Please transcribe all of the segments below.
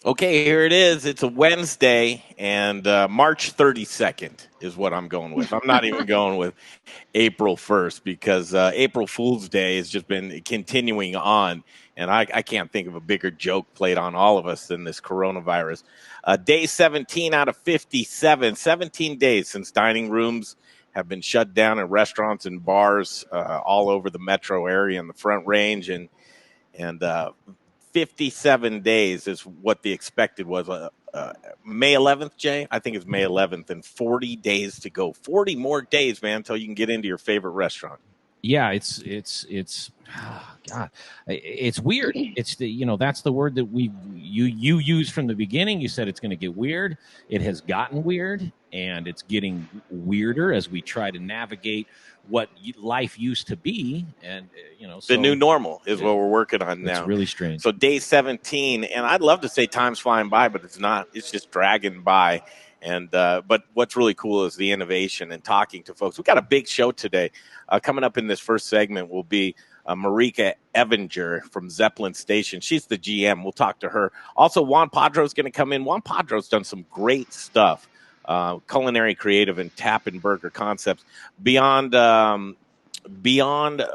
Okay, here it is. It's a Wednesday, and March 32nd is what I'm going with. I'm not even going with April 1st because April Fool's Day has just been continuing on, and I can't think of a bigger joke played on all of us than this coronavirus. Day 17 out of 57, 17 days since dining rooms have been shut down in restaurants and bars all over the metro area and the Front Range, and 57 days is what the expected was. May 11th, Jay? I think it's May 11th, and 40 days to go. 40 more days, man, until you can get into your favorite restaurant. Yeah, it's God, it's weird. It's that's the word that you used from the beginning. You said it's going to get weird. It has gotten weird, and it's getting weirder as we try to navigate what life used to be. And the new normal is what we're working on now. It's really strange. So day 17, and I'd love to say time's flying by, but it's not. It's just dragging by. And but what's really cool is the innovation and talking to folks. We've got a big show today. Coming up in this first segment will be Marika Evanger from Zeppelin Station. She's the GM. We'll talk to her. Also, Juan Padro's going to come in. Juan Padro's done some great stuff, culinary, creative, and tap and burger concepts. Beyond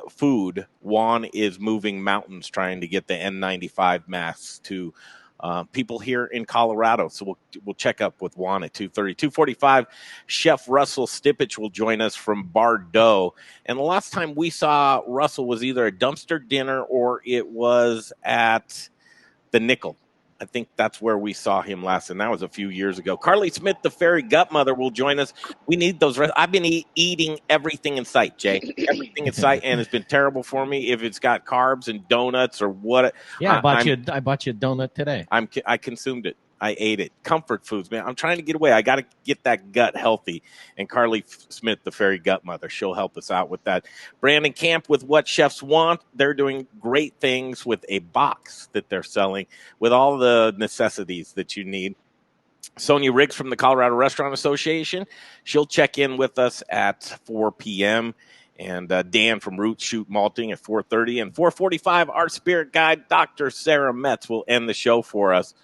food, Juan is moving mountains trying to get the N95 masks to people here in Colorado. So we'll check up with Juan at 2:30. 2:45, Chef Russel Stippich will join us from Bordeaux. And the last time we saw Russel was either a dumpster dinner or it was at the Nickel. I think that's where we saw him last, and that was a few years ago. Carley Smith, the fairy Gutmother, will join us. We need those. I've been eating everything in sight, Jay. Everything in sight, and it's been terrible for me. If it's got carbs and donuts or what. Yeah, I bought you a donut today. I consumed it. I ate it. Comfort foods, man. I'm trying to get away. I got to get that gut healthy. And Carley Smith, the fairy Gutmother, she'll help us out with that. Brandon Camp with What Chefs Want. They're doing great things with a box that they're selling with all the necessities that you need. Sonia Riggs from the Colorado Restaurant Association. She'll check in with us at 4 p.m. And Dan from Root Shoot Malting at 4:30. And 4:45, our spirit guide, Dr. Sara Metz, will end the show for us.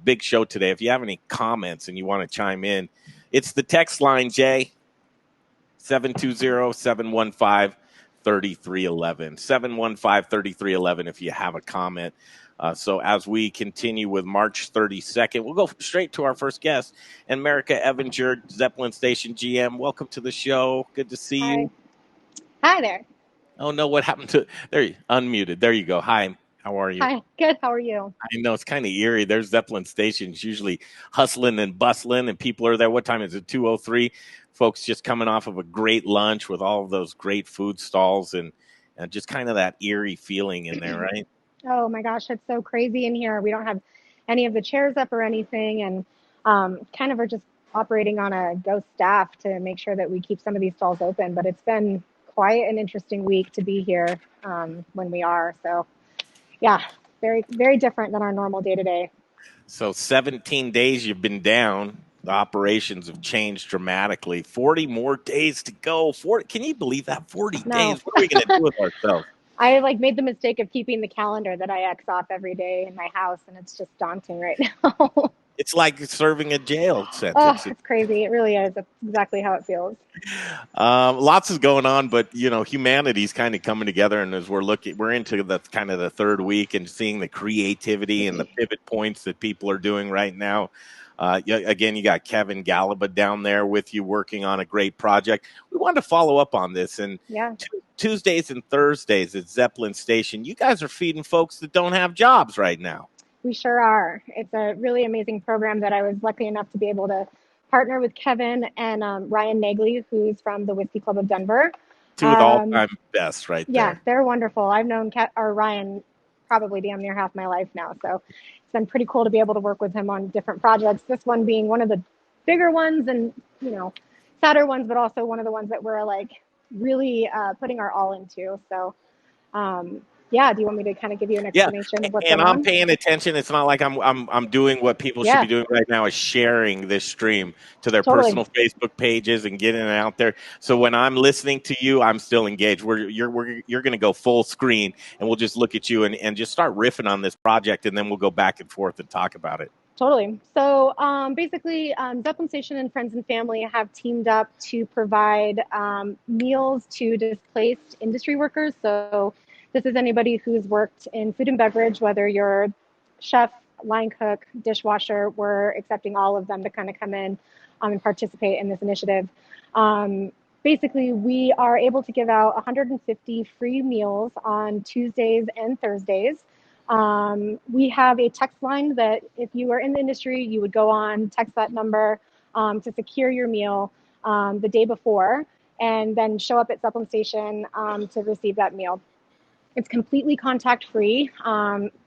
Big show today. If you have any comments and you want to chime in, it's the text line, Jay, 720-715-3311. 715-3311 if you have a comment. So as we continue with March 32nd, we'll go straight to our first guest, and Marika Evanger, Zeppelin Station GM. Welcome to the show. Good to see you. Hi there. Oh, no, what happened to – there, unmuted. There you go. Hi. How are you? Hi, good. How are you? I know it's kind of eerie. There's Zeppelin stations usually hustling and bustling, and people are there. What time is it? 2:03. Folks just coming off of a great lunch with all of those great food stalls and just kind of that eerie feeling in there, right? Oh my gosh, it's so crazy in here. We don't have any of the chairs up or anything, and kind of are just operating on a ghost staff to make sure that we keep some of these stalls open. But it's been quite an interesting week to be here when we are. So. Yeah, very, very different than our normal day-to-day. So 17 days you've been down. The operations have changed dramatically. 40 more days to go. 40, can you believe that? 40 days? What are we going to do with ourselves? I made the mistake of keeping the calendar that I X off every day in my house, and it's just daunting right now. It's like serving a jail sentence. Oh, it's crazy. It really is. That's exactly how it feels. Lots is going on, but humanity's kind of coming together, and as we're into the kind of the third week and seeing the creativity and the pivot points that people are doing right now. Again, you got Kevin Galaba down there with you working on a great project. We wanted to follow up on this, and Tuesdays and Thursdays at Zeppelin Station, you guys are feeding folks that don't have jobs right now. We sure are. It's a really amazing program that I was lucky enough to be able to partner with Kevin and Ryan Nagley, who's from the Whiskey Club of Denver. Two of the all-time best right there. Yeah, they're wonderful. I've known Ryan probably damn near half my life now, so it's been pretty cool to be able to work with him on different projects, this one being one of the bigger ones and, sadder ones, but also one of the ones that we're, really putting our all into. So, do you want me to kind of give you an explanation of what's going on? And I'm paying attention. It's not like I'm doing what people should be doing right now is sharing this stream to their personal Facebook pages and getting it out there. So when I'm listening to you, I'm still engaged. You're going to go full screen, and we'll just look at you and just start riffing on this project, and then we'll go back and forth and talk about it. Totally. So basically, Zeppelin Station and Friends and Family have teamed up to provide meals to displaced industry workers. So this is anybody who's worked in food and beverage, whether you're chef, line cook, dishwasher. We're accepting all of them to kind of come in and participate in this initiative. Basically, we are able to give out 150 free meals on Tuesdays and Thursdays. We have a text line that if you are in the industry, you would go on, text that number to secure your meal the day before, and then show up at Zeppelin Station to receive that meal. It's completely contact free.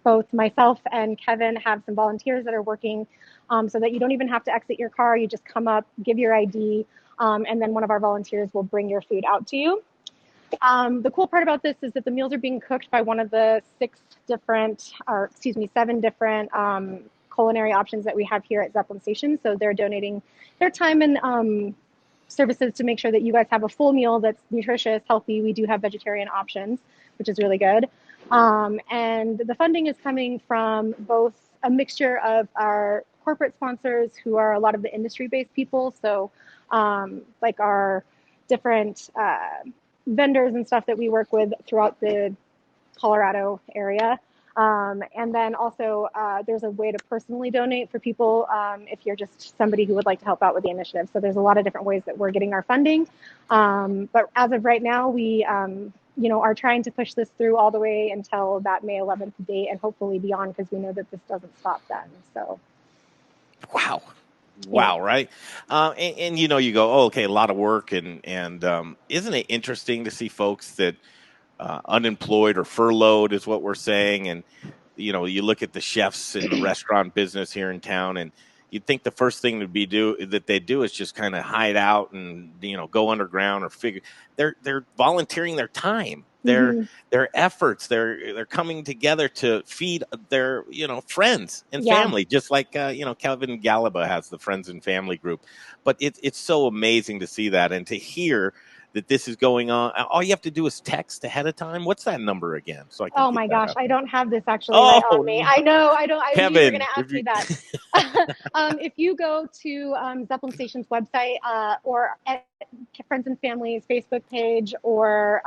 Both myself and Kevin have some volunteers that are working so that you don't even have to exit your car. You just come up, give your ID, and then one of our volunteers will bring your food out to you. The cool part about this is that the meals are being cooked by one of the seven different culinary options that we have here at Zeppelin Station. So they're donating their time and services to make sure that you guys have a full meal that's nutritious, healthy. We do have vegetarian options, which is really good. And the funding is coming from both a mixture of our corporate sponsors, who are a lot of the industry-based people. So like our different vendors and stuff that we work with throughout the Colorado area. And then also there's a way to personally donate for people if you're just somebody who would like to help out with the initiative. So there's a lot of different ways that we're getting our funding. But as of right now, we are trying to push this through all the way until that May 11th date and hopefully beyond, because we know that this doesn't stop then. So. Wow, right? And you go, oh, okay, a lot of work, and isn't it interesting to see folks that unemployed or furloughed is what we're saying, and you look at the chefs in the restaurant business here in town, and you'd think the first thing that they do is just kind of hide out and go underground or figure. They're volunteering their time. Their efforts, they're coming together to feed their friends and family, just like Calvin Galaba has the Friends and Family group. But it's so amazing to see that and to hear that this is going on. All you have to do is text ahead of time. What's that number again? So I can. Oh my gosh, I don't have this actually right on me. I know, I don't. Kevin, you were going to ask me that. If you go to Zeppelin Station's website or at Friends and Family's Facebook page or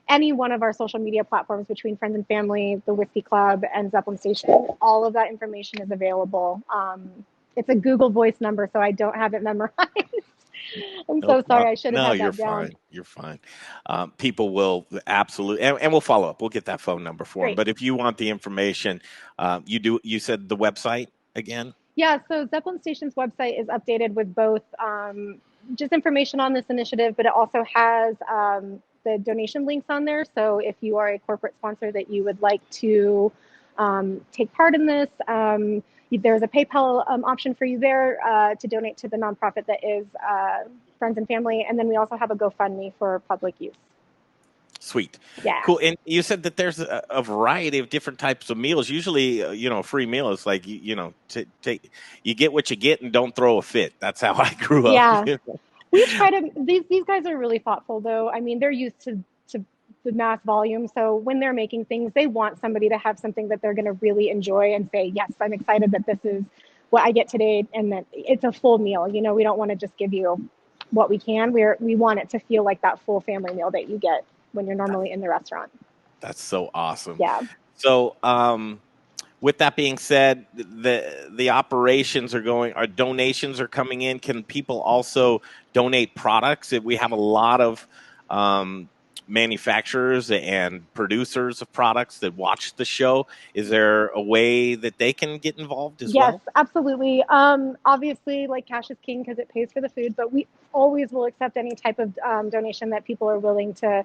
any one of our social media platforms between Friends and Family, the Whiskey Club, and Zeppelin Station, all of that information is available. It's a Google Voice number, so I don't have it memorized. I'm so sorry. I should have had that down. You're fine. People will absolutely, and we'll follow up. We'll get that phone number for them. But if you want the information, you said the website again? Yeah, so Zeppelin Station's website is updated with both just information on this initiative, but it also has the donation links on there. So if you are a corporate sponsor that you would like to take part in this, there's a PayPal option for you there to donate to the nonprofit that is Friends and Family. And then we also have a GoFundMe for public use. Sweet. Yeah. Cool. And you said that there's a variety of different types of meals. Usually, a free meal is like, you get what you get and don't throw a fit. That's how I grew up. Yeah. We try to, these guys are really thoughtful though. I mean, they're used to the mass volume. So when they're making things, they want somebody to have something that they're going to really enjoy and say, yes, I'm excited that this is what I get today. And that it's a full meal. We don't want to just give you what we can. We want it to feel like that full family meal that you get when you're normally in the restaurant. That's so awesome. Yeah. So, with that being said, the operations our donations are coming in. Can people also donate products? We have a lot of manufacturers and producers of products that watch the show. Is there a way that they can get involved as well? Yes, absolutely. Obviously, like cash is king because it pays for the food, but we always will accept any type of donation that people are willing to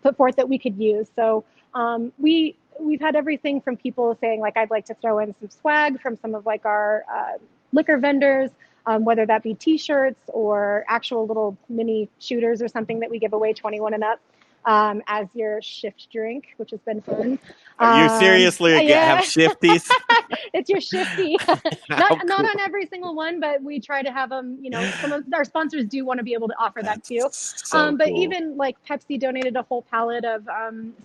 put forth that we could use. So we've had everything from people saying like, I'd like to throw in some swag from some of like our liquor vendors, whether that be t-shirts or actual little mini shooters or something that we give away 21 and up. as your shift drink, which has been fun. Are you seriously have shifties? It's your shifty. not on every single one, but we try to have them. Some of our sponsors do want to be able to offer that too. But cool. even like Pepsi donated a whole pallet of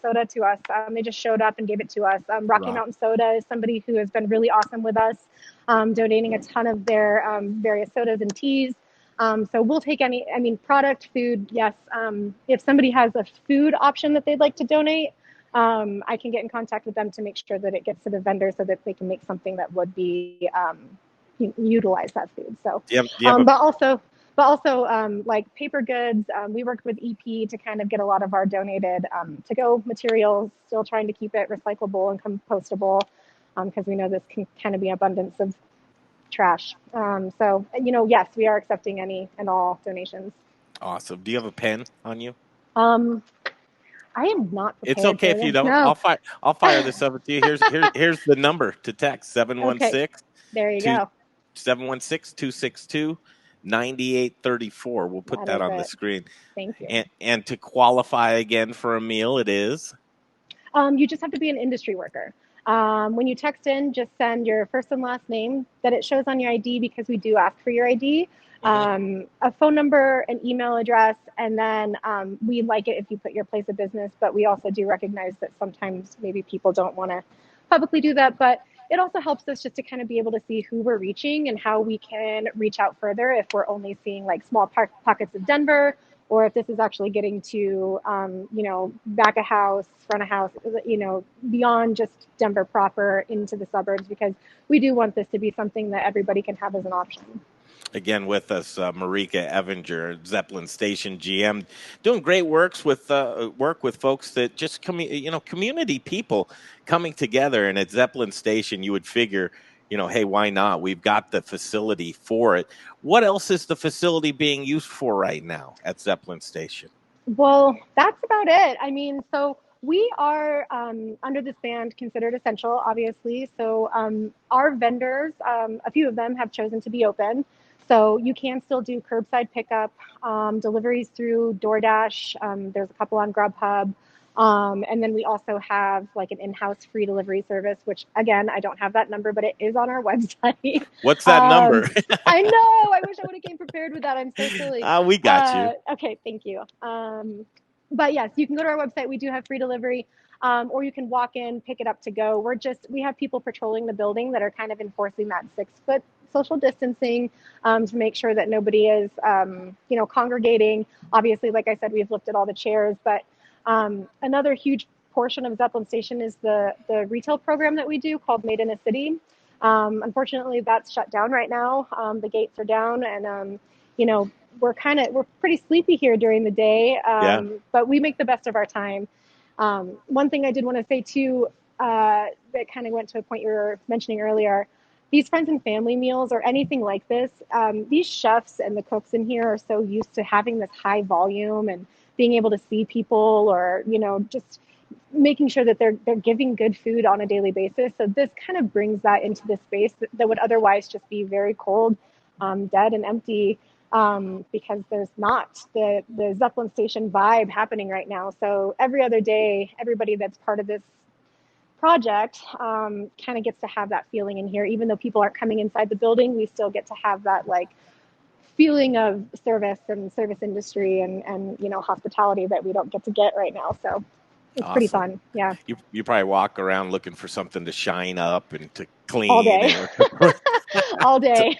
soda to us. They just showed up and gave it to us. Rocky Mountain Soda is somebody who has been really awesome with us, donating a ton of their various sodas and teas. So we'll take product, food, yes. If somebody has a food option that they'd like to donate, I can get in contact with them to make sure that it gets to the vendor so that they can make something that would be utilize that food. So, but also like paper goods. We worked with EP to kind of get a lot of our donated to-go materials, still trying to keep it recyclable and compostable, because we know this can kind of be abundance of trash. So, yes, we are accepting any and all donations. Awesome. Do you have a pen on you? I am not prepared. It's okay if you don't. No. I'll fire this over to you. Here's the number to text 716. Okay. There you go. 716-262-9834. We'll put that on the screen. Thank you. And to qualify again for a meal, it is? You just have to be an industry worker. When you text in, just send your first and last name that it shows on your ID, because we do ask for your ID. A phone number, an email address, and then we like it if you put your place of business, but we also do recognize that sometimes maybe people don't want to publicly do that, but it also helps us just to kind of be able to see who we're reaching and how we can reach out further if we're only seeing like small pockets of Denver, or if this is actually getting to, back of house, front of house, beyond just Denver proper into the suburbs, because we do want this to be something that everybody can have as an option. Again, with us, Marika Evanger, Zeppelin Station GM, doing great work with folks that just community people coming together. And at Zeppelin Station, you would figure, hey, why not? We've got the facility for it. What else is the facility being used for right now at Zeppelin Station? Well, that's about it. So we are, under this ban, considered essential, obviously. So our vendors, a few of them have chosen to be open. So you can still do curbside pickup, deliveries through DoorDash. There's a couple on Grubhub. And then we also have like an in-house free delivery service, which again, I don't have that number, but it is on our website. What's that number? I know. I wish I would have came prepared with that. I'm so silly. We got you. Okay. Thank you. But yes, you can go to our website. We do have free delivery. Or you can walk in, pick it up to go. We have people patrolling the building that are kind of enforcing that 6-foot social distancing, to make sure that nobody is, congregating. Obviously, like I said, we've lifted all the chairs, but another huge portion of Zeppelin Station is the retail program that we do called Made in a City. Unfortunately, that's shut down right now. The gates are down, and we're pretty sleepy here during the day, but we make the best of our time. One thing I did want to say too, that kind of went to a point you were mentioning earlier, these friends and family meals or anything like this, these chefs and the cooks in here are so used to having this high volume and being able to see people, or, just making sure that they're giving good food on a daily basis. So this kind of brings that into the space that would otherwise just be very cold, dead and empty, because there's not the Zeppelin Station vibe happening right now. So every other day, everybody that's part of this project kind of gets to have that feeling in here. Even though people aren't coming inside the building, we still get to have that like feeling of service and service industry and hospitality that we don't get to get right now. So it's awesome. Pretty fun. Yeah. You probably walk around looking for something to shine up and to clean. All day. All day.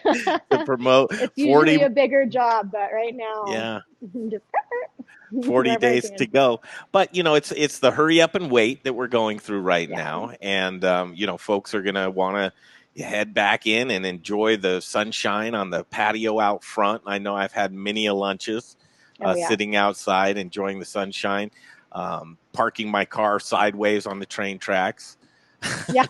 to promote. It's usually a bigger job, but right now. Yeah. Just 40 days to go. But, it's the hurry up and wait that we're going through right now. And, folks are going to want to head back in and enjoy the sunshine on the patio out front. I know I've had many lunches sitting outside, enjoying the sunshine, parking my car sideways on the train tracks. Yeah.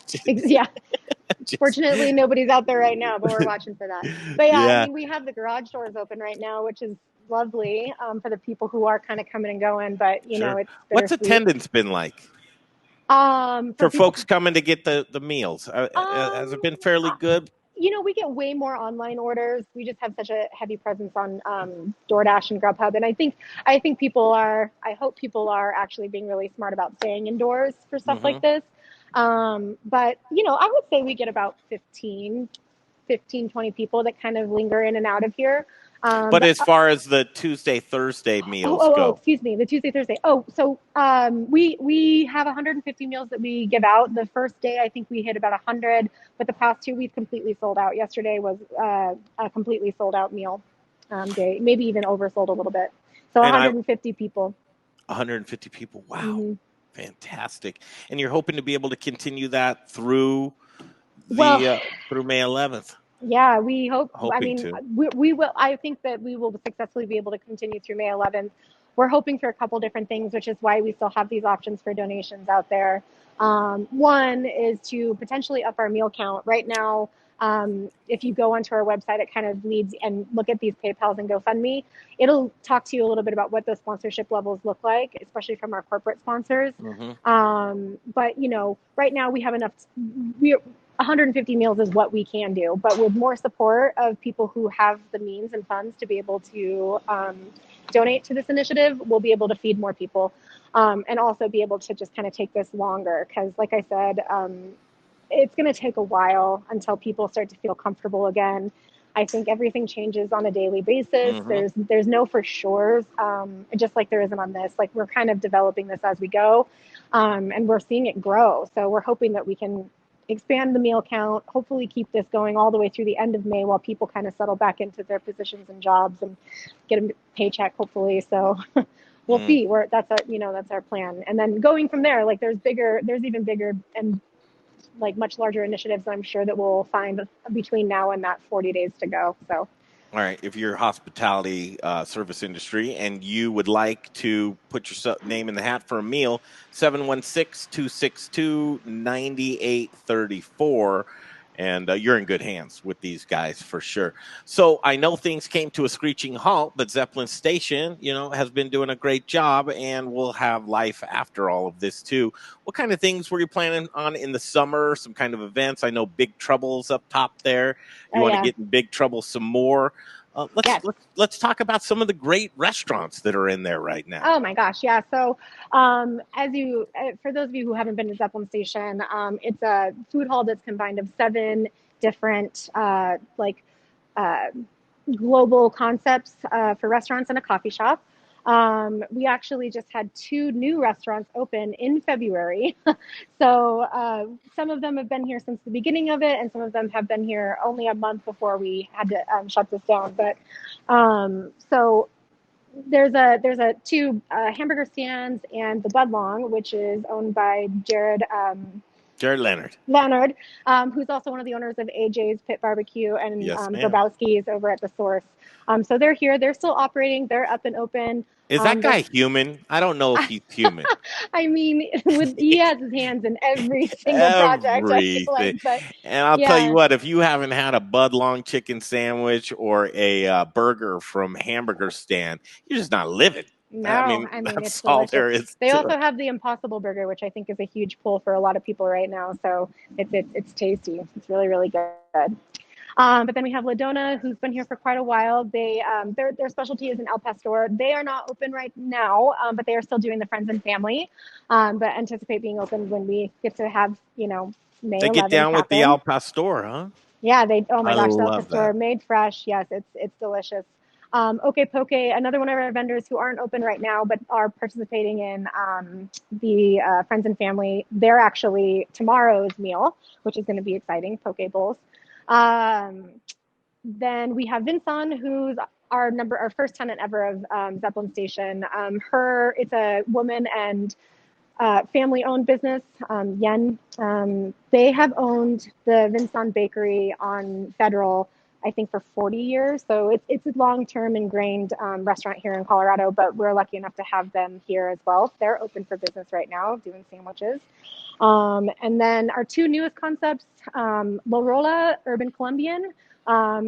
Fortunately, nobody's out there right now, but we're watching for that. But we have the garage doors open right now, which is lovely for the people who are kind of coming and going. But it's what's attendance been like for folks coming to get the meals? Has it been fairly good? we get way more online orders. We just have such a heavy presence on DoorDash and Grubhub, and I hope people are actually being really smart about staying indoors for stuff like this. But I would say we get about 15, 20 people that kind of linger in and out of here. But as far as the Tuesday, Thursday meals go, excuse me, the Tuesday, Thursday. So we have 150 meals that we give out. The first day, I think we hit about 100, but the past 2 weeks completely sold out. Yesterday was a completely sold out meal day, maybe even oversold a little bit. So 150 people. 150 people. Wow. Fantastic. And you're hoping to be able to continue that through through May 11th. Yeah, we hope. To. We will. I think that we will successfully be able to continue through May 11th. We're hoping for a couple different things, which is why we still have these options for donations out there. One is to potentially up our meal count. Right now, if you go onto our website, it kind of leads and look at these PayPals and GoFundMe. It'll talk to you a little bit about what those sponsorship levels look like, especially from our corporate sponsors. But right now we have enough. 150 meals is what we can do, but with more support of people who have the means and funds to be able to donate to this initiative, we'll be able to feed more people and also be able to just kind of take this longer. Because like I said, it's going to take a while until people start to feel comfortable again. I think everything changes on a daily basis. There's no for sures, just like there isn't on this. Like we're kind of developing this as we go, and we're seeing it grow. So we're hoping that we can expand the meal count, hopefully keep this going all the way through the end of May while people kind of settle back into their positions and jobs and get a paycheck, hopefully. So we'll see. That's our plan. And then going from there, like there's even bigger and like much larger initiatives I'm sure that we'll find between now and that 40 days to go. So. All right. If you're hospitality service industry and you would like to put your name in the hat for a meal, 716-262-9834. And you're in good hands with these guys for sure. So I know things came to a screeching halt, but Zeppelin Station, has been doing a great job and will have life after all of this too. What kind of things were you planning on in the summer? Some kind of events? I know Big Trouble's up top there. You want to get in Big Trouble some more? Let's talk about some of the great restaurants that are in there right now. Oh my gosh, yeah. So, for those of you who haven't been to Zeppelin Station, it's a food hall that's combined of 7 different global concepts for restaurants and a coffee shop. We actually just had 2 new restaurants open in February. So some of them have been here since the beginning of it, and some of them have been here only a month before we had to shut this down. But so there's 2 hamburger stands and the Budlong, which is owned by Jared Leonard, who's also one of the owners of AJ's Pit Barbecue and Grabowski's over at the Source. So they're here. They're still operating. They're up and open. Is that guy human? I don't know if he's human. I mean, he has his hands in every single project. And I'll tell you what, if you haven't had a Budlong chicken sandwich or a burger from Hamburger Stand, you're just not living. No, I mean that's it's all delicious. there is. They also have the Impossible Burger, which I think is a huge pull for a lot of people right now. So it's tasty. It's really, really good. But then we have La Dona, who's been here for quite a while. They their specialty is an El Pastor. They are not open right now, but they are still doing the friends and family. But anticipate being open when we get to have May 11th. They get down with the El Pastor, huh? Yeah, they. Oh my gosh, the El Pastor that. made fresh. Yes, it's delicious. Okay Poke, another one of our vendors who aren't open right now, but are participating in the friends and family. They're actually tomorrow's meal, which is going to be exciting. Poke bowls. Then we have Vincent, who's our first tenant ever of Zeppelin Station. It's a woman and family-owned business, Yen. They have owned the Vincent Bakery on Federal, I think, for 40 years. So it's a long-term ingrained restaurant here in Colorado, but we're lucky enough to have them here as well. They're open for business right now, doing sandwiches. And then our 2 newest concepts, Lorola Urban Colombian.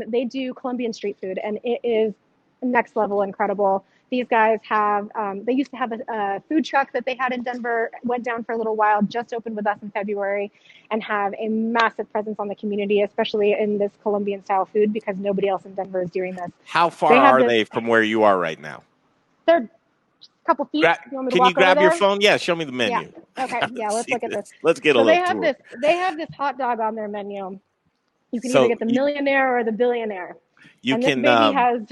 They do Colombian street food, and it is next level incredible. these guys have, they used to have a food truck that they had in Denver, went down for a little while, just opened with us in February, and have a massive presence on the community, especially in this Colombian style food, because nobody else in Denver is doing this. How far are they from where you are right now? They're just a couple feet. You want me to Can walk you grab over your there? phone? Yeah, show me the menu. Yeah. Okay. Yeah, let's look at this. Let's get a so little they have tour. they have this hot dog on their menu. You can either get the millionaire or the billionaire. You and can. This baby has.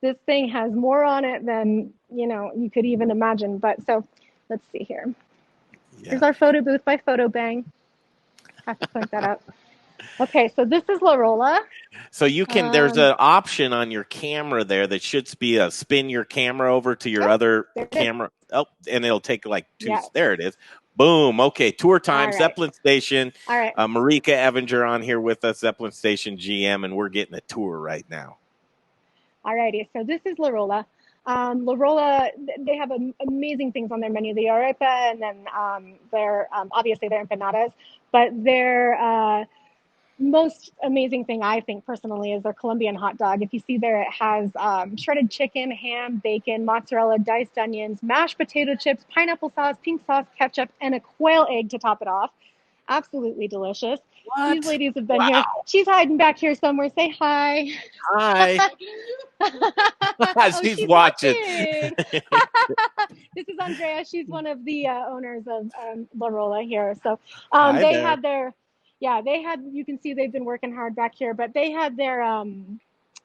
This thing has more on it than you could even imagine. But so, let's see here. Yeah. Here's our photo booth by Photo Bang. Have to point that out. Okay, so this is La Rolla. So you can. There's an option on your camera there that should be a spin your camera over to your other camera. Oh, and it'll take like two. Yeah. There it is. Boom. Okay, tour time. Right. Zeppelin Station. All right. Marika Evanger on here with us, Zeppelin Station GM, and we're getting a tour right now. Alrighty, so this is La Rolla. La Rolla, they have amazing things on their menu. The arepa, and then their obviously their empanadas. But their most amazing thing, I think personally, is their Colombian hot dog. If you see there, it has shredded chicken, ham, bacon, mozzarella, diced onions, mashed potato chips, pineapple sauce, pink sauce, ketchup, and a quail egg to top it off. Absolutely delicious. What? These ladies have been here. She's hiding back here somewhere. Say hi. Hi. She's watching. This is Andrea. She's one of the owners of La Rolla here. So they had their, you can see they've been working hard back here, but they had their, I'm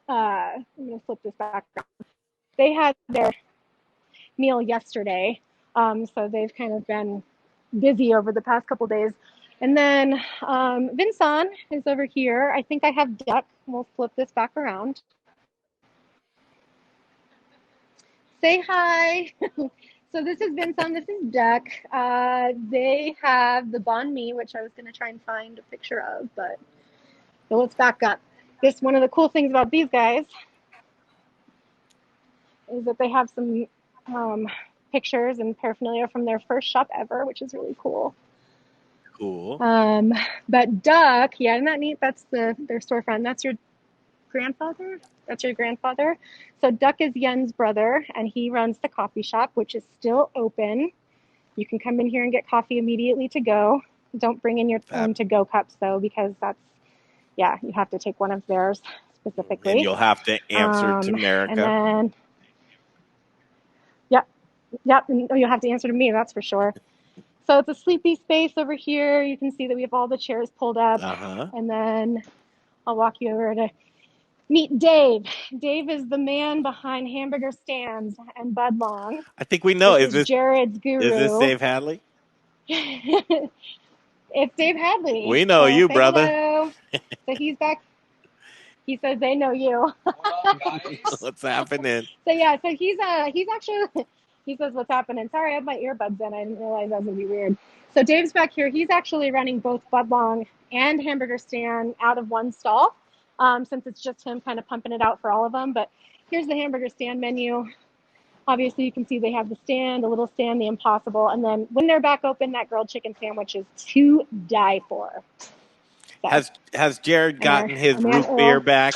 going to flip this back. They had their meal yesterday. So they've kind of been busy over the past couple days. And then Vincent is over here. I think I have duck. We'll flip this back around. Say hi. So this is Vincent. This is duck. They have the banh mi, which I was going to try and find a picture of, but let's back up. One of the cool things about these guys is that they have some pictures and paraphernalia from their first shop ever, which is really cool. Cool. But Duck, isn't that neat? That's their storefront. That's your grandfather? That's your grandfather. So Duck is Yen's brother, and he runs the coffee shop, which is still open. You can come in here and get coffee immediately to go. Don't bring in your own to-go cups, though, because you have to take one of theirs specifically. And you'll have to answer to Marika. And then, yep, and you'll have to answer to me, that's for sure. So it's a sleepy space over here. You can see that we have all the chairs pulled up. And then I'll walk you over to meet Dave. Dave is the man behind Hamburger Stands and Bud Long. I think we know. Is this Jared's guru? Is this Dave Hadley? It's Dave Hadley. We know you, brother. Hello. So he's back. He says they know you. What's happening? So he's actually... He says, what's happening? Sorry, I have my earbuds in. I didn't realize that was going to be weird. So Dave's back here. He's actually running both Bud Long and Hamburger Stand out of one stall, since it's just him kind of pumping it out for all of them. But here's the Hamburger Stand menu. Obviously, you can see they have the stand, the little stand, the Impossible. And then when they're back open, that grilled chicken sandwich is to die for. So, has Jared gotten his root beer back?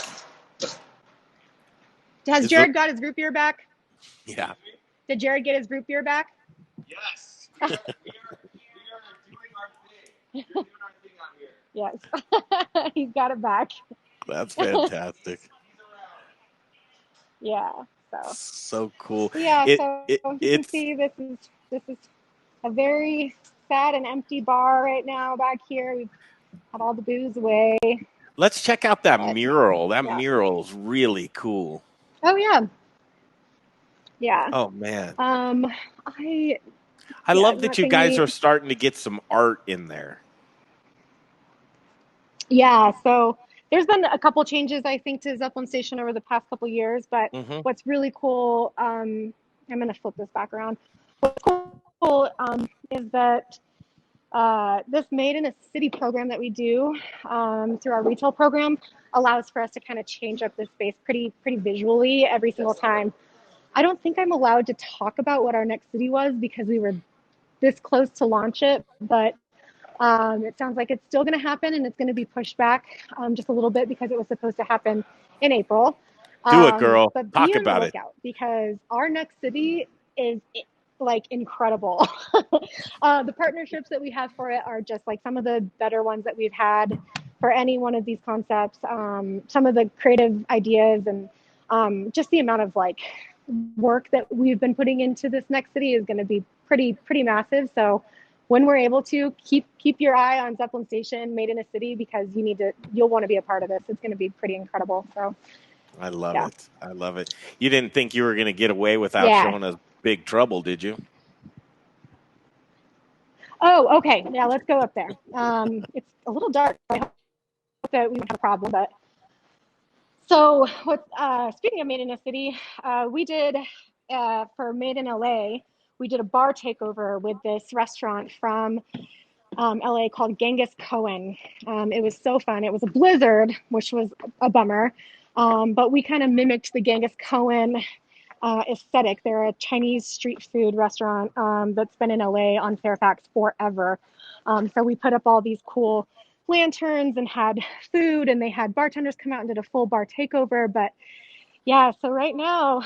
Has Jared got his root beer back? Yeah. Did Jared get his root beer back? Yes. we are doing our thing. We're doing our thing on here. Yes. He's got it back. That's fantastic. Yeah. So cool. Yeah. You can see this is a very sad and empty bar right now back here. We've had all the booze away. Let's check out that mural. That mural is really cool. Oh yeah. Yeah. Oh man. I love that you guys are starting to get some art in there. Yeah. So there's been a couple changes, I think, to Zeppelin Station over the past couple years. But what's really cool, I'm going to flip this back around. What's cool is that this Made in a City program that we do through our retail program allows for us to kind of change up the space pretty visually every single time. I don't think I'm allowed to talk about what our next city was because we were this close to launch it, but it sounds like it's still going to happen and it's going to be pushed back just a little bit because it was supposed to happen in April. Do it, girl. But Talk be on the about it. lookout because our next city is like incredible. The partnerships that we have for it are just like some of the better ones that we've had for any one of these concepts. Some of the creative ideas and just the amount of like work that we've been putting into this next city is going to be pretty massive. So when we're able to keep your eye on Zeppelin Station, Made in a City, because you'll want to be a part of this. It's going to be pretty incredible. So I love it. I love it. You didn't think you were going to get away without showing us Big Trouble, did you? Oh, okay. Yeah, let's go up there. It's a little dark. I hope that we don't have a problem. But so, speaking of Made in a City, we did for Made in LA. We did a bar takeover with this restaurant from LA called Genghis Cohen. It was so fun. It was a blizzard, which was a bummer. But we kind of mimicked the Genghis Cohen aesthetic. They're a Chinese street food restaurant that's been in LA on Fairfax forever. So we put up all these cool lanterns and had food, and they had bartenders come out and did a full bar takeover. But yeah, so right now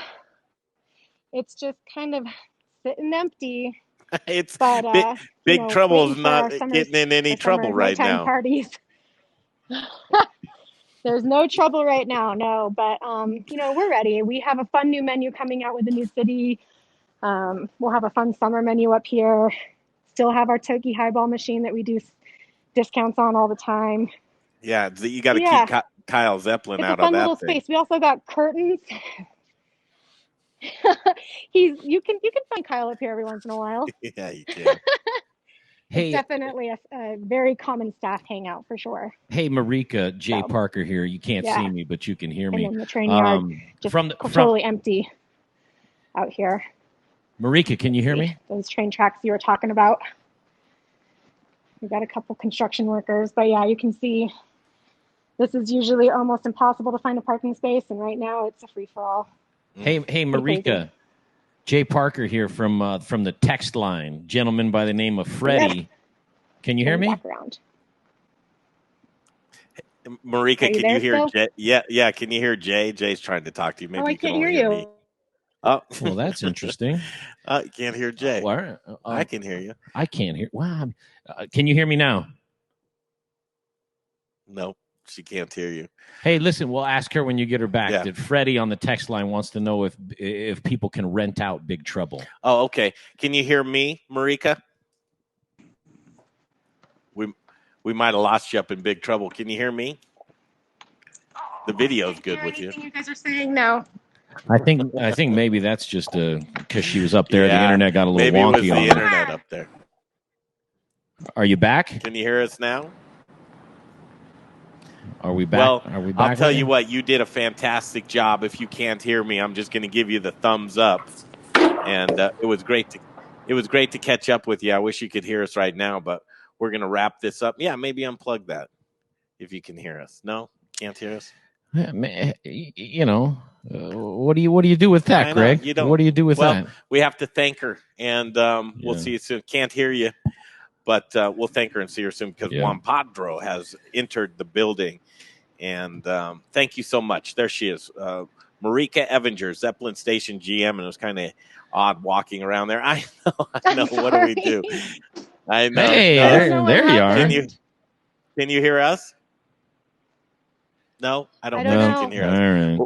it's just kind of sitting empty. It's but Big Trouble is not getting in any trouble right now. Parties. There's no trouble right now, no. But we're ready. We have a fun new menu coming out with the new city. We'll have a fun summer menu up here. Still have our Toki highball machine that we do discounts on all the time. Yeah, you got to keep Kyle Zeppelin out of that. It's a fun little space. We also got curtains. You can find Kyle up here every once in a while. Yeah, you can. Hey, it's definitely a very common staff hangout for sure. Hey, Marika, Jay Parker here. You can't see me, but you can hear me. And then the train yard just totally empty out here. Marika, can you hear me? Those train tracks you were talking about. We've got a couple construction workers, but yeah, you can see this is usually almost impossible to find a parking space, and right now it's a free-for-all. Hey, Marika. Jay Parker here from the text line. Gentleman by the name of Freddie. Can you hear me? Marika, can you hear Jay? Yeah. Can you hear Jay? Jay's trying to talk to you. Maybe I can't hear you. Me. Oh, well, that's interesting. You can't hear Jay. I can hear you. I can't hear. Wow. Can you hear me now? No, she can't hear you. Hey, listen, we'll ask her when you get her back. Yeah. That Freddie on the text line wants to know if people can rent out Big Trouble. Oh, okay. Can you hear me, Marika? We might have lost you up in Big Trouble. Can you hear me? The video's good with you. You guys are saying no. I think maybe that's just because she was up there. Yeah, the internet got a little wonky. Maybe it was the internet up there. Are you back? Can you hear us now? Are we back? Well, are we back? I'll tell you what, you did a fantastic job. If you can't hear me, I'm just going to give you the thumbs up. And it was great to catch up with you. I wish you could hear us right now, but we're going to wrap this up. Yeah, maybe unplug that if you can hear us. No, can't hear us. You know, what do you do with that, Greg? What do you do with that? We have to thank her, and we'll see you soon. Can't hear you, but we'll thank her and see her soon because Juan Padro has entered the building. And thank you so much. There she is. Marika Evanger, Zeppelin Station GM, and it was kind of odd walking around there. I know. What do we do? I know. Hey, there you are. Can you hear us? No, I don't think you can hear us. All right.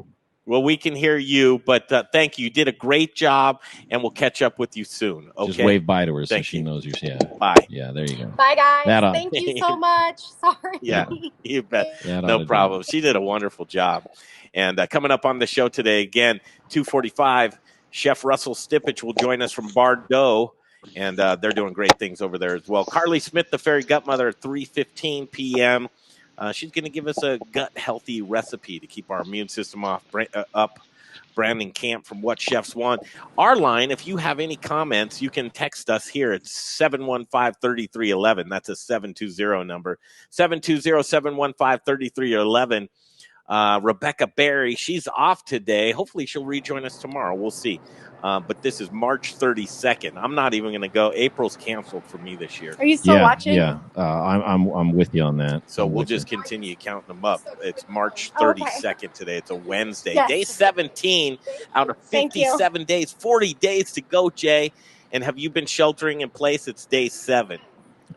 Well, we can hear you, but thank you. You did a great job, and we'll catch up with you soon. Okay? Just wave bye to her so she knows you're. Yeah. Bye. Yeah, there you go. Bye, guys. Thank you so much. Sorry. Yeah, you bet. No problem. She did a wonderful job. And coming up on the show today, again, 2:45, Chef Russel Stippich will join us from Bordeaux, and they're doing great things over there as well. Carley Smith, the Fairy Gutmother, at 3:15 p.m., she's going to give us a gut-healthy recipe to keep our immune system up. Brandon Camp from What Chefs Want. Our line, if you have any comments, you can text us here at 715-3311. That's a 720 number. 720-715-3311. Rebecca Berry, she's off today. Hopefully she'll rejoin us tomorrow. We'll see. But this is March 32nd. I'm not even going to go. April's canceled for me this year. Are you still watching? Yeah. I'm with you on that. So we'll just continue counting them up. It's March 32nd today. It's a Wednesday. Yes. Day 17 out of 57 days. 40 days to go, Jay. And have you been sheltering in place? It's day 7.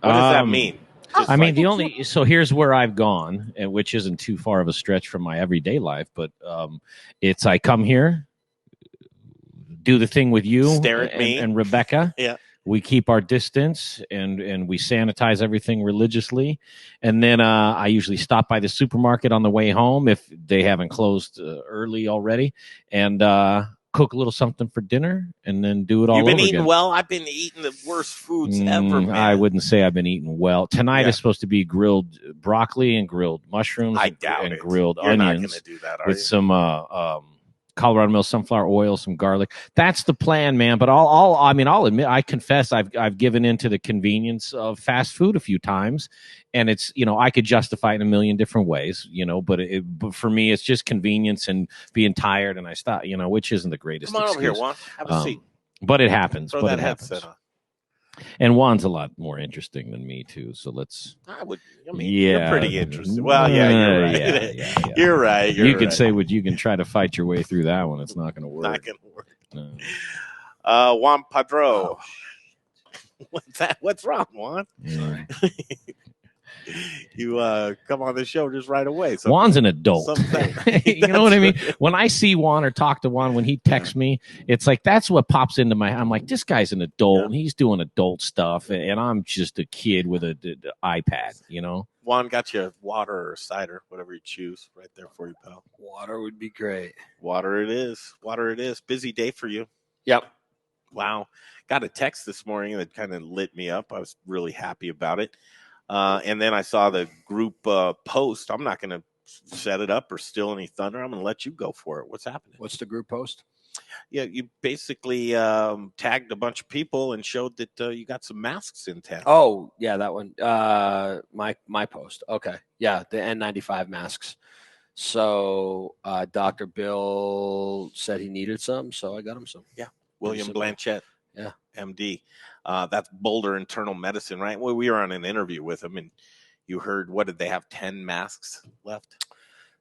What does that mean? I mean, so here's where I've gone, and which isn't too far of a stretch from my everyday life, but it's I come here, do the thing with you, stare at me and Rebecca. Yeah. We keep our distance and we sanitize everything religiously. And then I usually stop by the supermarket on the way home if they haven't closed early already, and cook a little something for dinner, and then do it all over again. You've been eating well? I've been eating the worst foods ever, man. I wouldn't say I've been eating well. Tonight is supposed to be grilled broccoli and grilled mushrooms and grilled You're onions not gonna do that, are with you? some Colorado Mill sunflower oil, some garlic. That's the plan, man. But I'll admit, I confess, I've given into the convenience of fast food a few times, and it's, I could justify it in a million different ways, but for me, it's just convenience and being tired, and I stop, which isn't the greatest. Come on excuse. over here, Juan. Have a seat. But it happens. Throw that headset on. And Juan's a lot more interesting than me too. So let's. You're pretty interesting. Well, yeah, you're right. Yeah. You're right. You can say what you can try to fight your way through that one. It's not going to work. Not going to work. No. Juan Padro. What's that? What's wrong, Juan? Yeah. You come on the show just right away. Juan's an adult. You know what I mean? When I see Juan or talk to Juan, when he texts me, it's like that's what pops into my. I'm like, this guy's an adult and he's doing adult stuff, and I'm just a kid with an iPad. Juan got you water or cider, whatever you choose, right there for you, pal. Water would be great. Water it is. Water it is. Busy day for you. Yep. Wow. Got a text this morning that kind of lit me up. I was really happy about it. And then I saw the group post. I'm not going to set it up or steal any thunder. I'm going to let you go for it. What's happening? What's the group post? Yeah, you basically tagged a bunch of people and showed that you got some masks in town. Oh, yeah, that one. My post. Okay. Yeah, the N95 masks. So Dr. Bill said he needed some, so I got him some. Yeah, William Blanchett. Yeah. MD. That's Boulder Internal Medicine, right? Well, we were on an interview with him, and you heard, what did they have, 10 masks left?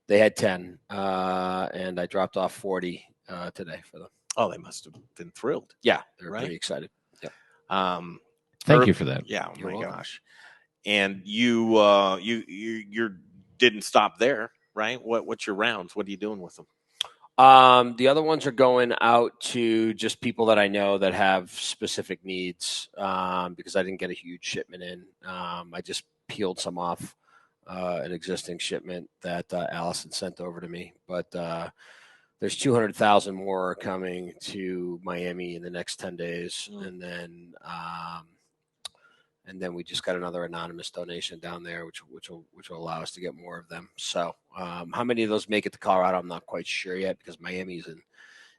They had 10, and I dropped off 40 today for them. Oh, they must have been thrilled. Yeah, they're pretty excited. Yeah. Thank you for that. Yeah, You're welcome. Gosh. And you didn't stop there, right? What's your rounds? What are you doing with them? The other ones are going out to just people that I know that have specific needs, because I didn't get a huge shipment in. I just peeled some off an existing shipment that Allison sent over to me. But there's 200,000 more coming to Miami in the next 10 days. And then we just got another anonymous donation down there, which will allow us to get more of them. So how many of those make it to Colorado, I'm not quite sure yet, because Miami's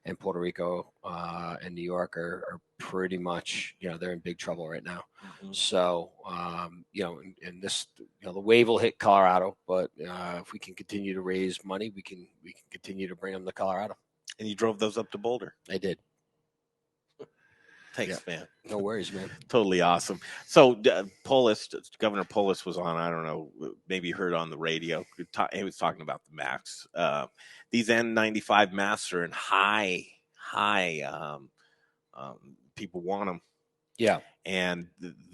and Puerto Rico and New York are pretty much, they're in big trouble right now. Mm-hmm. So, and this, the wave will hit Colorado, but if we can continue to raise money, we can continue to bring them to Colorado. And you drove those up to Boulder? I did. Thanks, man. No worries, man. Totally awesome. So Governor Polis was on, I don't know, maybe you heard on the radio. He was talking about the masks. These N95 masks are in high, people want them. Yeah. And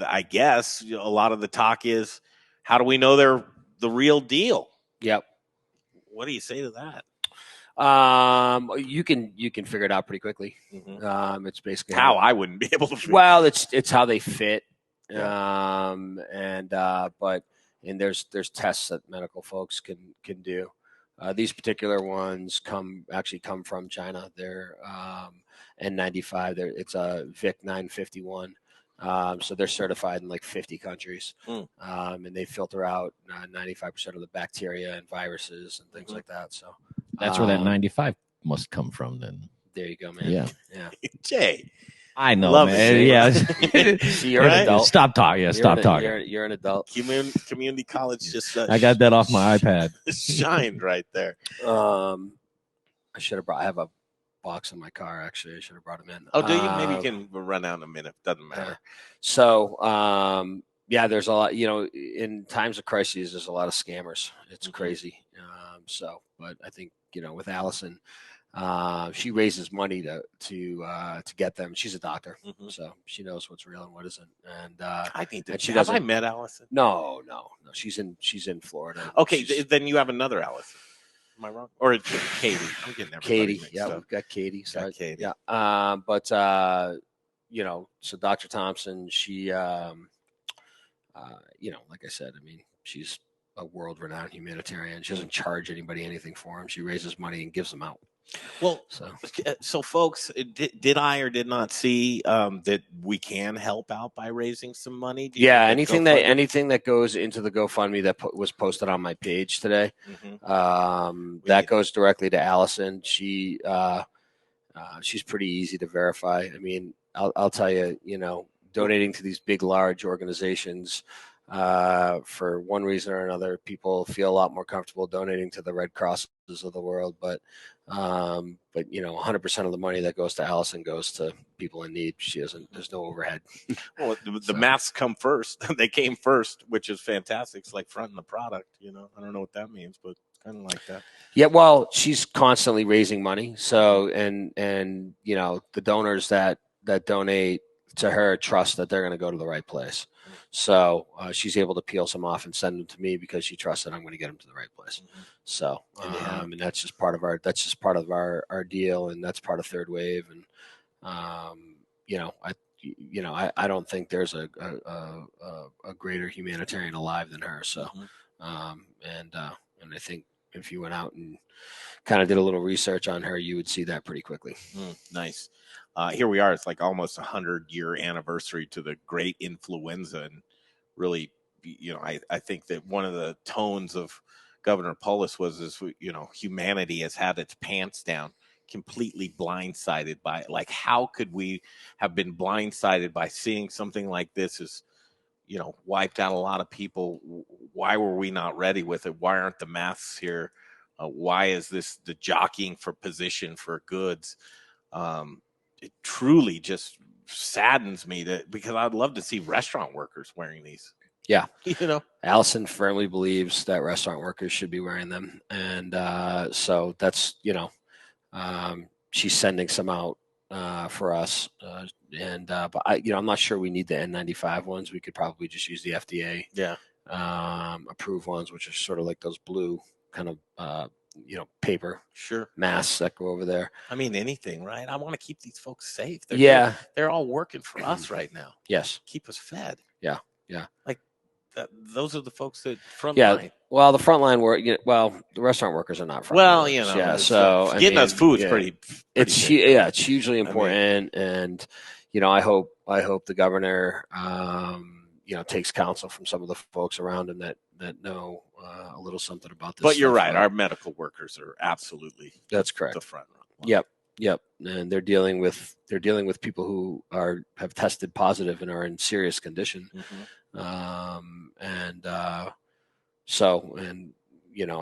I guess a lot of the talk is, how do we know they're the real deal? Yep. What do you say to that? You can figure it out pretty quickly. Mm-hmm. It's basically how I wouldn't be able to figure. Well, it's how they fit. Yeah. But there's tests that medical folks can do. These particular ones come from China. They're N95. It's a VIC 951. So they're certified in like 50 countries. And they filter out 95% of the bacteria and viruses and things like that. So that's where that 95 must come from then. There you go, man. Yeah. Jay, I know, Love man. it. Yeah. See, you're an adult. Stop talking. Yeah, stop talking. You're an adult. Community college just I got that off my iPad. shined right there. I should have brought. I have a box in my car. Actually, I should have brought them in. Oh, do you? Maybe you can run out in a minute. Doesn't matter. So, yeah, there's a lot. In times of crises, there's a lot of scammers. It's crazy. But I think with Allison, she raises money to get them. She's a doctor, so she knows what's real and what isn't. And I need to. she Have I met Allison? No. She's in Florida. Okay, then you have another Allison. Am I wrong? Or it's Katie? I'm getting everybody mixed Yeah, up. we've got Katie. So Got Katie. Yeah. So Dr. Thompson, she, like I said, I mean, she's a world-renowned humanitarian. She doesn't charge anybody anything for them. She raises money and gives them out. Well, so folks, did I or did not see that we can help out by raising some money? Yeah, anything that goes into the GoFundMe that was posted on my page today, that goes directly to Allison. She's pretty easy to verify. I mean, I'll tell you, donating to these big, large organizations, for one reason or another, people feel a lot more comfortable donating to the Red Crosses of the world. But 100% of the money that goes to Allison goes to people in need. There's no overhead. Well, the masks come first. They came first, which is fantastic. It's like fronting the product, I don't know what that means, but it's kind of like that. Yeah, well, she's constantly raising money. So, and the donors that donate to her trust that they're going to go to the right place. So she's able to peel some off and send them to me because she trusts that I'm going to get them to the right place. So, and that's just part of our deal, and that's part of Third Wave. And I don't think there's a greater humanitarian alive than her. So, and I think if you went out and kind of did a little research on her, you would see that pretty quickly. Nice. Here we are. It's like almost 100-year anniversary to the great influenza. And really, I think that one of the tones of Governor Polis was humanity has had its pants down, completely blindsided by it. Like, how could we have been blindsided by seeing something like this as, wiped out a lot of people? Why were we not ready with it? Why aren't the masks here? Why is this the jockeying for position for goods? It truly just saddens me because I'd love to see restaurant workers wearing these. Yeah. Allison firmly believes that restaurant workers should be wearing them. And so that's, she's sending some out for us. But I'm not sure we need the N95 ones. We could probably just use the FDA approved ones, which are sort of like those blue kind of, paper masks that go over there. I mean, anything, right? I want to keep these folks safe. They're all working for us right now. Yes. Keep us fed. Yeah. Like those are the folks that front line. Well, the frontline work. The restaurant workers are not front. Well, so getting us food's pretty it's hugely important, and I hope the governor takes counsel from some of the folks around him that know a little something about this. But you're right. Our medical workers are absolutely that's correct. The front line. Yep. And they're dealing with people who have tested positive and are in serious condition. I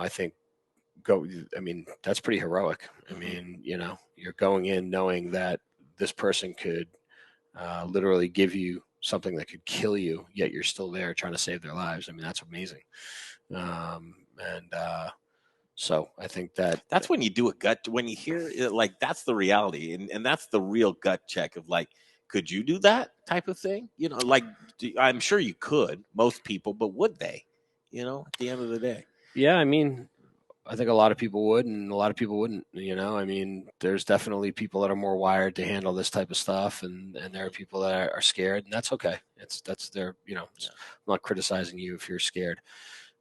think that's pretty heroic. I mean, you're going in knowing that this person could literally give you something that could kill you, yet you're still there trying to save their lives. I mean, that's amazing. So I think that's when you do when you hear it, like, that's the reality. And that's the real gut check of like, could you do that type of thing? Like, I'm sure you could, most people, but would they, at the end of the day? Yeah. I mean, I think a lot of people would, and a lot of people wouldn't, I mean, there's definitely people that are more wired to handle this type of stuff. And there are people that are scared, and that's okay. That's their, I'm not criticizing you if you're scared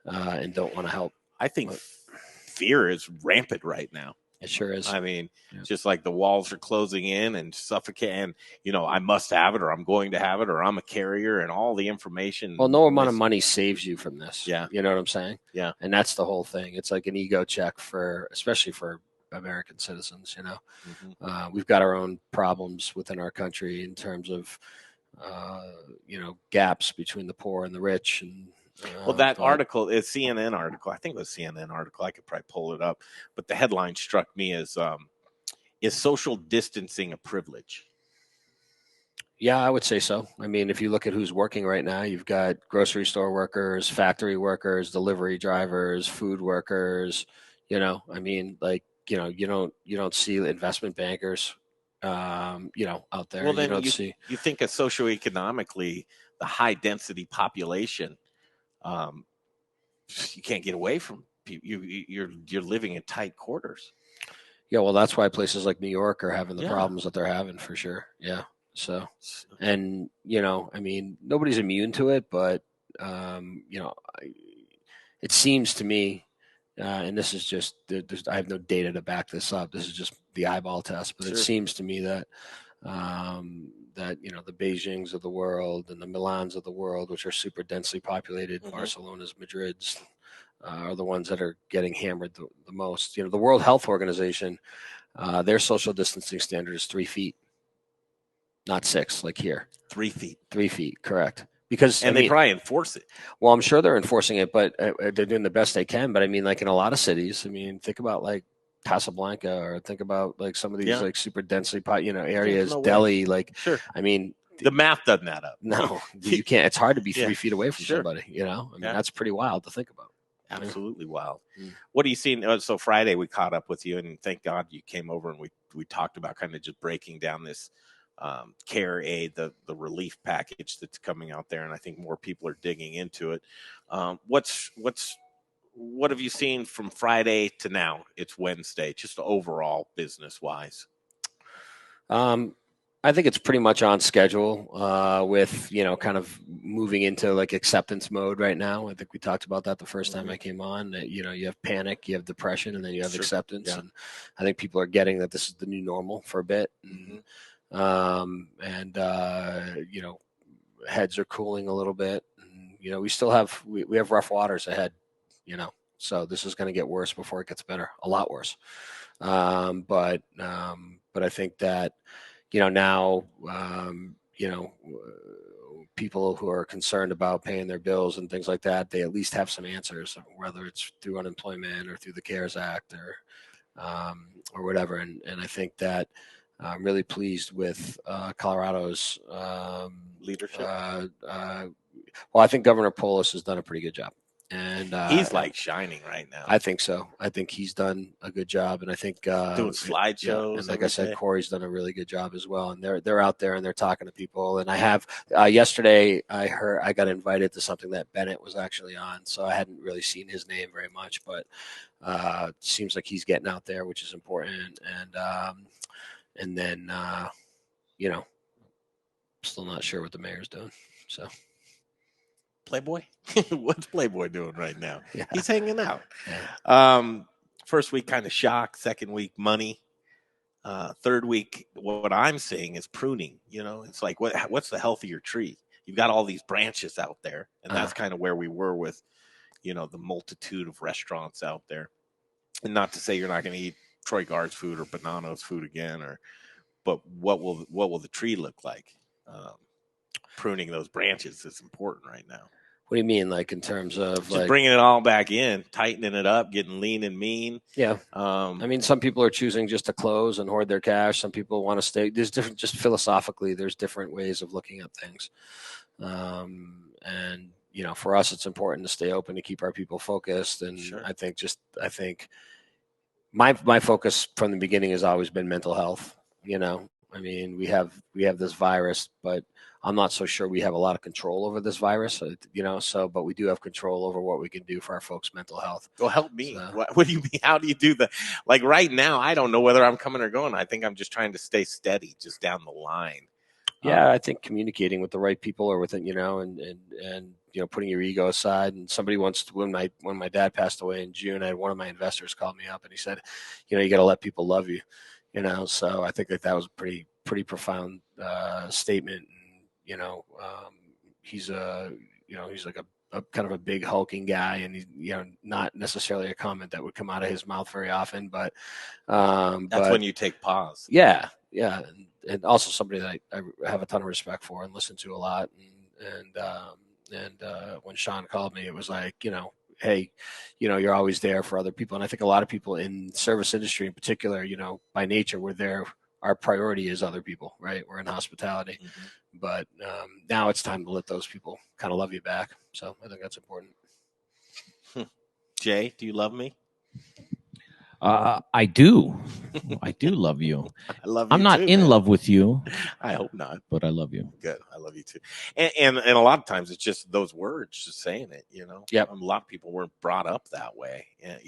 and don't want to help. I think fear is rampant right now. It sure is. I mean, just like the walls are closing in and suffocating, I must have it, or I'm going to have it, or I'm a carrier, and all the information. Well, no amount of money saves you from this. Yeah. You know what I'm saying? Yeah. And that's the whole thing. It's like an ego check especially for American citizens. Mm-hmm. We've got our own problems within our country in terms of gaps between the poor and the rich. And Well, that article is CNN article. I think it was CNN article. I could probably pull it up, but the headline struck me as is social distancing a privilege? Yeah, I would say so. I mean, if you look at who's working right now, you've got grocery store workers, factory workers, delivery drivers, food workers. I mean, like, you don't see investment bankers, out there. Well, then don't see. you think of socioeconomically, the high density population, you can't get away from people. You're living in tight quarters. Yeah, well, that's why places like New York are having the Yeah. problems that they're having for sure. Yeah. So, and I mean, nobody's immune to it, but it seems to me, and this is just I have no data to back this up. This is just the eyeball test, but Sure. It seems to me that that the Beijings of the world and the Milans of the world, which are super densely populated, Mhm. Barcelona's, Madrid's, are the ones that are getting hammered the most. The World Health Organization, their social distancing standard is 3 feet, not 6 like here. 3 feet. 3 feet, correct. Because they probably enforce it. Well, I'm sure they're enforcing it, but they're doing the best they can. But I mean, like in a lot of cities, I mean, think about like Casablanca, or think about like some of these like super densely areas, no way. Delhi. Like, Sure. I mean, The math doesn't add up. no, you can't. It's hard to be 3 Yeah, feet away from sure. somebody. I mean, Yeah. that's pretty wild to think about. Absolutely wild. Mm. What are you seeing? So Friday we caught up with you, and thank God you came over, and we talked about kind of just breaking down this care aid, the relief package that's coming out there, and I think more people are digging into it. What have you seen from Friday to now? It's Wednesday, just overall business wise. I think it's pretty much on schedule, with kind of moving into like acceptance mode right now. I think we talked about that the first time I came on. That you have panic, you have depression, and then you have Sure. acceptance. Yeah. And I think people are getting that this is the new normal for a bit. Mhm. Heads are cooling a little bit. And, we still have we have rough waters ahead. So this is going to get worse before it gets better, a lot worse. But I think that now people who are concerned about paying their bills and things like that, they at least have some answers, whether it's through unemployment or through the CARES Act or whatever. And I think that I'm really pleased with Colorado's Leadership. Well, I think Governor Polis has done a pretty good job. And he's like shining right now. I think so. I think he's done a good job, and I think doing slideshows. And like I said, Corey's done a really good job as well. And they're out there and they're talking to people. And I have yesterday I got invited to something that Bennett was actually on, so I hadn't really seen his name very much, but seems like he's getting out there, which is important. And then still not sure what the mayor's doing. So. Playboy? What's Playboy doing right now? Yeah. He's hanging out. Yeah. First week, kind of shock. Second week, money. Third week, what I'm seeing is pruning. It's like, what's the healthier tree? You've got all these branches out there, and that's kind of where we were with, the multitude of restaurants out there. And not to say you're not going to eat Troy Guard's food or Bonanno's food again, but what will the tree look like? Pruning those branches is important right now. What do you mean, like in terms of just bringing it all back in, tightening it up, getting lean and mean? Yeah. I mean, some people are choosing just to close and hoard their cash. Some people want to stay. There's different, just philosophically, there's different ways of looking at things. And for us, it's important to stay open, to keep our people focused. And sure. I think my focus from the beginning has always been mental health. I mean, we have this virus, but I'm not so sure we have a lot of control over this virus, but we do have control over what we can do for our folks' mental health. Well, help me. So, what do you mean? How do you do that? Like right now, I don't know whether I'm coming or going. I think I'm just trying to stay steady just down the line. Yeah, I think communicating with the right people or within, and putting your ego aside. And somebody once, when my dad passed away in June, I had one of my investors call me up and he said, you got to let people love you. So I think that was a pretty profound statement. And, he's like a kind of a big hulking guy, and not necessarily a comment that would come out of his mouth very often, but that's when you take pause. Yeah, and also somebody that I have a ton of respect for and listen to a lot, and when Sean called me, it was like, hey, you're always there for other people, and I think a lot of people in service industry in particular, by nature, we're there. Our priority is other people, right? We're in hospitality. But now it's time to let those people kind of love you back. So I think that's important. Jay, do you love me? I do. I do love you. I love you. I'm not in love with you. I hope not. But I love you. Good. I love you too. And a lot of times it's just those words, just saying it, Yep. A lot of people weren't brought up that way. And,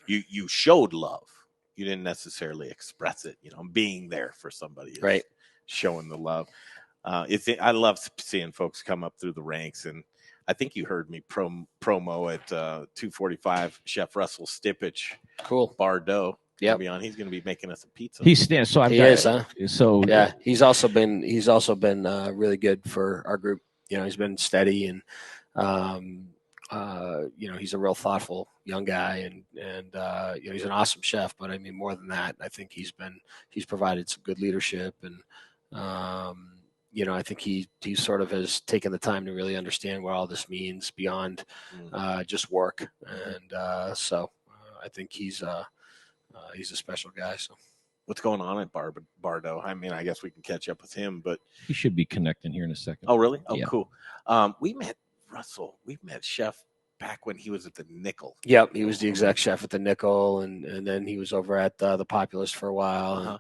you showed love. You didn't necessarily express it, being there for somebody. Right. Showing the love. I love seeing folks come up through the ranks, and I think you heard me promo at 245 Chef Russel Stippich. Cool. Bardo. Yeah, he's going to be making us a pizza. He is, huh? So yeah, he's also been really good for our group. He's been steady, and he's a real thoughtful young guy, and he's an awesome chef. But I mean, more than that, I think he's provided some good leadership, and I think he sort of has taken the time to really understand what all this means beyond just work, and so I think he's a special guy. So, what's going on at Bardo? I mean, I guess we can catch up with him, but he should be connecting here in a second. Oh, really? Oh, yeah. Cool. We met Russell. We met Chef back when he was at the Nickel. Yep, he was the exec chef at the Nickel, and then he was over at the Populist for a while,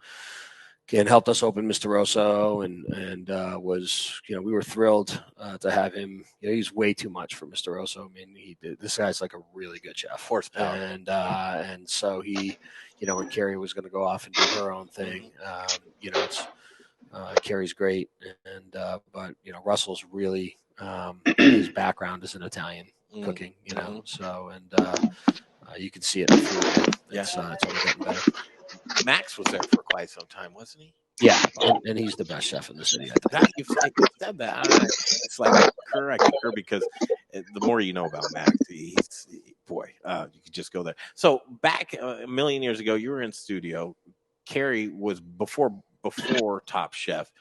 and helped us open Mr. Rosso, and was, we were thrilled to have him. He's way too much for Mr. Rosso. I mean, this guy's like a really good chef, horsepower, and so he, when Carrie was going to go off and do her own thing, it's Carrie's great, and but Russell's really his background is in Italian cooking, so, and you can see it in the food. It's only getting better. Max was there for quite some time, wasn't he? Yeah, and he's the best chef in the city. You've said that. It's like correct because the more you know about Max, you could just go there. So back a million years ago, you were in studio. Carrie was before Top Chef.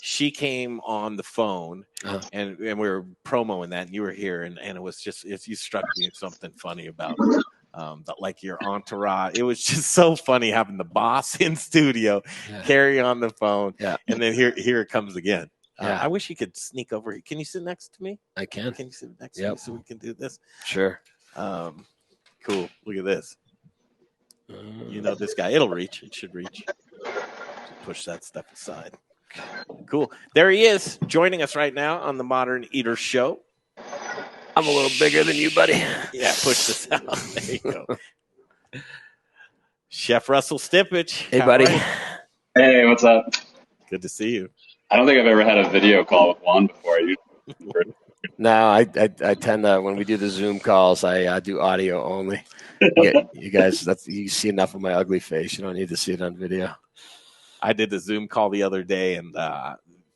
She came on the phone, and we were promoing that, and you were here, and it was just you struck me as something funny about it. Like your entourage. It was just so funny having the boss in studio, Carrie on the phone, and then here it comes again. I wish you could sneak over. Can you sit next to me? I can. Can you sit next to me so we can do this? Sure. Cool. Look at this. This guy. It'll reach. It should reach. Just push that stuff aside. Cool. There he is, joining us right now on the Modern Eater Show. I'm a little bigger than you, buddy. Yeah, push this out. There you go. Chef Russel Stippich. Hey, buddy. Hey, what's up? Good to see you. I don't think I've ever had a video call with Juan before. No, I tend to, when we do the Zoom calls, I do audio only. You guys, you see enough of my ugly face. You don't need to see it on video. I did the Zoom call the other day, and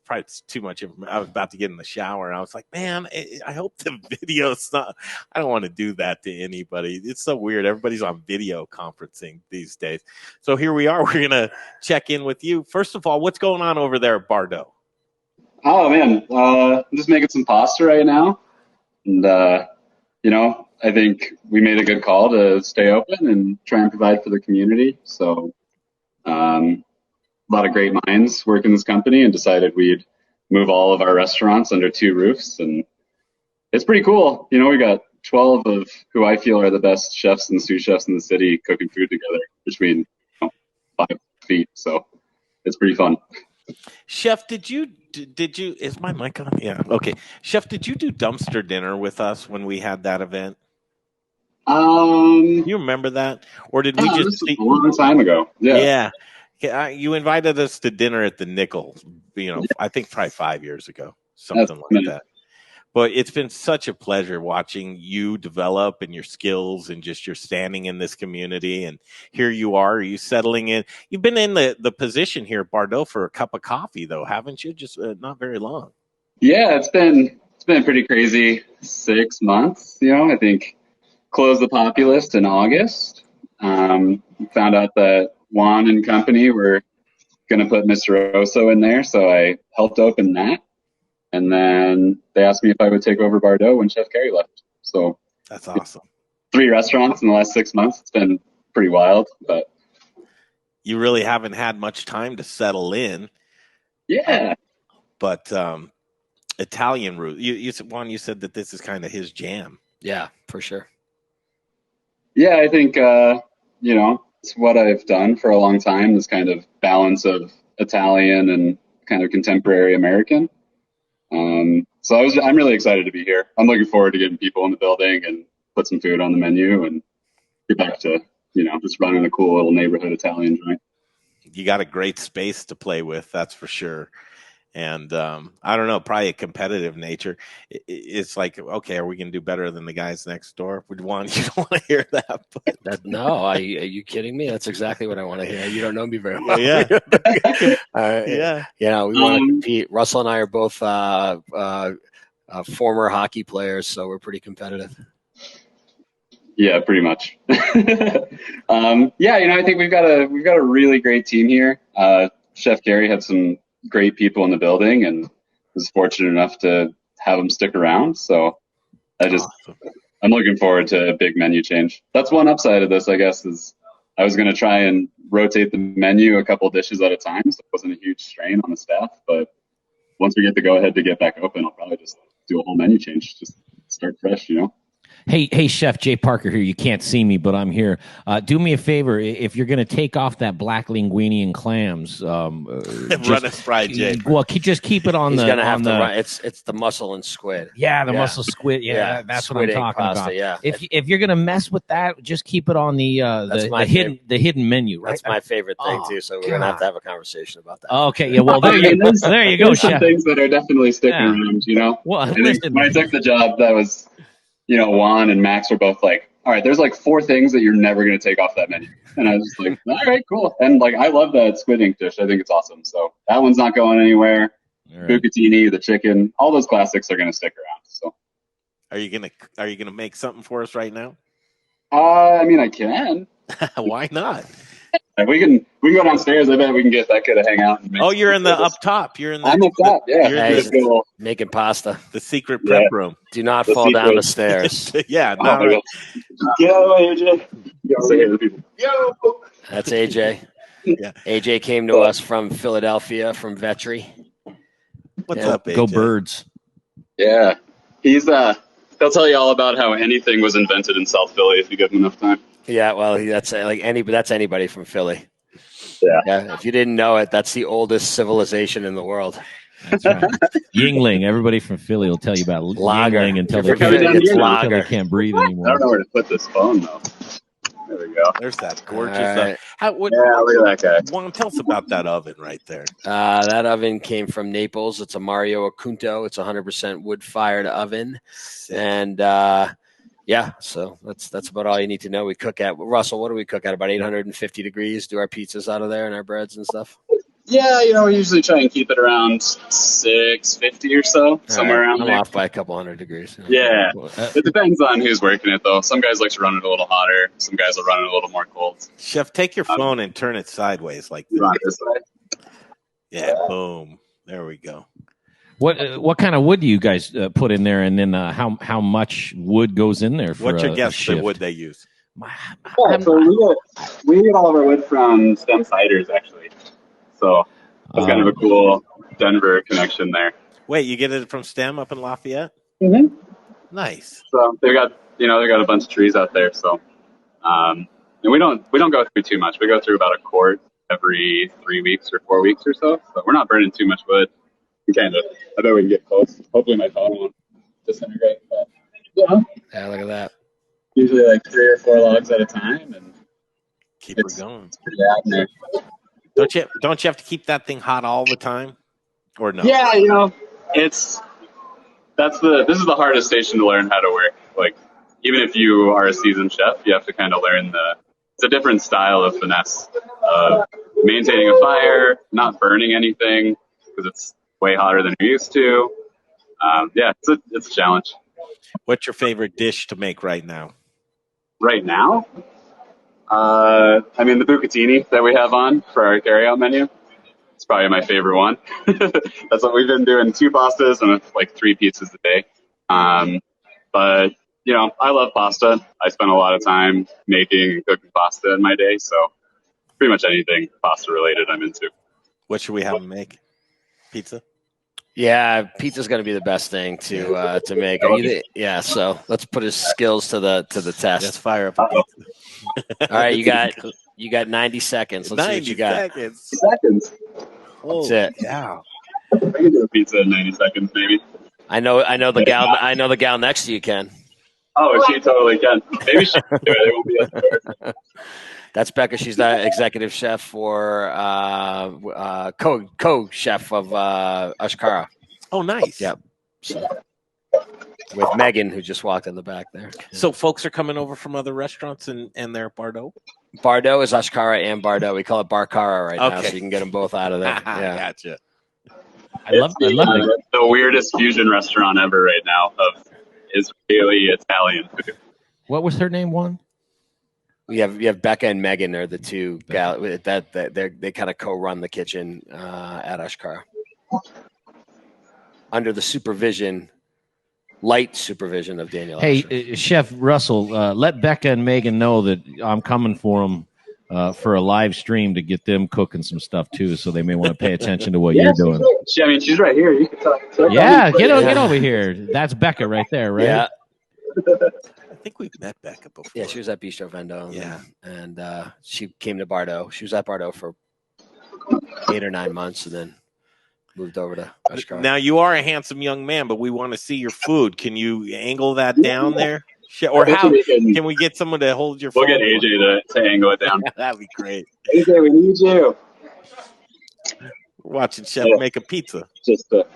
probably too much information. I was about to get in the shower, and I was like, man, I hope the video's not. I don't want to do that to anybody. It's so weird. Everybody's on video conferencing these days. So here we are. We're going to check in with you. First of all, what's going on over there at Bardo? Oh, man. I'm just making some pasta right now. And, I think we made a good call to stay open and try and provide for the community. So, a lot of great minds work in this company, and decided we'd move all of our restaurants under two roofs. And it's pretty cool. We got 12 of who I feel are the best chefs and sous chefs in the city cooking food together between 5 feet. So it's pretty fun. Chef, did you, is my mic on? Yeah. Okay. Chef, did you do dumpster dinner with us when we had that event? You remember that? Or did we just see a long time ago? Yeah. You invited us to dinner at the Nickel, I think probably 5 years ago, something like that. But it's been such a pleasure watching you develop and your skills and just you're standing in this community. And here you are settling in. You've been in the position here at Bardo for a cup of coffee, though, haven't you? Just not very long. Yeah, it's been it's been a pretty crazy 6 months. I think closed the Poppy list in August. Found out that Juan and company were going to put Mr. Oso in there, so I helped open that. And then they asked me if I would take over Bordeaux when Chef Carley left. So That's awesome. 3 restaurants in the last 6 months. It's been pretty wild, but You really haven't had much time to settle in. yeah. But Italian route. You said, Juan, you said that this is kind of his jam. Yeah, for sure. Yeah, I think, it's what I've done for a long time, this kind of balance of Italian and kind of contemporary American. So I'm really excited to be here. I'm looking forward to getting people in the building and put some food on the menu and get back to, just running a cool little neighborhood Italian joint. You got a great space to play with, that's for sure. And I don't know, probably a competitive nature. It's like, okay, are we going to do better than the guys next door? You don't want to hear that. But. No, are you kidding me? That's exactly what I want to hear. You don't know me very well. Yeah. Yeah. We want to compete. Russell and I are both former hockey players, so we're pretty competitive. Yeah, pretty much. I think we've got a really great team here. Chef Gary had some great people in the building and was fortunate enough to have them stick around. So I'm looking forward to a big menu change. That's one upside of this, I guess, is I was going to try and rotate the menu a couple dishes at a time, so it wasn't a huge strain on the staff. But once we get the go ahead to get back open, I'll probably just do a whole menu change, just start fresh, Hey, Chef Jay Parker here. You can't see me, but I'm here. Do me a favor. If you're going to take off that black linguine and clams, run it fried, Jay. Well, just keep it on. He's going to have to run. It's the mussel and squid. Yeah, the mussel squid. Yeah, that's squid what I'm talking pasta, about. Yeah. If you're going to mess with that, just keep it on the hidden menu. Right? That's my favorite thing too. So we're going to have a conversation about that. Okay. Yeah. Well, there you go. There you go, There's some Chef. things that are definitely sticking around. Well, when I took the job, that was. Juan and Max were both like, all right, there's like 4 things that you're never going to take off that menu. And I was just like, all right, cool. And like, I love that squid ink dish. I think it's awesome. So that one's not going anywhere. Right. Bucatini, the chicken, all those classics are going to stick around. So are you going to make something for us right now? I can. Why not? We can go downstairs. I bet we can get Becca to hang out. And make you're in the up top. You're in the. I'm up top. Yeah. Making pasta. The secret prep room. Do not fall down the stairs. Yeah. Get out of the way, AJ. Say hey to the people. Yo. That's AJ. Yeah. AJ came to us from Philadelphia, from Vetri. What's up, AJ? Go Birds. Yeah. He's they'll tell you all about how anything was invented in South Philly if you give him enough time. Yeah, well, that's anybody from Philly. Yeah. If you didn't know it, that's the oldest civilization in the world. That's right. Yingling. Everybody from Philly will tell you about lager Yingling until they can't breathe anymore. I don't know where to put this phone though. There we go. There's that gorgeous. Right. Look at that guy. Juan, tell us about that oven right there. That oven came from Naples. It's a Mario Acunto. It's a 100% wood-fired oven, and so that's about all you need to know. We cook at Russell. What do we cook at? About 850 degrees. Do our pizzas out of there and our breads and stuff. Yeah, we usually try and keep it around 650 or so, somewhere around there. I'm off by a couple hundred degrees. Yeah, it depends on who's working it, though. Some guys like to run it a little hotter. Some guys will run it a little more cold. Chef, take your phone and turn it sideways like this. This way. Yeah, boom. There we go. What kind of wood do you guys put in there, and then how much wood goes in there? What's your guess for wood they use? So we get all of our wood from Stem Ciders, actually. So that's kind of a cool Denver connection there. Wait, you get it from Stem up in Lafayette? Mm-hmm. Nice. So they got a bunch of trees out there. So and we don't go through too much. We go through about a quart every 3 weeks or 4 weeks or so. So we're not burning too much wood. I bet we can get close. Hopefully my phone won't disintegrate. But, yeah, look at that. Usually like 3 or 4 logs at a time, and keep it going. It's pretty bad in there. Don't you have to keep that thing hot all the time, or no? Yeah, this is the hardest station to learn how to work. Like, even if you are a seasoned chef, you have to kind of learn it's a different style of finesse of maintaining a fire, not burning anything because it's way hotter than you're used to. yeah, it's a challenge. What's your favorite dish to make right now? Right now, I mean, the bucatini that we have on for our carryout menu, it's probably my favorite one. That's what we've been doing, 2 pastas and like 3 pizzas a day. But, you know, I love pasta. I spend a lot of time making and cooking pasta in my day, so pretty much anything pasta related I'm into. What should we have them make? Pizza? Yeah, pizza's going to be the best thing to make. Yeah, so let's put his skills to the test. Let's fire up a pizza. All right, you got 90 seconds. Let's see what you got. 90 Seconds. That's it. Yeah. I can do a pizza in 90 seconds, maybe. I know the gal next to you can. Oh, she totally can. Maybe she can do it. It won't be as hard. That's Becca. She's the executive chef for co-chef of Ashkara. Oh, nice. Yep. So, with Megan, who just walked in the back there. So folks are coming over from other restaurants and they're Bardo? Bardo is Ashkara and Bardo. We call it Barkara right now, Okay. so you can get them both out of there. Yeah. Gotcha. I love it. The weirdest fusion restaurant ever right now of Israeli Italian food. What was her name? Juan? You have Becca and Megan are the two gal that they kind of co-run the kitchen at Ashkara under the light supervision of Daniel. Hey, Chef Russell, let Becca and Megan know that I'm coming for them for a live stream to get them cooking some stuff too, so they may want to pay attention to what you're doing. She's right here. You can talk. Yeah, get over here. That's Becca right there, right? Yeah. I think we've met Becca before. Yeah, she was at Bistro Vendo. Yeah. And she came to Bardo. She was at Bardo for 8 or 9 months and then moved over to Ashkara. Now, you are a handsome young man, but we want to see your food. Can you angle that down there? Or how can we get someone to hold your phone? We'll get AJ to angle it down. That'd be great. AJ, we need you. We're watching Chef make a pizza.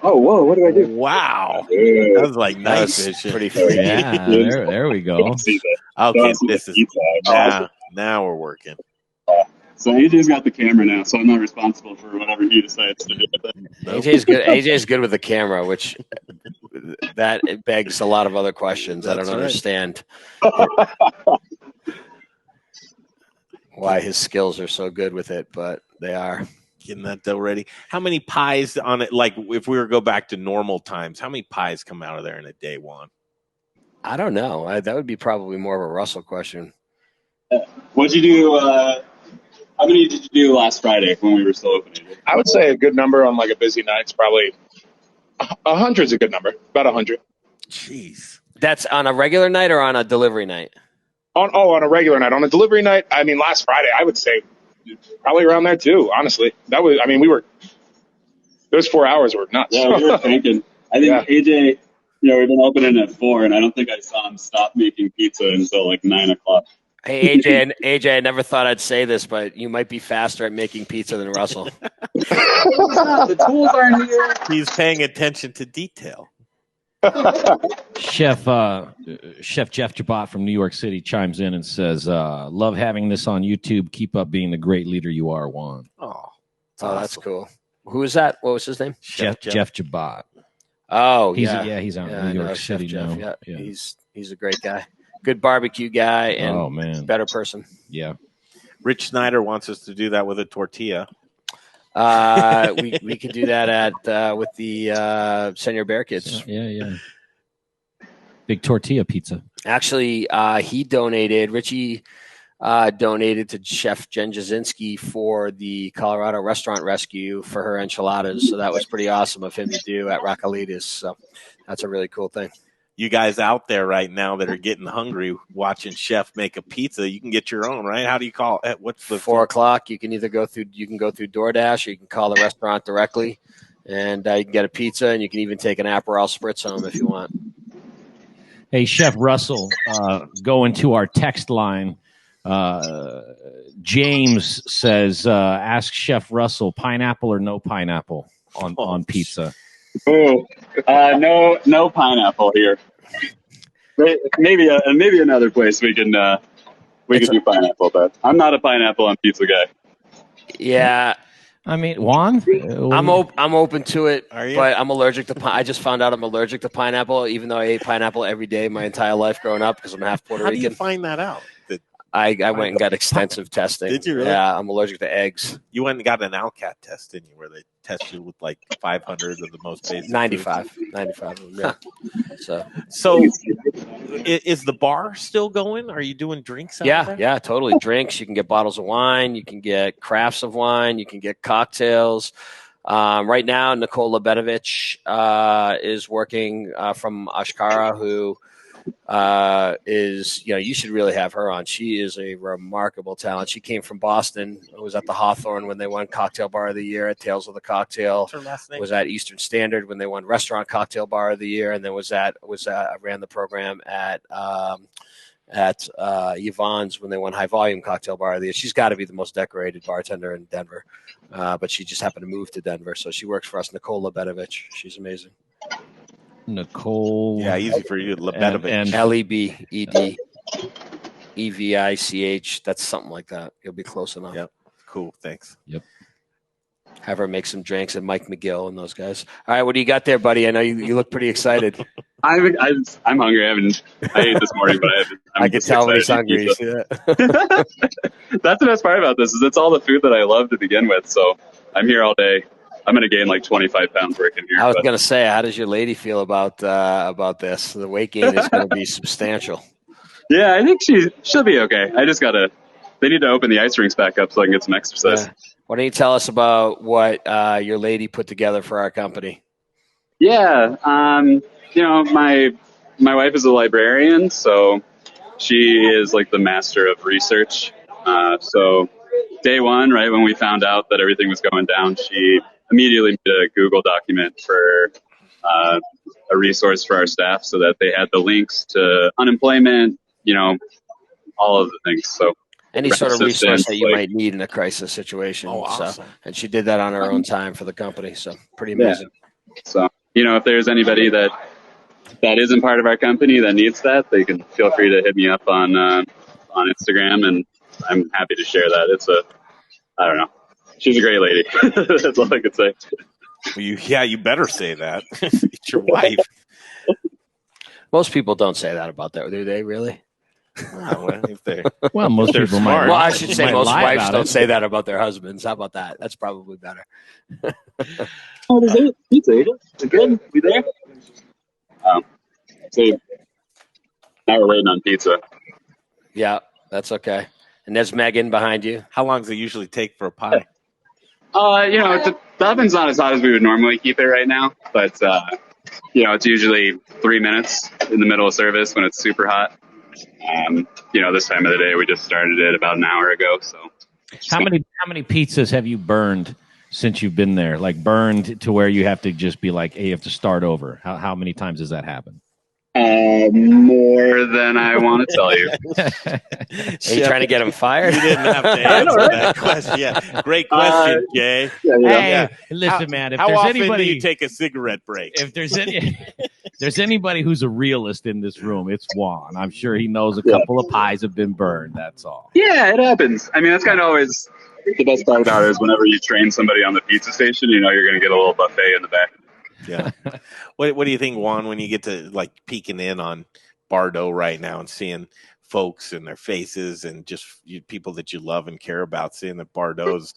Oh, whoa, what do I do? Wow. Yeah. That was like nice vision. Pretty freaky. Yeah, there we go. Okay, this is now we're working. So AJ's got the camera now, so I'm not responsible for whatever he decides to do with it. AJ's good with the camera, which that begs a lot of other questions. That's I don't right. understand why his skills are so good with it, but they are. Getting that dough ready. How many pies on it? Like if we were to go back to normal times, how many pies come out of there in a day, Juan? I don't know. That would be probably more of a Russell question. What'd you do? How many did you do last Friday when we were still open? AJ? I would say a good number on like a busy night is probably 100's a good number. About 100. Jeez. That's on a regular night or on a delivery night? On a regular night. On a delivery night, I mean, last Friday, I would say probably around there too, honestly. Those 4 hours were nuts. Yeah, we were thinking. I think AJ, we've been opening at 4, and I don't think I saw him stop making pizza until like 9 o'clock. Hey, AJ, I never thought I'd say this, but you might be faster at making pizza than Russell. The tools aren't here. He's paying attention to detail. Chef Jeff Jabot from New York City chimes in and says, love having this on YouTube. Keep up being the great leader you are, Juan. Oh, That's cool. Who is that? What was his name? Jeff Jabot. Oh, he's out in New York City Jeff, now. Yeah. He's a great guy. Good barbecue guy and better person. Yeah. Rich Snyder wants us to do that with a tortilla. We could do that with the Senor Bear Kids. Yeah. Big tortilla pizza. Actually, Richie donated to Chef Jen Jasinski for the Colorado Restaurant Rescue for her enchiladas. So that was pretty awesome of him to do at Raquelitas. So that's a really cool thing. You guys out there right now that are getting hungry watching Chef make a pizza, you can get your own, right? How do you call it? What's the 4 o'clock? You can either go through DoorDash or you can call the restaurant directly, and you can get a pizza, and you can even take an Aperol Spritz home if you want. Hey, Chef Russell, going to our text line. James says, ask Chef Russell, pineapple or no pineapple on pizza? Oh, no pineapple here. Maybe another place we can do pineapple, but I'm not a pineapple on pizza guy. Yeah, I mean, Juan, I'm open to it, Are you? but I'm allergic to. I just found out I'm allergic to pineapple, even though I ate pineapple every day my entire life growing up because I'm half Puerto How do you Rican. find that out? That I went and got extensive testing. Did you really? Yeah, I'm allergic to eggs. you went and got an ALCAT test, didn't you, where they test you with like 500 of the most basic 95 foods? 95 of them, yeah. So is the bar still going? Are you doing drinks out there? Yeah, totally. Drinks. You can get bottles of wine. You can get crafts of wine. You can get cocktails. Right now, Nicole Lebetovich is working from Ashkara, who is, you should really have her on. She is a remarkable talent. She came from Boston. Was at the Hawthorne when they won Cocktail Bar of the Year, at Tales of the Cocktail. What's her last name? Was at Eastern Standard when they won Restaurant Cocktail Bar of the Year, and then I ran the program at Yvonne's when they won High Volume Cocktail Bar of the Year. She's got to be the most decorated bartender in Denver, but she just happened to move to Denver, so she works for us. Nicole Lebetovich. She's amazing. Nicole. Yeah, easy for you, Lebetovich. And Lebedevich. That's something like that. You'll be close enough. Yep. Cool. Thanks. Yep. Have her make some drinks, and Mike McGill and those guys. All right, what do you got there, buddy? I know you look pretty excited. I'm hungry. I ate this morning, but I can tell when he's hungry. Yeah. That's the best part about this is it's all the food that I love to begin with. So I'm here all day. I'm going to gain like 25 pounds working here. I was going to say, how does your lady feel about this? The weight gain is going to be substantial. Yeah, I think she'll be okay. They need to open the ice rinks back up so I can get some exercise. Yeah. Why don't you tell us about what your lady put together for our company? Yeah, my wife is a librarian, so she is like the master of research. So day one, right when we found out that everything was going down, she immediately made a Google document for a resource for our staff so that they had the links to unemployment, all of the things. So any sort of resource that you might need in a crisis situation. Oh, awesome. So, and she did that on her own time for the company. So pretty amazing. Yeah. So, if there's anybody that isn't part of our company that needs that, they can feel free to hit me up on Instagram, and I'm happy to share that. I don't know. She's a great lady. That's all I could say. Well, you better say that. It's your wife. Most people don't say that about that, do they? Really? Well, most they're people smart. might. Well, I should say most lie wives about don't it. say that about their husbands. How about that? That's probably better. Oh, there's a pizza. Good. We there? So now we're waiting on pizza. Yeah, that's okay. And there's Megan behind you. How long does it usually take for a pie? The oven's not as hot as we would normally keep it right now, but it's usually 3 minutes in the middle of service when it's super hot. This time of the day we just started it about an hour ago. So How many pizzas have you burned since you've been there? Like burned to where you have to just be like, hey, you have to start over. How many times does that happen? More than I want to tell you. Are you trying to get him fired? You didn't have to answer that question. Yeah, great question, Jay. Hey, listen, man. If How there's often anybody, do you take a cigarette break? if there's anybody who's a realist in this room, it's Juan. I'm sure he knows a couple of pies have been burned. That's all. Yeah, it happens. I mean, that's kind of always the best part about it is whenever you train somebody on the pizza station, you're going to get a little buffet in the back. Yeah. What do you think, Juan, when you get to like peeking in on Bardo right now and seeing folks and their faces and just people that you love and care about, seeing that Bardo's,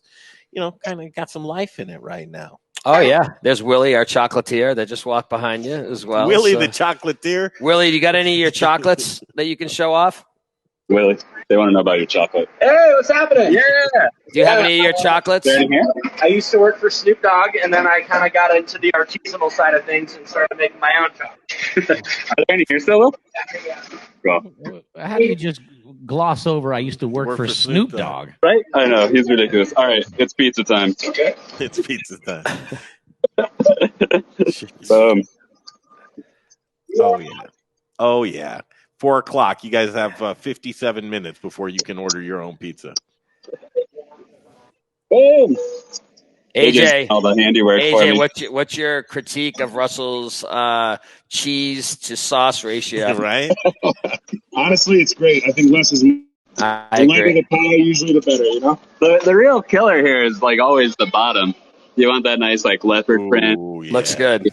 kind of got some life in it right now? Oh, yeah. There's Willie, our chocolatier, that just walked behind you as well. Willie, the chocolatier. Willie, you got any of your chocolates that you can show off? Willie, they want to know about your chocolate. Hey, what's happening? Yeah. Do you have any of your chocolates? I used to work for Snoop Dogg, and then I kind of got into the artisanal side of things and started making my own chocolate. Are there any here still? Well, how do you just gloss over? I used to work for Snoop Dogg. Right? I know. He's ridiculous. All right. It's pizza time. Okay. It's pizza time. Oh, yeah. 4:00. You guys have 57 minutes before you can order your own pizza. Boom. AJ, all the handiwork for me. what's your critique of Russell's cheese to sauce ratio? Right? Honestly, it's great. I think less is I The lighter agree. the pie, usually the better, you know? The real killer here is like always the bottom. You want that nice like leopard print. Ooh, yeah. Looks good.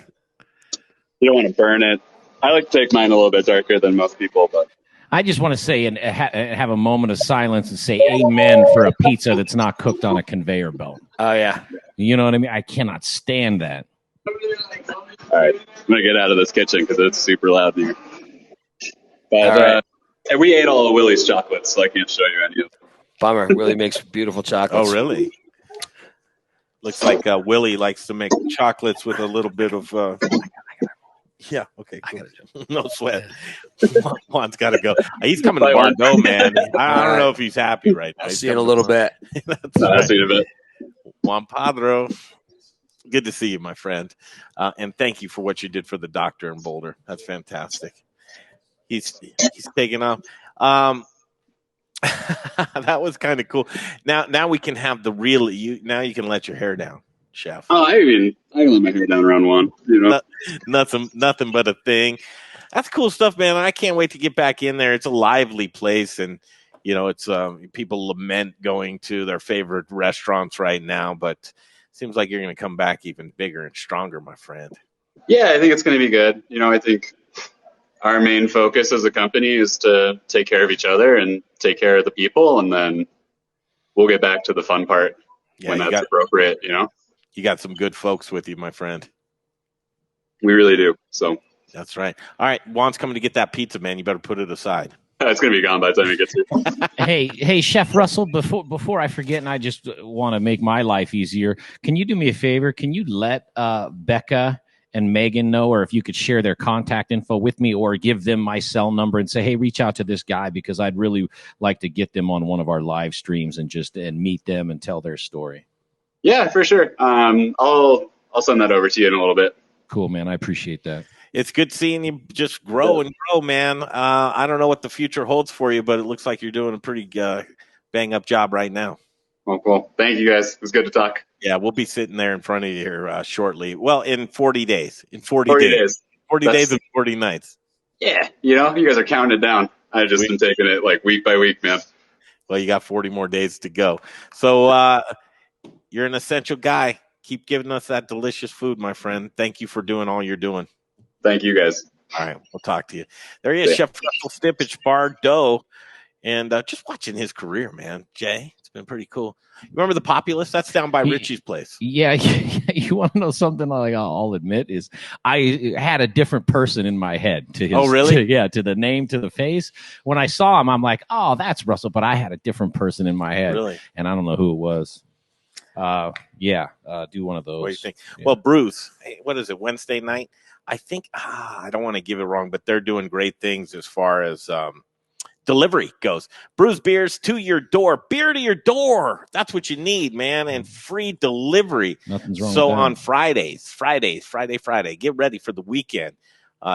You don't want to burn it. I like to take mine a little bit darker than most people, but I just want to say and have a moment of silence and say amen for a pizza that's not cooked on a conveyor belt. Oh yeah. You know what I mean? I cannot stand that. all right, I'm gonna get out of this kitchen because it's super loud here. But All right. and we ate all of Willie's chocolates, so I can't show you any of them. Bummer. Willie makes beautiful chocolates. Oh, really? Looks like Willie likes to make chocolates with a little bit of. Yeah. Okay. Cool. No sweat. Juan's got to go. He's coming to Bye, Juan. Bardo, man. I don't know if he's happy right now. I'll He's see you in a coming little to bit. That's I'll right. see you in a bit. Juan Padro. Good to see you, my friend. And thank you for what you did for the doctor in Boulder. That's fantastic. He's taking off. That was kind of cool. Now we can have the real you. Now you can let your hair down, chef. Oh, I can let my hair down around one. You know, Nothing but a thing. That's cool stuff, man. I can't wait to get back in there. It's a lively place, and you know, it's people lament going to their favorite restaurants right now, but it seems like you're going to come back even bigger and stronger, my friend. yeah, I think it's going to be good. You know, I think our main focus as a company is to take care of each other and take care of the people, and then we'll get back to the fun part when that's appropriate. You know, you got some good folks with you, my friend. We really do. So that's right. All right, Juan's coming to get that pizza, man. You better put it aside. It's going to be gone by the time he gets here. Hey, Chef Russell, before I forget, and I just want to make my life easier, can you do me a favor? Can you let Becca and Megan know, or if you could share their contact info with me, or give them my cell number and say, hey, reach out to this guy, because I'd really like to get them on one of our live streams and meet them and tell their story. Yeah, for sure. I'll send that over to you in a little bit. Cool, man. I appreciate that. It's good seeing you just grow and grow, man. I don't know what the future holds for you, but it looks like you're doing a pretty bang-up job right now. Well, cool. Thank you, guys. It was good to talk. Yeah, we'll be sitting there in front of you here shortly. Well, in 40 days. In 40 days. 40 days and 40 nights. Yeah, you know, you guys are counting it down. I've just been taking it like week by week, man. Well, you got 40 more days to go. So you're an essential guy. Keep giving us that delicious food, my friend. Thank you for doing all you're doing. Thank you, guys. All right, we'll talk to you. There he is, Chef Russel Stippich, Bardo, and just watching his career, man. Jay, it's been pretty cool. You remember the Populous? That's down by Richie's place. Yeah, you want to know something? Like I'll admit is I had a different person in my head to his. Oh, really? To the name, to the face. When I saw him, I'm like, oh, that's Russell. But I had a different person in my head, really, and I don't know who it was. Do one of those. What do you think? Yeah. Well, Bruce, what is it? Wednesday night? I think I don't want to give it wrong, but they're doing great things as far as delivery goes. Brews beers to your door, beer to your door. That's what you need, man, and free delivery. Nothing's wrong So with that. on Friday, get ready for the weekend.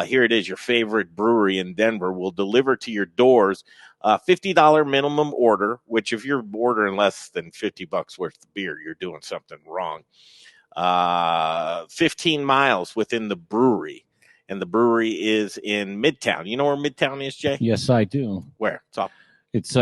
Here it is, your favorite brewery in Denver will deliver to your doors. $50 minimum order, which if you're ordering less than $50 worth of beer, you're doing something wrong. 15 miles within the brewery, and the brewery is in Midtown. You know where Midtown is, Jay? Yes, I do. Where? It's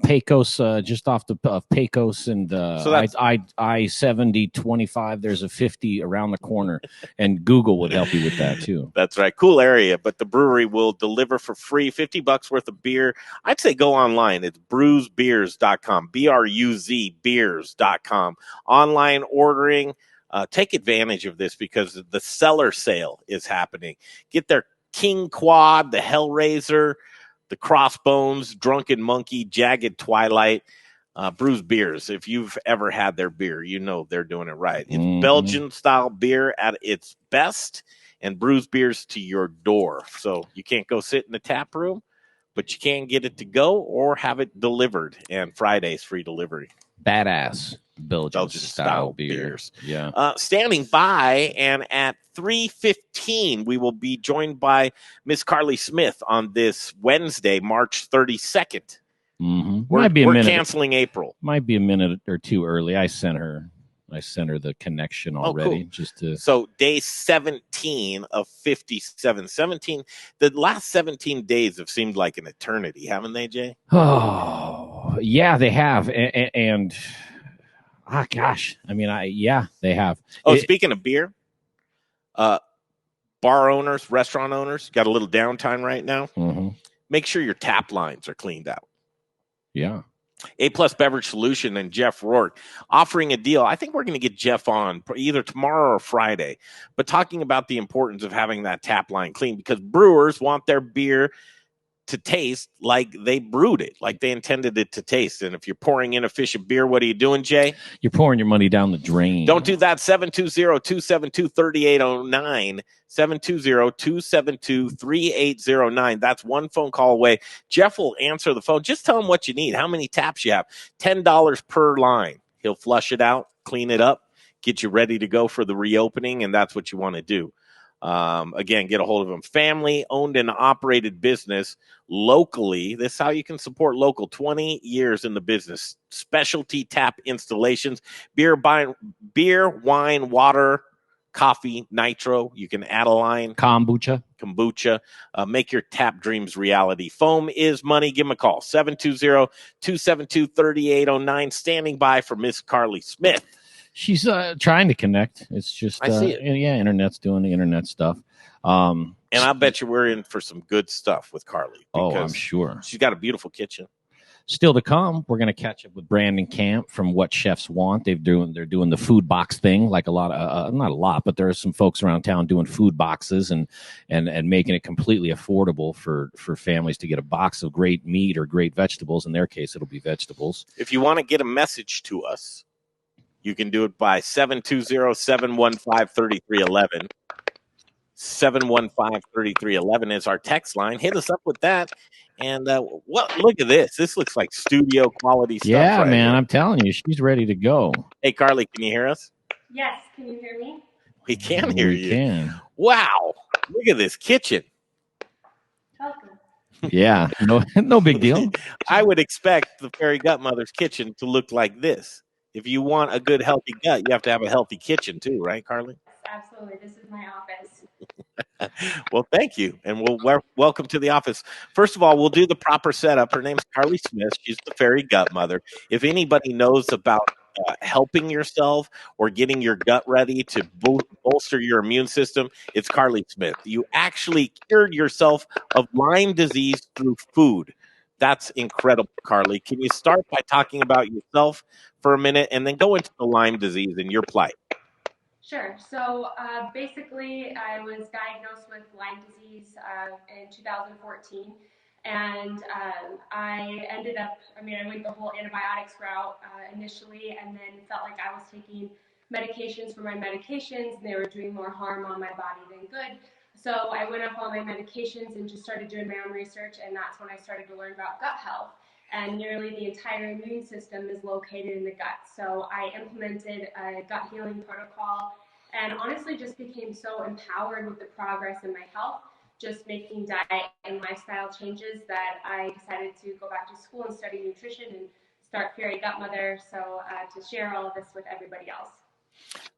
Pecos, just off the Pecos and So that's I-70-25. There's a 50 around the corner, and Google would help you with that too. That's right. Cool area, but the brewery will deliver for free, $50 worth of beer. I'd say go online. It's bruzbeers.com, B-R-U-Z beers.com. Online ordering. Take advantage of this because the cellar sale is happening. Get their King Quad, the Hellraiser, the Crossbones, Drunken Monkey, Jagged Twilight, Brews Beers. If you've ever had their beer, you know they're doing it right. It's Belgian-style beer at its best, and Brews Beers to your door. So you can't go sit in the tap room, but you can get it to go or have it delivered, and Friday's free delivery. Badass Belgian-style beers. Yeah. Standing by, and at 3:15, we will be joined by Miss Carley Smith on this Wednesday, March 32nd. Mm-hmm. We're canceling April. Might be a minute or two early. I sent her I sent her the connection already. Cool. Just to. So day 17 of 57. 17. The last 17 days have seemed like an eternity, haven't they, Jay? Oh, yeah, they have, and gosh, I mean, they have. Speaking of beer, bar owners, restaurant owners, got a little downtime right now. Mm-hmm. Make sure your tap lines are cleaned out. Yeah. A+ Beverage Solution and Jeff Rourke offering a deal. I think we're going to get Jeff on either tomorrow or Friday, but talking about the importance of having that tap line clean, because brewers want their beer to taste like they brewed it, like they intended it to taste. And if you're pouring inefficient beer, what are you doing, Jay? You're pouring your money down the drain. Don't do that. 720-272-3809. 720-272-3809. That's one phone call away. Jeff will answer the phone. Just tell him what you need, how many taps you have. $10 per line. He'll flush it out, clean it up, get you ready to go for the reopening, and that's what you want to do. Again, get a hold of them. Family owned and operated business locally. This is how you can support local. 20 years in the business. Specialty tap installations, beer, wine, water, coffee, nitro. You can add a line. Kombucha. Make your tap dreams reality. Foam is money. Give them a call. 720-272-3809. Standing by for Miss Carley Smith. She's trying to connect. It's just, I see it. Yeah, internet's doing the internet stuff. And I bet you we're in for some good stuff with Carley. Oh, I'm sure. She's got a beautiful kitchen. Still to come, we're going to catch up with Brandon Camp from What Chefs Want. They're doing the food box thing, like a lot of, not a lot, but there are some folks around town doing food boxes and making it completely affordable for families to get a box of great meat or great vegetables. In their case, it'll be vegetables. If you want to get a message to us, you can do it by 720-715-3311. 715-3311 is our text line. Hit us up with that. And look at this. This looks like studio quality stuff. Yeah, right man, here. I'm telling you, she's ready to go. Hey, Carley, can you hear us? Yes, can you hear me? We can hear you. We can. Wow. Look at this kitchen. Welcome. Yeah, no big deal. I would expect the Fairy Gutmother's kitchen to look like this. If you want a good, healthy gut, you have to have a healthy kitchen too, right, Carley? Absolutely. This is my office. Well, thank you. And welcome to the office. First of all, we'll do the proper setup. Her name's Carley Smith. She's the Fairy Gutmother. If anybody knows about helping yourself or getting your gut ready to bolster your immune system, it's Carley Smith. You actually cured yourself of Lyme disease through food. That's incredible, Carley. Can you start by talking about yourself for a minute and then go into the Lyme disease and your plight? Sure. So basically, I was diagnosed with Lyme disease in 2014. And I ended up, I went the whole antibiotics route initially, and then felt like I was taking medications for my medications, and they were doing more harm on my body than good. So I went off all my medications and just started doing my own research, and that's when I started to learn about gut health. And nearly the entire immune system is located in the gut. So I implemented a gut healing protocol and honestly just became so empowered with the progress in my health, just making diet and lifestyle changes, that I decided to go back to school and study nutrition and start Fairy Gutmother, so to share all of this with everybody else.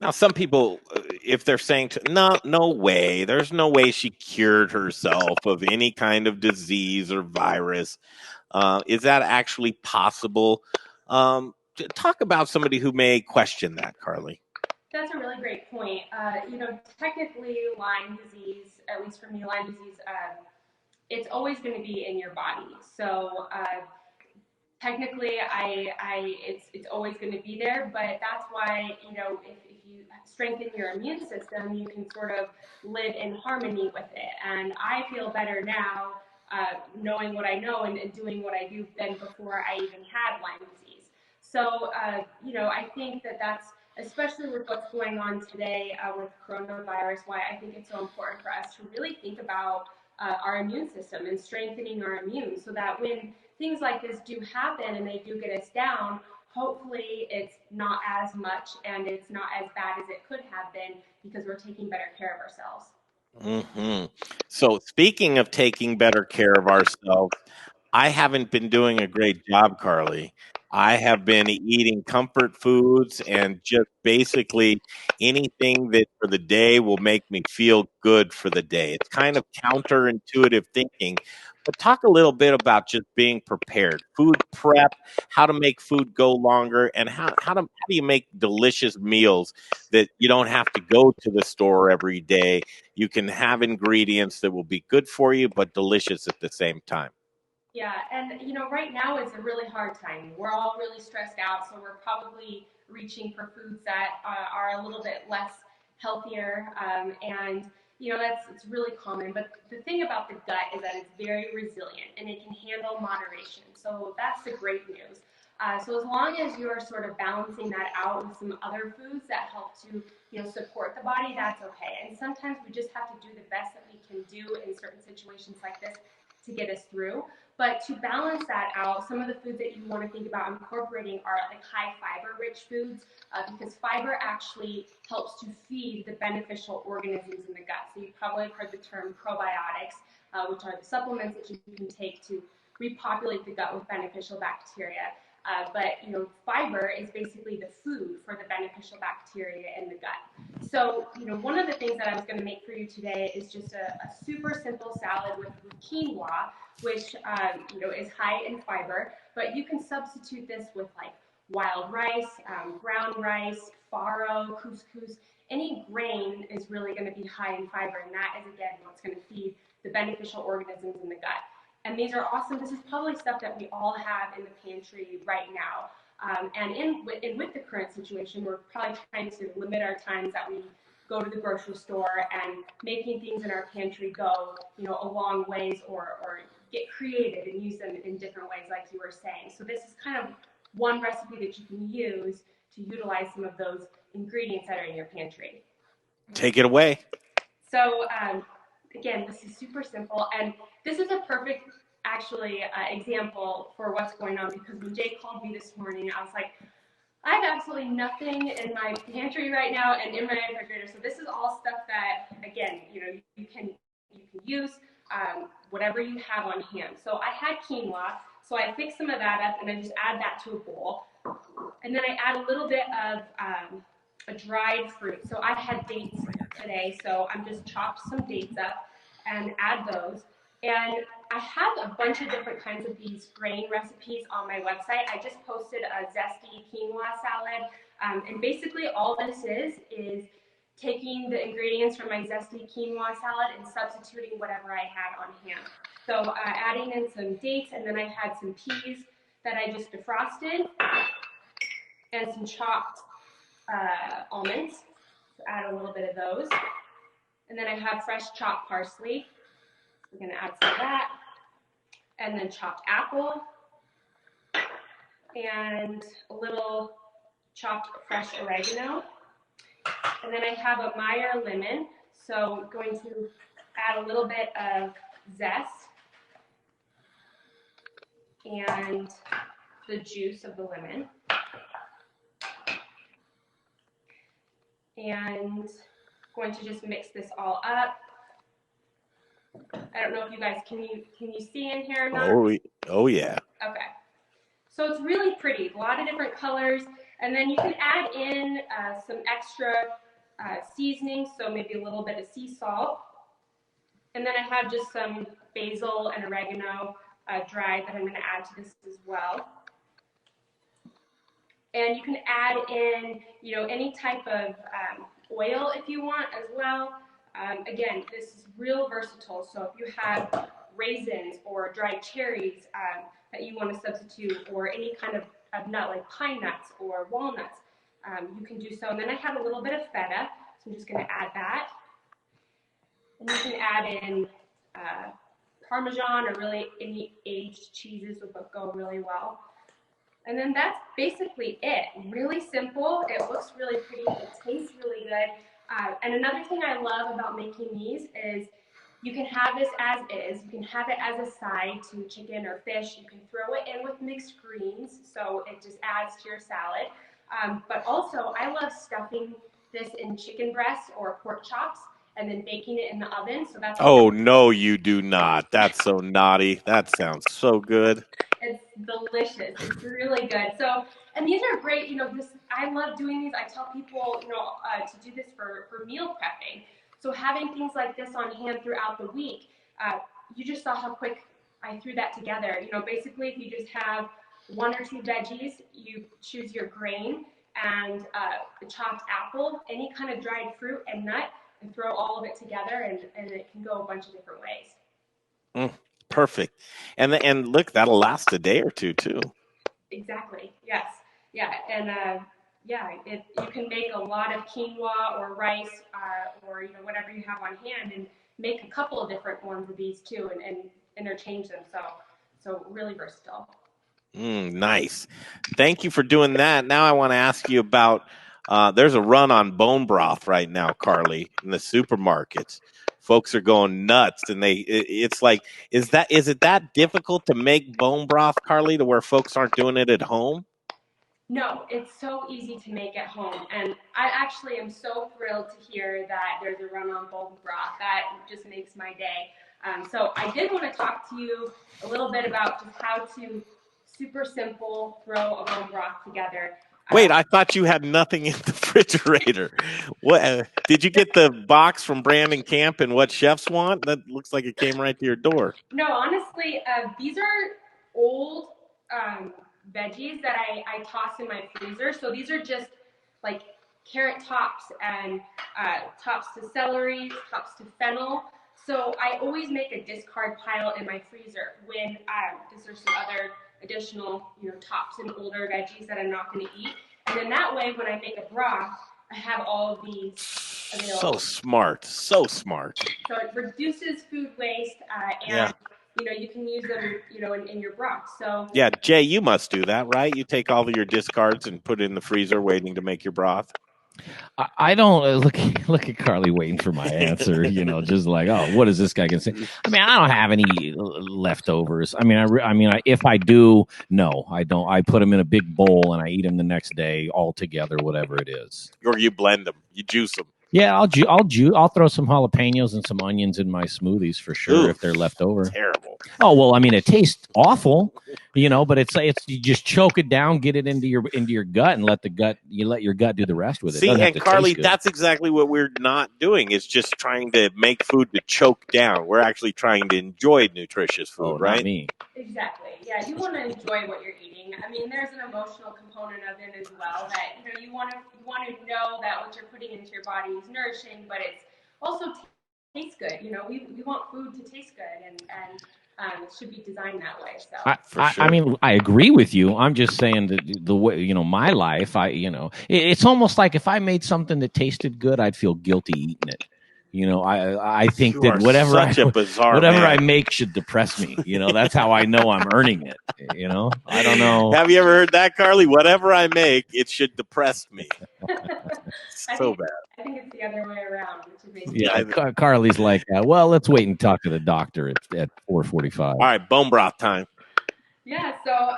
Now, some people, if they're saying, no way, there's no way she cured herself of any kind of disease or virus. Is that actually possible? Talk about somebody who may question that, Carley. That's a really great point. Technically, Lyme disease, at least for me, Lyme disease, it's always going to be in your body. So technically, it's always going to be there. But that's why, if you strengthen your immune system, you can sort of live in harmony with it. And I feel better now, knowing what I know and doing what I do than before I even had Lyme disease. So, I think that's, especially with what's going on today with coronavirus, why I think it's so important for us to really think about our immune system and strengthening our immune, so that when things like this do happen and they do get us down, hopefully it's not as much and it's not as bad as it could have been, because we're taking better care of ourselves. Mm-hmm. So speaking of taking better care of ourselves, I haven't been doing a great job, Carley. I have been eating comfort foods and just basically anything that for the day will make me feel good for the day. It's kind of counterintuitive thinking, but talk a little bit about just being prepared, food prep, how to make food go longer, and how do you make delicious meals that you don't have to go to the store every day. You can have ingredients that will be good for you, but delicious at the same time. Yeah, and right now it's a really hard time. We're all really stressed out, so we're probably reaching for foods that are a little bit less healthier, and it's really common. But the thing about the gut is that it's very resilient and it can handle moderation. So that's the great news. So as long as you're sort of balancing that out with some other foods that help to support the body, that's okay. And sometimes we just have to do the best that we can do in certain situations like this to get us through. But to balance that out, some of the foods that you want to think about incorporating are like high fiber rich foods, because fiber actually helps to feed the beneficial organisms in the gut. So you've probably heard the term probiotics, which are the supplements that you can take to repopulate the gut with beneficial bacteria. But fiber is basically the food for the beneficial bacteria in the gut. So one of the things that I was going to make for you today is just a super simple salad with quinoa, which is high in fiber. But you can substitute this with like wild rice, brown rice, farro, couscous. Any grain is really going to be high in fiber, and that is again what's going to feed the beneficial organisms in the gut. And these are awesome. This is probably stuff that we all have in the pantry right now. And with the current situation, we're probably trying to limit our times that we go to the grocery store, and making things in our pantry go, a long ways, or get creative and use them in different ways, like you were saying. So this is kind of one recipe that you can use to utilize some of those ingredients that are in your pantry. Take it away. So again, this is super simple, and this is a perfect example for what's going on, because when Jay called me this morning, I was like, I have absolutely nothing in my pantry right now and in my refrigerator. So this is all stuff that, again, you can use whatever you have on hand. So I had quinoa, so I fixed some of that up, and I just add that to a bowl. And then I add a little bit of a dried fruit. So I had dates today, so I'm just chopped some dates up and add those. And I have a bunch of different kinds of these grain recipes on my website. I just posted a zesty quinoa salad. And basically all this is taking the ingredients from my zesty quinoa salad and substituting whatever I had on hand. So adding in some dates, and then I had some peas that I just defrosted, and some chopped almonds. So add a little bit of those. And then I have fresh chopped parsley. We're going to add some of that. And then chopped apple. And a little chopped fresh oregano. And then I have a Meyer lemon. So I'm going to add a little bit of zest and the juice of the lemon. And going to just mix this all up. I don't know if you guys can you see in here or not? Oh yeah. Okay. So it's really pretty, a lot of different colors, and then you can add in some extra seasoning, so maybe a little bit of sea salt, and then I have just some basil and oregano dried that I'm going to add to this as well. And you can add in, any type of oil if you want as well. Again, this is real versatile. So if you have raisins or dried cherries that you want to substitute, or any kind of nut like pine nuts or walnuts, you can do so. And then I have a little bit of feta, so I'm just going to add that. And you can add in Parmesan, or really any aged cheeses would go really well. And then that's basically it. Really simple. It looks really pretty. It tastes really good. And another thing I love about making these is you can have this as is. You can have it as a side to chicken or fish. You can throw it in with mixed greens, so it just adds to your salad. But also, I love stuffing this in chicken breasts or pork chops and then baking it in the oven. So that's no, you do not. That's so naughty. That sounds so good. It's delicious. It's really good. So, and these are great. I love doing these. I tell people, to do this for meal prepping. So having things like this on hand throughout the week, you just saw how quick I threw that together. Basically, if you just have 1 or 2 veggies, you choose your grain and a chopped apple, any kind of dried fruit and nut, and throw all of it together, and it can go a bunch of different ways. Perfect. And look, that'll last a day or two too. Exactly. Yes. Yeah. And you can make a lot of quinoa or rice or whatever you have on hand, and make a couple of different ones of these too, and interchange them. So really versatile. Nice. Thank you for doing that. Now I want to ask you about. There's a run on bone broth right now, Carley, in the supermarkets. Folks are going nuts, and it's like, is it that difficult to make bone broth, Carley, to where folks aren't doing it at home? No, it's so easy to make at home, and I actually am so thrilled to hear that there's a run on bone broth. That just makes my day. So I did want to talk to you a little bit about just how to super simple throw a bone broth together. Wait, I thought you had nothing in the refrigerator. What did you get the box from Brandon Camp and What Chefs Want? That looks like it came right to your door. No, honestly, these are old veggies that I toss in my freezer. So these are just like carrot tops and tops to celery, tops to fennel. So I always make a discard pile in my freezer when because there's some other additional tops and older veggies that I'm not going to eat. And then that way, when I make a broth, I have all of these available. So smart. So smart. So it reduces food waste, and you can use them, in your broth. So yeah, Jay, you must do that, right? You take all of your discards and put it in the freezer, waiting to make your broth. I don't look at Carley waiting for my answer. Just like, oh, what is this guy gonna say? I mean, I don't have any leftovers. I mean, if I do, no, I don't. I put them in a big bowl and I eat them the next day all together, whatever it is. Or you blend them, you juice them. Yeah, I'll throw some jalapenos and some onions in my smoothies for sure. Ooh, if they're left over. Terrible. Oh well, I mean, it tastes awful, but it's you just choke it down, get it into your gut, and let your gut do the rest with it. See, and Carley, that's exactly what we're not doing. Is just trying to make food to choke down. We're actually trying to enjoy nutritious food, right? Not me. Exactly. Yeah, you want to enjoy what you're eating. I mean, there's an emotional component of it as well. That you want to know that what you're putting into your body is nourishing, but it's also tastes good. We want food to taste good, and it should be designed that way. So I mean, I agree with you. I'm just saying that the way my life, it's almost like if I made something that tasted good, I'd feel guilty eating it. I think that whatever I make should depress me. That's how I know I'm earning it. I don't know. Have you ever heard that, Carley? Whatever I make, it should depress me. So bad. I think it's the other way around. Which is yeah, Carley's like, well, let's wait and talk to the doctor at 4:45. All right, bone broth time. Yeah, so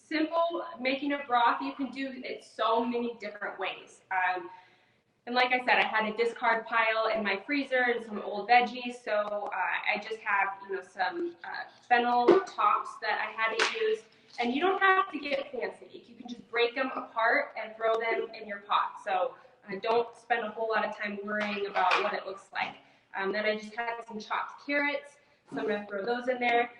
simple making a broth. You can do it so many different ways. And like I said, I had a discard pile in my freezer and some old veggies, so I just have some fennel tops that I had to use. And you don't have to get fancy. You can just break them apart and throw them in your pot. So don't spend a whole lot of time worrying about what it looks like. Then I just had some chopped carrots, so I'm going to throw those in there.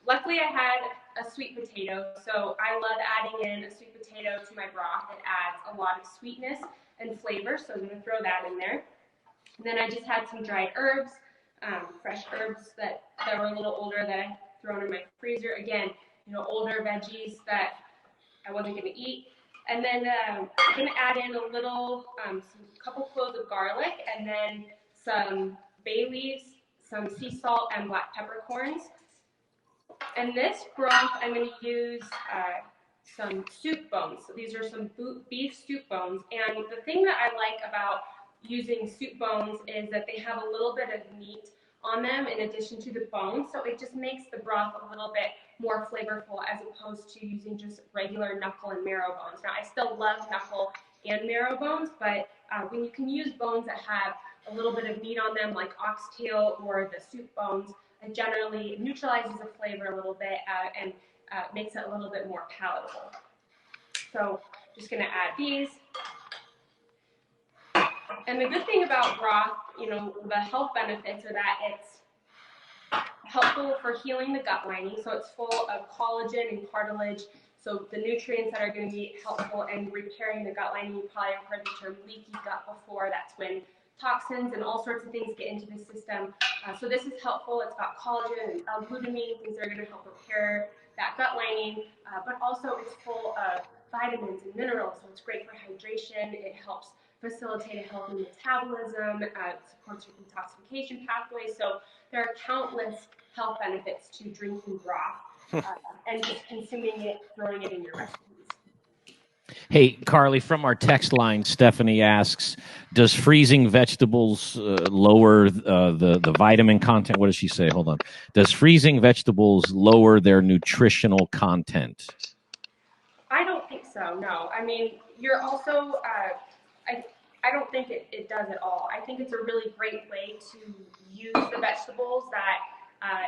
Luckily, I had a sweet potato, so I love adding in a sweet potato to my broth. It adds a lot of sweetness and flavor, so I'm going to throw that in there. And then I just had some dried herbs, fresh herbs that were a little older that I thrown in my freezer. Again, older veggies that I wasn't going to eat. And then I'm going to add in a little, couple cloves of garlic, and then some bay leaves, some sea salt, and black peppercorns. And this broth, I'm going to use some soup bones. So these are some beef soup bones. And the thing that I like about using soup bones is that they have a little bit of meat on them in addition to the bones. So it just makes the broth a little bit more flavorful as opposed to using just regular knuckle and marrow bones. Now, I still love knuckle and marrow bones, but when you can use bones that have a little bit of meat on them, like oxtail or the soup bones, it generally neutralizes the flavor a little bit, and makes it a little bit more palatable. So just going to add these. And the good thing about broth, the health benefits are that it's helpful for healing the gut lining. So it's full of collagen and cartilage. So the nutrients that are going to be helpful in repairing the gut lining. You probably have heard the term leaky gut before. That's when toxins and all sorts of things get into the system. So this is helpful. It's got collagen and L-glutamine, things that are going to help repair that gut lining. But also it's full of vitamins and minerals. So it's great for hydration. It helps facilitate a healthy metabolism. It supports your detoxification pathway. So there are countless health benefits to drinking broth and just consuming it, throwing it in your recipes. Hey, Carley, from our text line, Stephanie asks, does freezing vegetables lower the vitamin content? What does she say? Hold on. Does freezing vegetables lower their nutritional content? I don't think so, no. I mean, you're also, I don't think it does at all. I think it's a really great way to use the vegetables that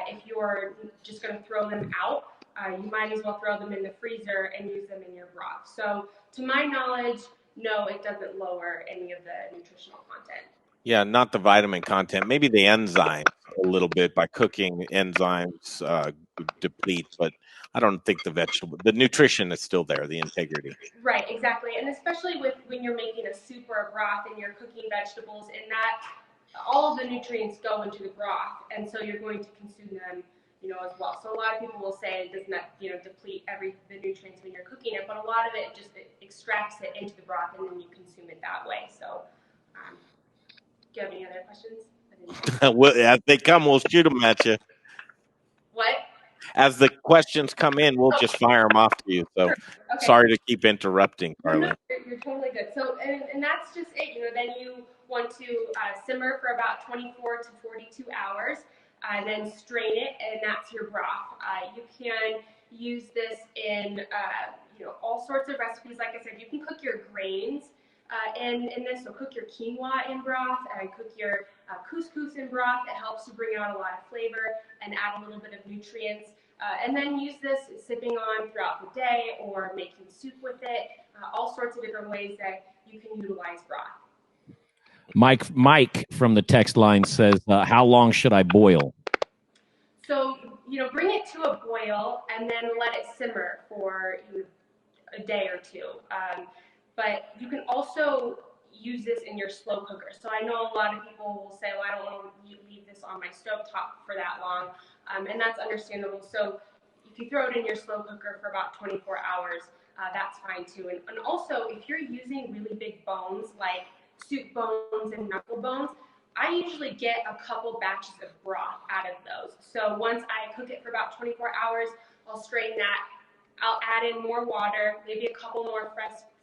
if you're just going to throw them out, you might as well throw them in the freezer and use them in your broth. So to my knowledge, no, it doesn't lower any of the nutritional content. Yeah, not the vitamin content. Maybe the enzymes a little bit. By cooking, enzymes deplete, but I don't think the nutrition is still there, the integrity. Right, exactly. And especially when you're making a soup or a broth and you're cooking vegetables, in that all of the nutrients go into the broth, and so you're going to consume them, as well. So a lot of people will say it does not, deplete the nutrients when you're cooking it, but a lot of it just extracts it into the broth, and then you consume it that way. So, do you have any other questions? Well, as they come, we'll shoot them at you. What? As the questions come in, we'll just fire them off to you. So, okay. Sorry to keep interrupting, Carley. No, you're totally good. So, and that's just it. Then you want to simmer for about 24 to 42 hours. Then strain it, and that's your broth. You can use this in all sorts of recipes. Like I said, you can cook your grains in this. So cook your quinoa in broth, and cook your couscous in broth. It helps to bring out a lot of flavor and add a little bit of nutrients. And then use this sipping on throughout the day or making soup with it. All sorts of different ways that you can utilize broth. Mike from the text line says, how long should I boil? So, bring it to a boil and then let it simmer for a day or two. But you can also use this in your slow cooker. So I know a lot of people will say, well, I don't want to leave this on my stovetop for that long. And that's understandable. So if you throw it in your slow cooker for about 24 hours, that's fine too. And also, if you're using really big bones like soup bones and knuckle bones, I usually get a couple batches of broth out of those. So once I cook it for about 24 hours, I'll strain that. I'll add in more water, maybe a couple more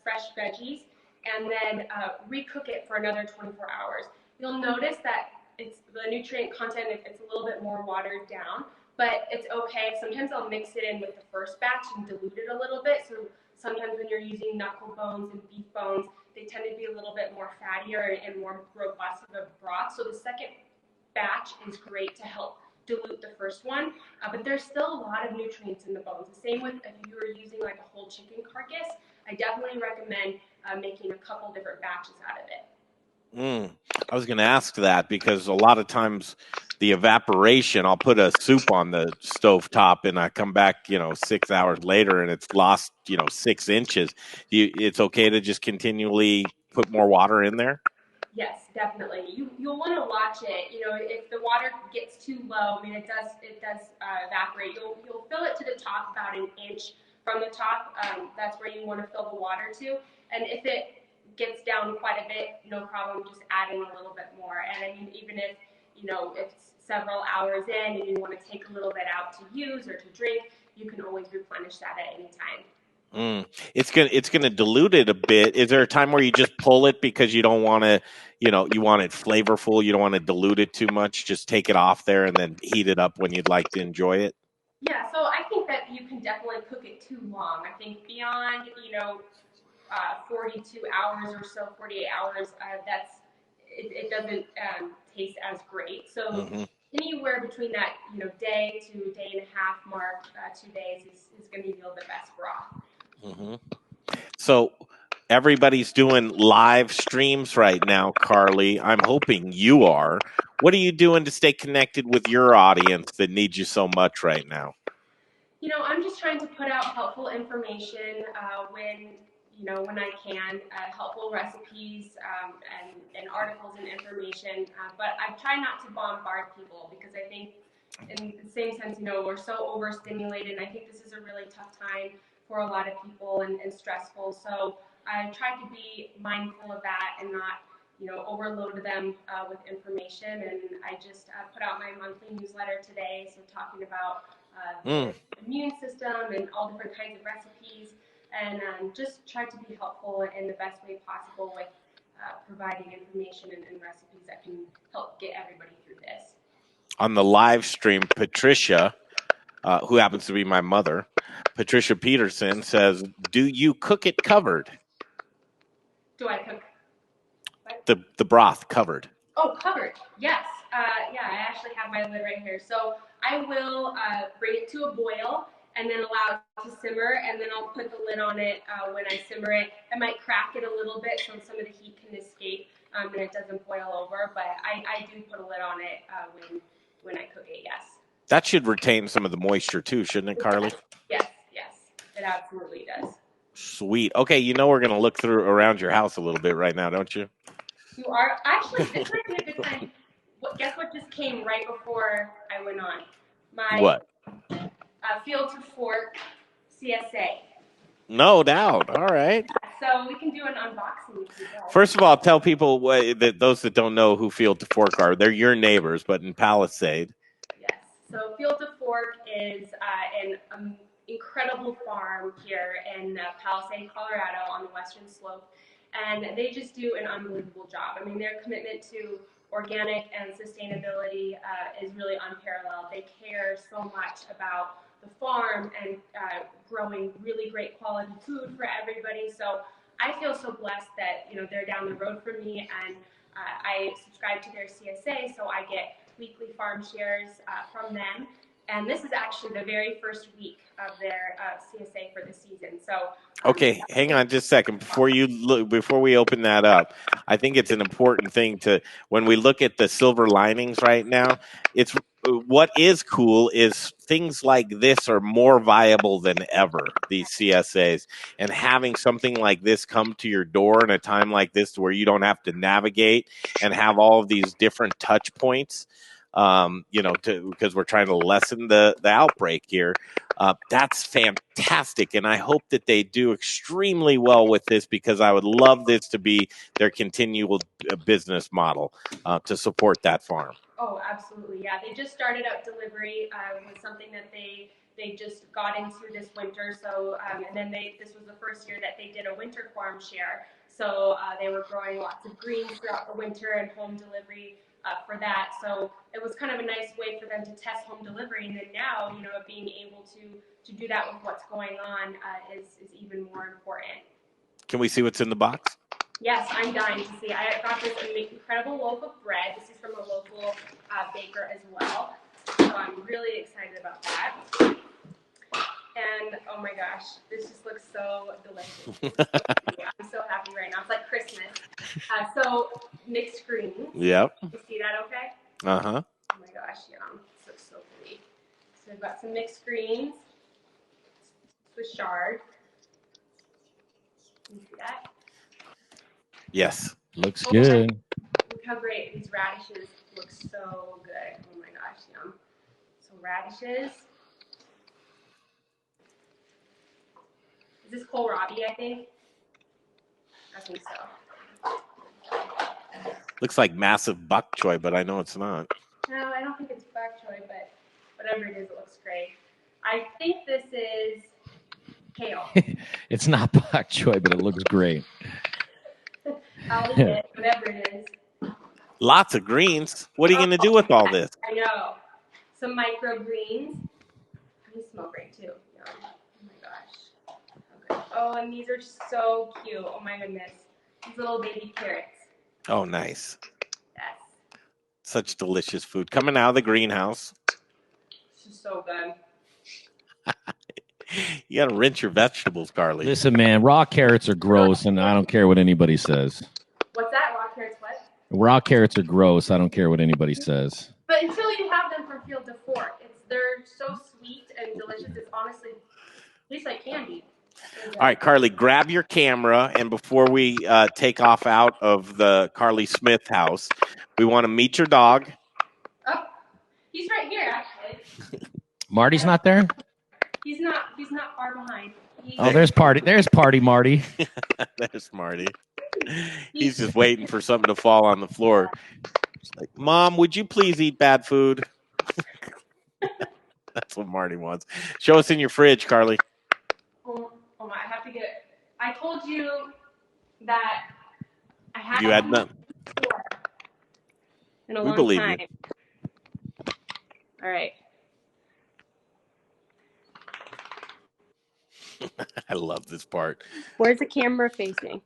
fresh veggies, and then recook it for another 24 hours. You'll notice that the nutrient content, it's a little bit more watered down, but it's okay. Sometimes I'll mix it in with the first batch and dilute it a little bit. So sometimes when you're using knuckle bones and beef bones, they tend to be a little bit more fattier and more robust of a broth. So the second batch is great to help dilute the first one, but there's still a lot of nutrients in the bones. The same with if you were using like a whole chicken carcass, I definitely recommend making a couple different batches out of it. I was going to ask that because a lot of times the evaporation, I'll put a soup on the stove top and I come back, 6 hours later and it's lost, 6 inches. It's okay to just continually put more water in there? Yes, definitely. You'll want to watch it. If the water gets too low, I mean, it does evaporate. You'll fill it to the top about an inch from the top. That's where you want to fill the water to. And if it gets down quite a bit, no problem, just add in a little bit more. And I mean, even if it's several hours in and you want to take a little bit out to use or to drink, you can always replenish that at any time. It's gonna dilute it a bit. Is there a time where you just pull it because you don't want to, you want it flavorful, you don't want to dilute it too much, just take it off there and then heat it up when you'd like to enjoy it? Yeah, so I think that you can definitely cook it too long. I think beyond, 42 hours or so, 48 hours, it doesn't taste as great. So anywhere between that, day to day and a half mark, 2 days is going to yield the best broth. Mm-hmm. So everybody's doing live streams right now, Carley. I'm hoping you are. What are you doing to stay connected with your audience that needs you so much right now? I'm just trying to put out helpful information when I can, helpful recipes and articles and information. But I try not to bombard people because I think in the same sense, we're so overstimulated. And I think this is a really tough time for a lot of people and stressful. So I try to be mindful of that and not overload them with information. And I just put out my monthly newsletter today, so talking about the immune system and all different kinds of recipes, and just try to be helpful in the best way possible with providing information and recipes that can help get everybody through this. On the live stream, Patricia, who happens to be my mother, Patricia Peterson says, "Do you cook it covered?" Do I cook? The broth covered. Oh, covered. Yes. Yeah, I actually have my lid right here. So I will bring it to a boil and then allow it to simmer, and then I'll put the lid on it when I simmer it. I might crack it a little bit so some of the heat can escape and it doesn't boil over, but I do put a lid on it when I cook it, yes. That should retain some of the moisture too, shouldn't it, Carley? Yes. It absolutely does. Sweet. Okay, we're going to look through around your house a little bit right now, don't you? You are? Actually, this might be a good time. Guess what just came right before I went on? What? Field to Fork CSA. No doubt. All right. So we can do an unboxing if you guys. First of all, tell people that those that don't know who Field to Fork are. They're your neighbors, but in Palisade. Yes. So Field to Fork is an incredible farm here in Palisade, Colorado, on the western slope, and they just do an unbelievable job. I mean, their commitment to organic and sustainability is really unparalleled. They care so much about the farm and growing really great quality food for everybody. So I feel so blessed that they're down the road from me, and I subscribe to their CSA, so I get weekly farm shares from them. And this is actually the very first week of their CSA for the season. So okay, hang on just a second before we open that up. I think it's an important thing when we look at the silver linings right now. It's what is cool is things like this are more viable than ever. These CSAs, and having something like this come to your door in a time like this, where you don't have to navigate and have all of these different touch points. Because we're trying to lessen the outbreak here. That's fantastic, and I hope that they do extremely well with this, because I would love this to be their continual business model to support that farm. Oh, absolutely, yeah. They just started out delivery with something that they just got into this winter. So, and then this was the first year that they did a winter farm share. So they were growing lots of greens throughout the winter and home delivery for that. So it was kind of a nice way for them to test home delivery. And then now, being able to do that with what's going on is even more important. Can we see what's in the box? Yes, I'm dying to see. I got this incredible loaf of bread. This is from a local baker as well. So I'm really excited about that. And oh my gosh, this just looks so delicious. I'm so happy right now. It's like Christmas. So mixed greens. Yep. You see that okay? Uh-huh. Oh my gosh, yum. This looks so pretty. So we've got some mixed greens with chard. Can you see that? Yes. Looks good. Look how great. These radishes look so good. Oh my gosh, yum. So radishes. Is this kohlrabi, I think? I think so. Looks like massive bok choy, but I know it's not. No, I don't think it's bok choy, but whatever it is, it looks great. I think this is kale. It's not bok choy, but it looks great. I'll eat it, whatever it is. Lots of greens. What are you going to do with all this? I know. Some microgreens. These smell great too. Yum. Oh my gosh. Okay. Oh, and these are so cute. Oh my goodness. These little baby carrots. Oh, nice. Yes. Such delicious food coming out of the greenhouse. This is so good. You got to rinse your vegetables, Carley. Listen, man, raw carrots are gross, and I don't care what anybody says. What's that? Raw carrots what? Raw carrots are gross. I don't care what anybody says. But until you have them from field to fork, they're so sweet and delicious. It's honestly tastes like candy. All right, Carley, grab your camera, and before we take off out of the Carley Smith house, we want to meet your dog. Oh, he's right here, actually. Marty's not there? He's not far behind. There's Party. There's Party Marty. There's Marty. He's just waiting for something to fall on the floor. It's like, Mom, would you please eat bad food? That's what Marty wants. Show us in your fridge, Carley. Oh my! I have to get. I told you that I had. You had none. In a We long believe time. you. All right. I love this part. Where's the camera facing?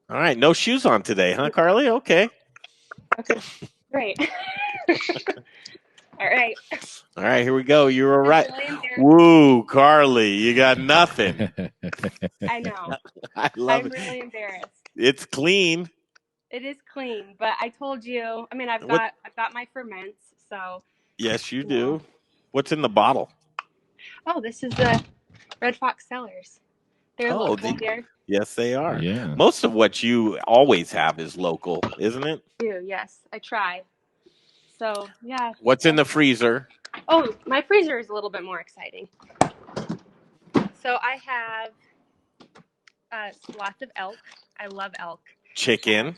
All right, no shoes on today, huh, Carley? Okay. Okay. Great. All right. All right, here we go. You were right. Really Woo, Carley, you got nothing. I know. I love I'm it. really embarrassed. It's clean. It is clean, but I told you. I mean, I've What- got my ferments. So. Yes, you do. What's in the bottle? Oh, this is the Red Fox Cellars. They're Oh, local here. Yes, they are. Yeah. Most of what you always have is local, isn't it? Do yes, I try. So yeah. What's in the freezer? Oh, my freezer is a little bit more exciting. So I have lots of elk. I love elk. Chicken.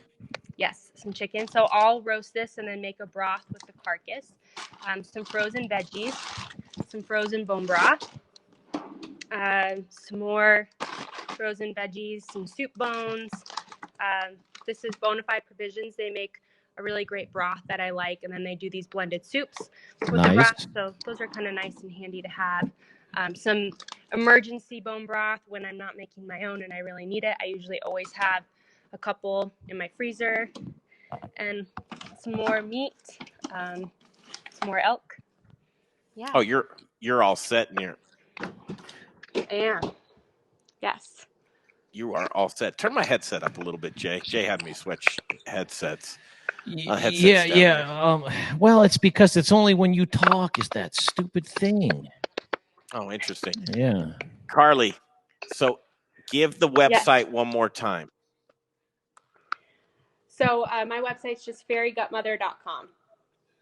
Yes, some chicken. So I'll roast this and then make a broth with the carcass. Some frozen veggies, some frozen bone broth, some more frozen veggies, some soup bones. This is Bonafide Provisions. They make a really great broth that I like, and then they do these blended soups with the Nice. broth. So those are kind of nice and handy to have. Some emergency bone broth when I'm not making my own and I really need it. I usually always have a couple in my freezer, and some more meat, some more elk. Yeah. Oh, you're all set in here. I am. Yes. You are all set. Turn my headset up a little bit, Jay. Jay had me switch headsets. Headsets Yeah, down yeah. Well, it's because it's only when you talk is that stupid thing. Oh, interesting. Yeah. Carley, so give the website one more time. So my website's just fairygutmother.com.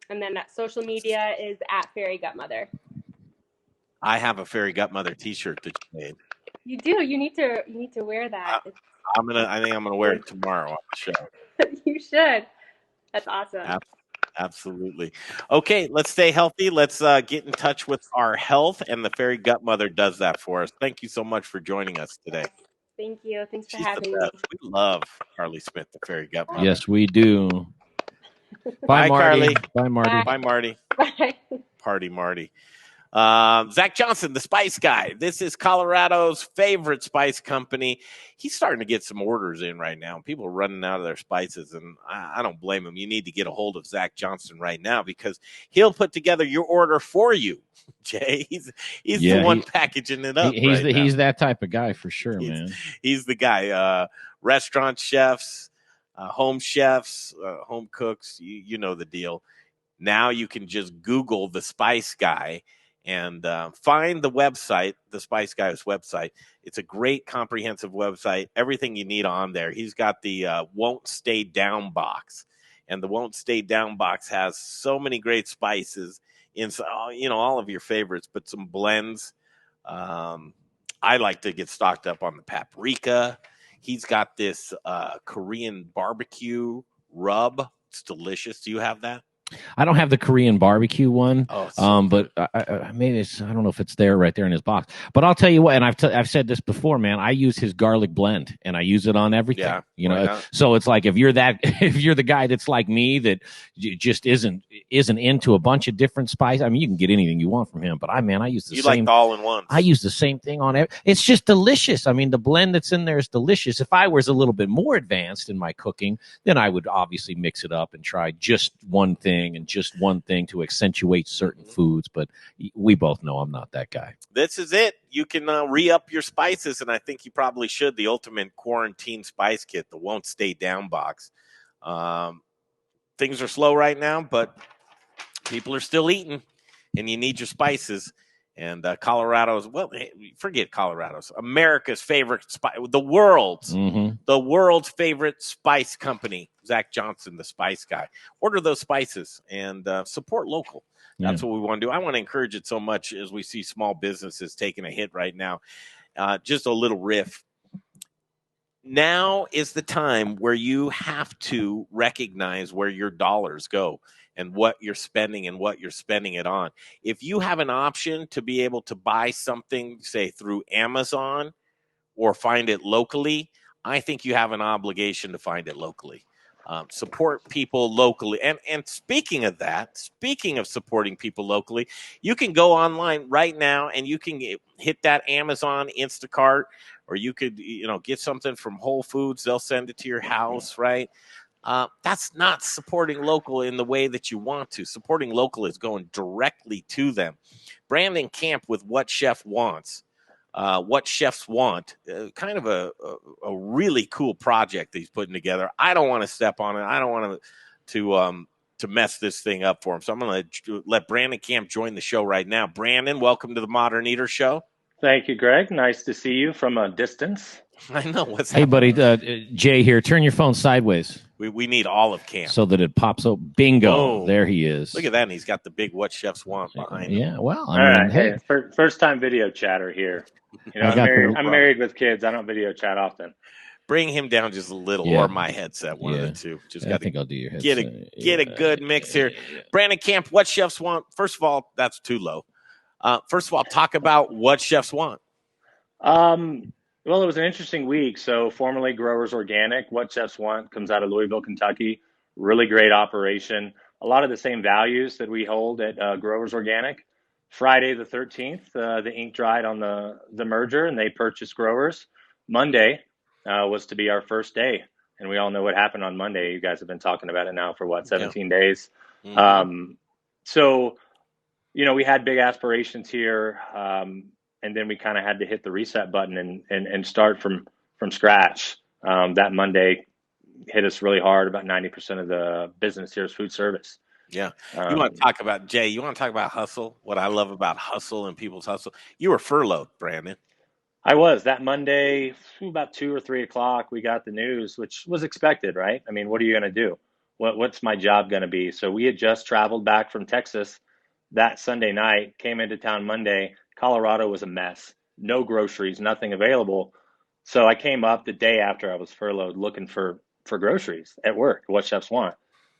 And then social media is at fairygutmother. I have a Fairy Gutmother T-shirt that you made. You do. You need to wear that. I think I'm gonna wear it tomorrow on the show. You should. That's awesome. Absolutely. Okay, let's stay healthy. Let's get in touch with our health, and the Fairy Gutmother does that for us. Thank you so much for joining us today. Thank you. Thanks for She's having the me. best. We love Carley Smith, the Fairy Gutmother. Yes, we do. Bye, Marty. Carley. Bye, Marty. Bye, Marty. Bye. Party Marty. Zach Johnson, the Spice Guy. This is Colorado's favorite spice company. He's starting to get some orders in right now. People are running out of their spices, and I don't blame him. You need to get a hold of Zach Johnson right now because he'll put together your order for you. Jay, he's the one packaging it up. He's that type of guy for sure, man. He's the guy. Restaurant chefs, home chefs, home cooks. You know the deal. Now you can just Google the Spice Guy and find the website, the Spice Guy's website. It's a great comprehensive website. Everything you need on there. He's got the Won't Stay Down box. And the Won't Stay Down box has so many great spices in, all of your favorites, but some blends. I like to get stocked up on the paprika. He's got this Korean barbecue rub. It's delicious. Do you have that? I don't have the Korean barbecue one, Oh, but maybe it's, I don't know if it's right there in his box. But I'll tell you what, and I've said this before, man. I use his garlic blend, and I use it on everything. Yeah, so it's like if you're the guy that's like me that just isn't into a bunch of different spices. I mean, you can get anything you want from him, but I use the same. You like the all-in-ones. I use the same thing on it. It's just delicious. I mean, the blend that's in there is delicious. If I was a little bit more advanced in my cooking, then I would obviously mix it up and try just one thing thing and just one thing to accentuate certain foods. But we both know I'm not that guy. This is it. You can re-up your spices, and I think you probably should. The ultimate quarantine spice kit, the won't stay down box. Things are slow right now, but people are still eating, and you need your spices. And Colorado's, well, forget Colorado's, America's favorite spice, the world's favorite spice company, Zach Johnson, the spice guy. Order those spices and support local. That's what we want to do. I want to encourage it so much as we see small businesses taking a hit right now. Just a little riff. Now is the time where you have to recognize where your dollars go and what you're spending and what you're spending it on. If you have an option to be able to buy something, say, through Amazon or find it locally, I think you have an obligation to find it locally. Support people locally. And speaking of that, speaking of supporting people locally, you can go online right now and you can hit that Amazon Instacart, or you could, get something from Whole Foods. They'll send it to your house, right? That's not supporting local in the way that you want to. Supporting local is going directly to them. Brandon Camp with What Chef Wants. What Chefs Want, kind of a really cool project that he's putting together. I don't want to step on it. I don't want to mess this thing up for him. So I'm going to let Brandon Camp join the show right now. Brandon, welcome to the Modern Eater Show. Thank you, Greg. Nice to see you from a distance. I know. What's Hey, happening? buddy, Jay here. Turn your phone sideways. We need all of Camp. So that it pops up. Bingo. Oh, there he is. Look at that. And he's got the big What Chefs Want behind him. Yeah, well, All right. Hey, first time video chatter here. I'm married with kids. I don't video chat often. Bring him down just a little, or my headset, one of the two. I think I'll do your headset. Get a good mix here. Brandon Camp, What Chefs Want. First of all, that's too low. First of all, talk about What Chefs Want. Well, it was an interesting week. So formerly Growers Organic, What Chefs Want comes out of Louisville, Kentucky. Really great operation. A lot of the same values that we hold at Growers Organic. Friday the 13th, the ink dried on the merger and they purchased Growers. Monday was to be our first day. And we all know what happened on Monday. You guys have been talking about it now for 17 days. Mm-hmm. So, we had big aspirations here. And then we kind of had to hit the reset button and start from scratch. That Monday hit us really hard. About 90% of the business here is food service. Yeah. You want to talk about, Jay, you want to talk about hustle? What I love about hustle and people's hustle. You were furloughed, Brandon. I was. That Monday, about 2 or 3 o'clock, we got the news, which was expected, right? I mean, what are you going to do? What's my job going to be? So we had just traveled back from Texas that Sunday night, came into town Monday. Colorado was a mess. No groceries, nothing available. So I came up the day after I was furloughed looking for groceries at work, What Chefs Want.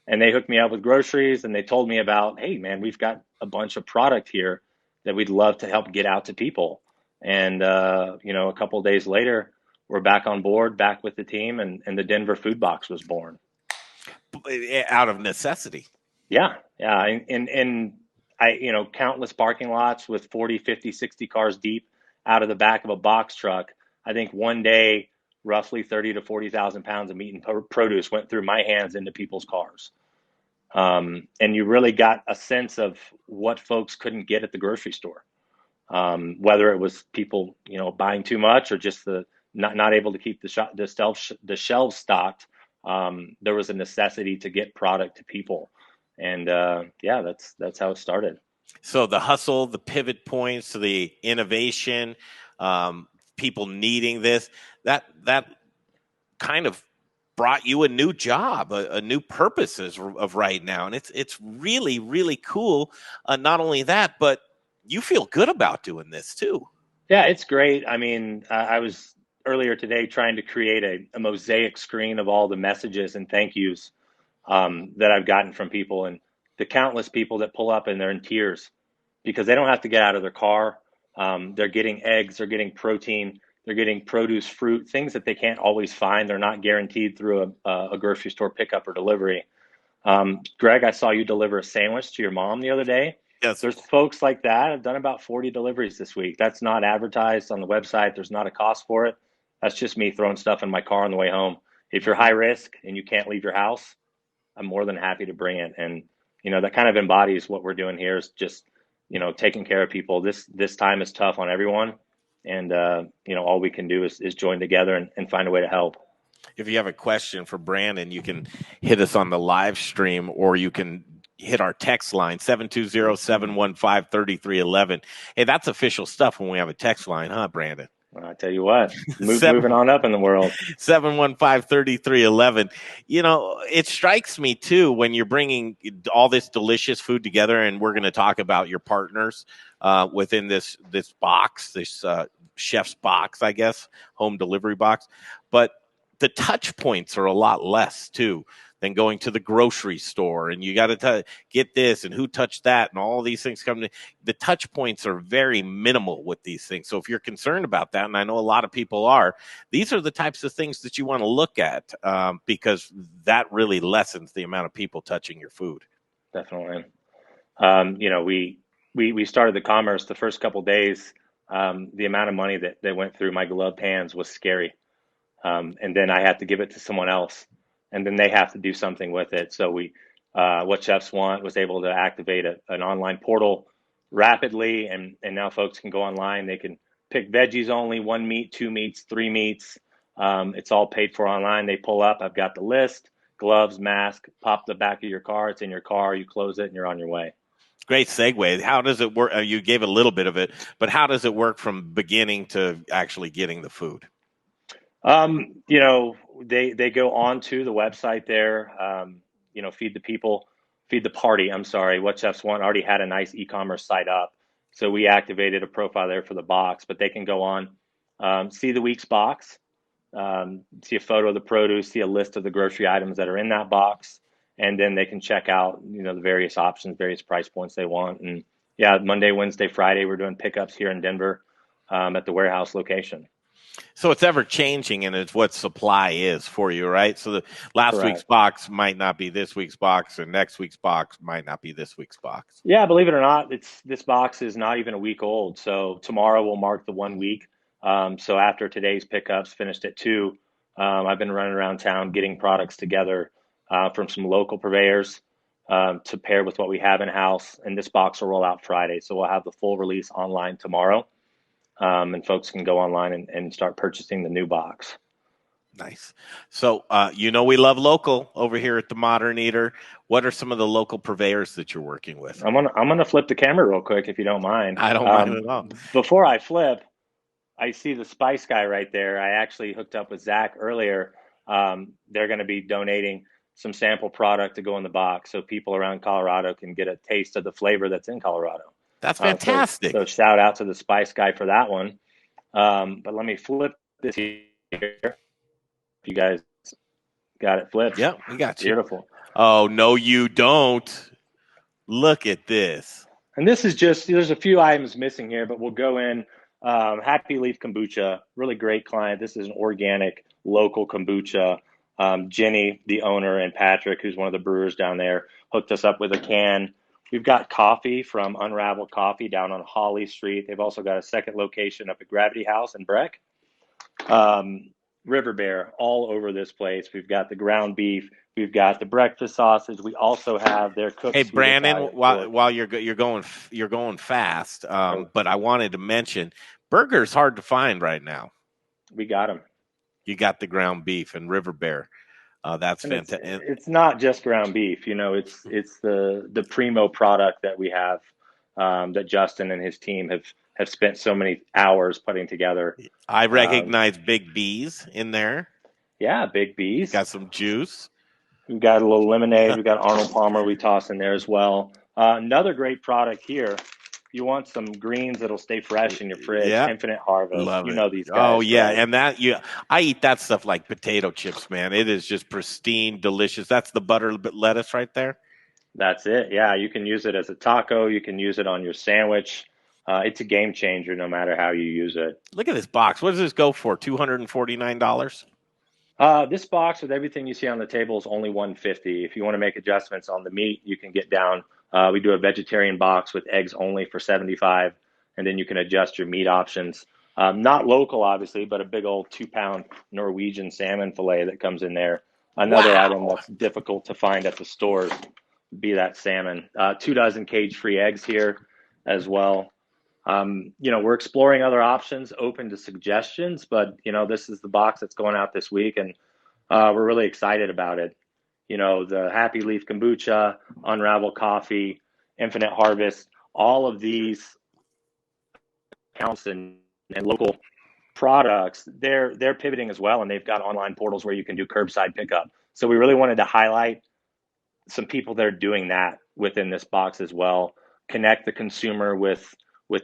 And they hooked me up with groceries and they told me about, hey, man, we've got a bunch of product here that we'd love to help get out to people. And, a couple of days later, we're back on board, back with the team, and the Denver Food Box was born. Out of necessity. Yeah. And I, countless parking lots with 40, 50, 60 cars deep out of the back of a box truck. I think one day, roughly 30 to 40,000 pounds of meat and produce went through my hands into people's cars. And you really got a sense of what folks couldn't get at the grocery store. Whether it was people, buying too much or just the not able to keep the shelves stocked. There was a necessity to get product to people. And that's how it started. So the hustle, the pivot points, the innovation, people needing this, that kind of brought you a new job, a new purpose of right now. And it's really, really cool. Not only that, but you feel good about doing this too. Yeah, it's great. I mean, I was earlier today trying to create a mosaic screen of all the messages and thank yous that I've gotten from people, and the countless people that pull up and they're in tears because they don't have to get out of their car. They're getting eggs, they're getting protein, they're getting produce, fruit, things that they can't always find. They're not guaranteed through a grocery store pickup or delivery. Greg, I saw you deliver a sandwich to your mom the other day. Yes. There's folks like that. I've done about 40 deliveries this week. That's not advertised on the website. There's not a cost for it. That's just me throwing stuff in my car on the way home. If you're high risk and you can't leave your house, I'm more than happy to bring it. And that kind of embodies what we're doing here, is just, taking care of people. This time is tough on everyone. And, all we can do is join together and find a way to help. If you have a question for Brandon, you can hit us on the live stream, or you can hit our text line, 720-715-3311. Hey, that's official stuff when we have a text line, huh, Brandon? I tell you what, moving on up in the world. 715-3311. It strikes me too when you're bringing all this delicious food together, and we're going to talk about your partners within this box, this chef's box, I guess, home delivery box. But the touch points are a lot less too than going to the grocery store, and you got to get this and who touched that, and all these things come to. The touch points are very minimal with these things. So if you're concerned about that, and I know a lot of people are, these are the types of things that you want to look at because that really lessens the amount of people touching your food. Definitely. We started the commerce the first couple of days. The amount of money that went through my gloved hands was scary. And then I had to give it to someone else, and then they have to do something with it. So What Chefs Want was able to activate an online portal rapidly, and now folks can go online. They can pick veggies only, 1 meat, 2 meats, 3 meats. It's all paid for online. They pull up, I've got the list, gloves, mask, pop the back of your car. It's in your car. You close it and you're on your way. Great segue. How does it work? You gave a little bit of it, but how does it work from beginning to actually getting the food? They go on to the website there, feed the party. I'm sorry. What Chefs Want already had a nice e-commerce site up. So we activated a profile there for the box, but they can go on, see the week's box, see a photo of the produce, see a list of the grocery items that are in that box. And then they can check out, the various options, various price points they want. And yeah, Monday, Wednesday, Friday, we're doing pickups here in Denver at the warehouse location. So it's ever changing, and it's what supply is for you, right? So the last Correct. week's box might not be this week's box, and next week's box might not be this week's box. Yeah, believe it or not, this box is not even a week old. So tomorrow will mark the 1 week. So after today's pickups finished at 2, I've been running around town getting products together from some local purveyors to pair with what we have in house. And this box will roll out Friday, so we'll have the full release online tomorrow. And folks can go online and start purchasing the new box. Nice. So, we love local over here at the Modern Eater. What are some of the local purveyors that you're working with? I'm gonna flip the camera real quick if you don't mind. I don't mind at all. Before I flip, I see the Spice Guy right there. I actually hooked up with Zach earlier. They're going to be donating some sample product to go in the box, so people around Colorado can get a taste of the flavor that's in Colorado. That's fantastic. So shout out to the Spice Guy for that one. But let me flip this here. You guys got it flipped? Yeah, we got you. Beautiful. Oh, no, you don't. Look at this. And this is there's a few items missing here, but we'll go in. Happy Leaf Kombucha, really great client. This is an organic, local kombucha. Jenny, the owner, and Patrick, who's one of the brewers down there, hooked us up with a can. We've got coffee from Unraveled Coffee down on Holly Street. They've also got a second location up at Gravity House in Breck. River Bear all over this place. We've got the ground beef. We've got the breakfast sausage. We also have their cooked. Hey, Brandon, while you're going fast, but I wanted to mention burgers hard to find right now. We got them. You got the ground beef and River Bear. That's fantastic. It's not just ground beef, it's the primo product that we have that Justin and his team have spent so many hours putting together. I recognize Big B's in there. Yeah, Big B's. Got some juice. We've got a little lemonade. We've got Arnold Palmer we toss in there as well. Another great product here. You want some greens that'll stay fresh in your fridge. Yeah. Infinite Harvest. Love you it. know these guys. Oh yeah, right? and I eat that stuff like potato chips, man. It is just pristine, delicious. That's the butter lettuce right there. That's it. Yeah, you can use it as a taco. You can use it on your sandwich. It's a game changer no matter how you use it. Look at this box. What does this go for? $249? This box with everything you see on the table is only $150. If you want to make adjustments on the meat, you can get down. We do a vegetarian box with eggs only for $75, and then you can adjust your meat options. Not local, obviously, but a big old 2-pound Norwegian salmon fillet that comes in there. Another item that's difficult to find at the stores. be that salmon. 2 dozen cage-free eggs here as well. We're exploring other options, open to suggestions, but this is the box that's going out this week, and we're really excited about it. The Happy Leaf Kombucha, Unravel Coffee, Infinite Harvest, all of these accounts and local products, they're pivoting as well, and they've got online portals where you can do curbside pickup. So we really wanted to highlight some people that are doing that within this box as well. Connect the consumer with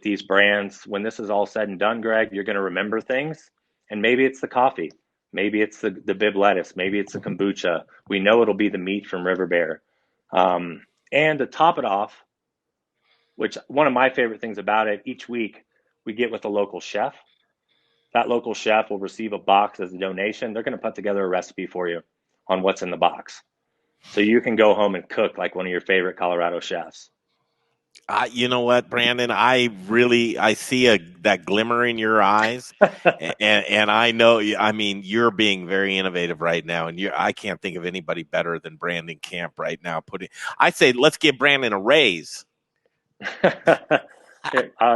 these brands. When this is all said and done, Greg, you're going to remember things, and maybe it's the coffee, maybe it's the bib lettuce, maybe it's the kombucha. We know it'll be the meat from River Bear. And to top it off, which one of my favorite things about it, each week we get with a local chef. That local chef will receive a box as a donation. They're going to put together a recipe for you on what's in the box, so you can go home and cook like one of your favorite Colorado chefs. You know what, Brandon? I see that glimmer in your eyes, and I know. I mean, you're being very innovative right now, and I can't think of anybody better than Brandon Camp right now. I say, let's give Brandon a raise.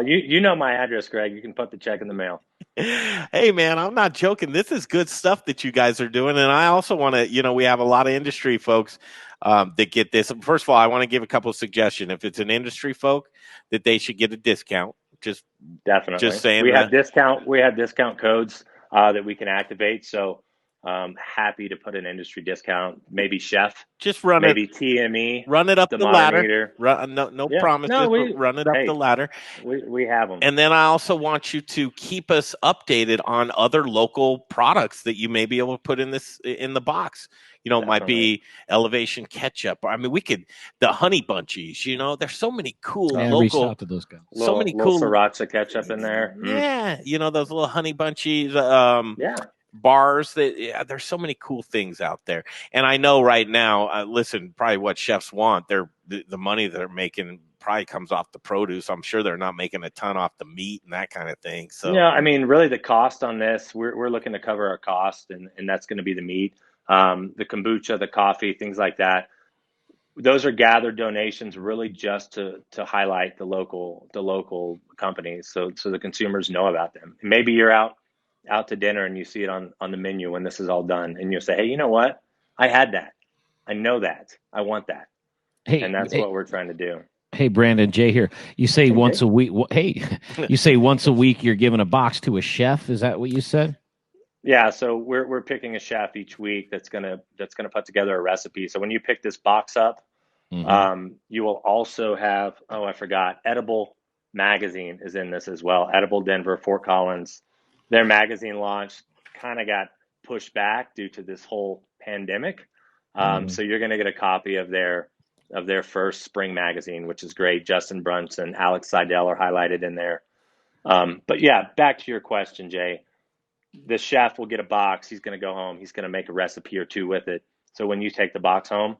You know my address, Greg. You can put the check in the mail. Hey, man, I'm not joking. This is good stuff that you guys are doing. And I also want to, we have a lot of industry folks that get this. First of all, I want to give a couple of suggestions. If it's an industry folk, that they should get a discount. Definitely. Just saying. We have discount codes that we can activate. So happy to put an industry discount. Maybe chef. Just run maybe it. TME. Run it up the ladder. No yeah. promises. No, but run it up the ladder. We have them. And then I also want you to keep us updated on other local products that you may be able to put in the box. It might be Elevation Ketchup. I mean, the Honey Bunchies. There's so many cool local. Reach out to those guys. So many cool Sriracha ketchup in there. Yeah, those little Honey Bunchies. Bars there's so many cool things out there. And I know right now, listen, probably what chefs want, the money that they're making probably comes off the produce. I'm sure they're not making a ton off the meat and that kind of thing. So I mean, really the cost on this, we're looking to cover our cost, and that's going to be the meat, the kombucha, the coffee, things like that. Those are gathered donations really just to highlight the local companies, so the consumers know about them. And maybe you're out to dinner and you see it on the menu when this is all done, and you'll say, hey, you know what? I had that. I know that. I want that. Hey, and that's what we're trying to do. Hey, Brandon, Jay here. You say once a week. You say once a week you're giving a box to a chef. Is that what you said? Yeah. So we're picking a chef each week that's gonna put together a recipe. So when you pick this box up, you will also have, I forgot, Edible Magazine is in this as well. Edible Denver, Fort Collins. Their magazine launch kind of got pushed back due to this whole pandemic. So you're going to get a copy of their first spring magazine, which is great. Justin Brunson, Alex Seidel are highlighted in there. But yeah, back to your question, Jay. The chef will get a box. He's going to go home. He's going to make a recipe or two with it. So when you take the box home,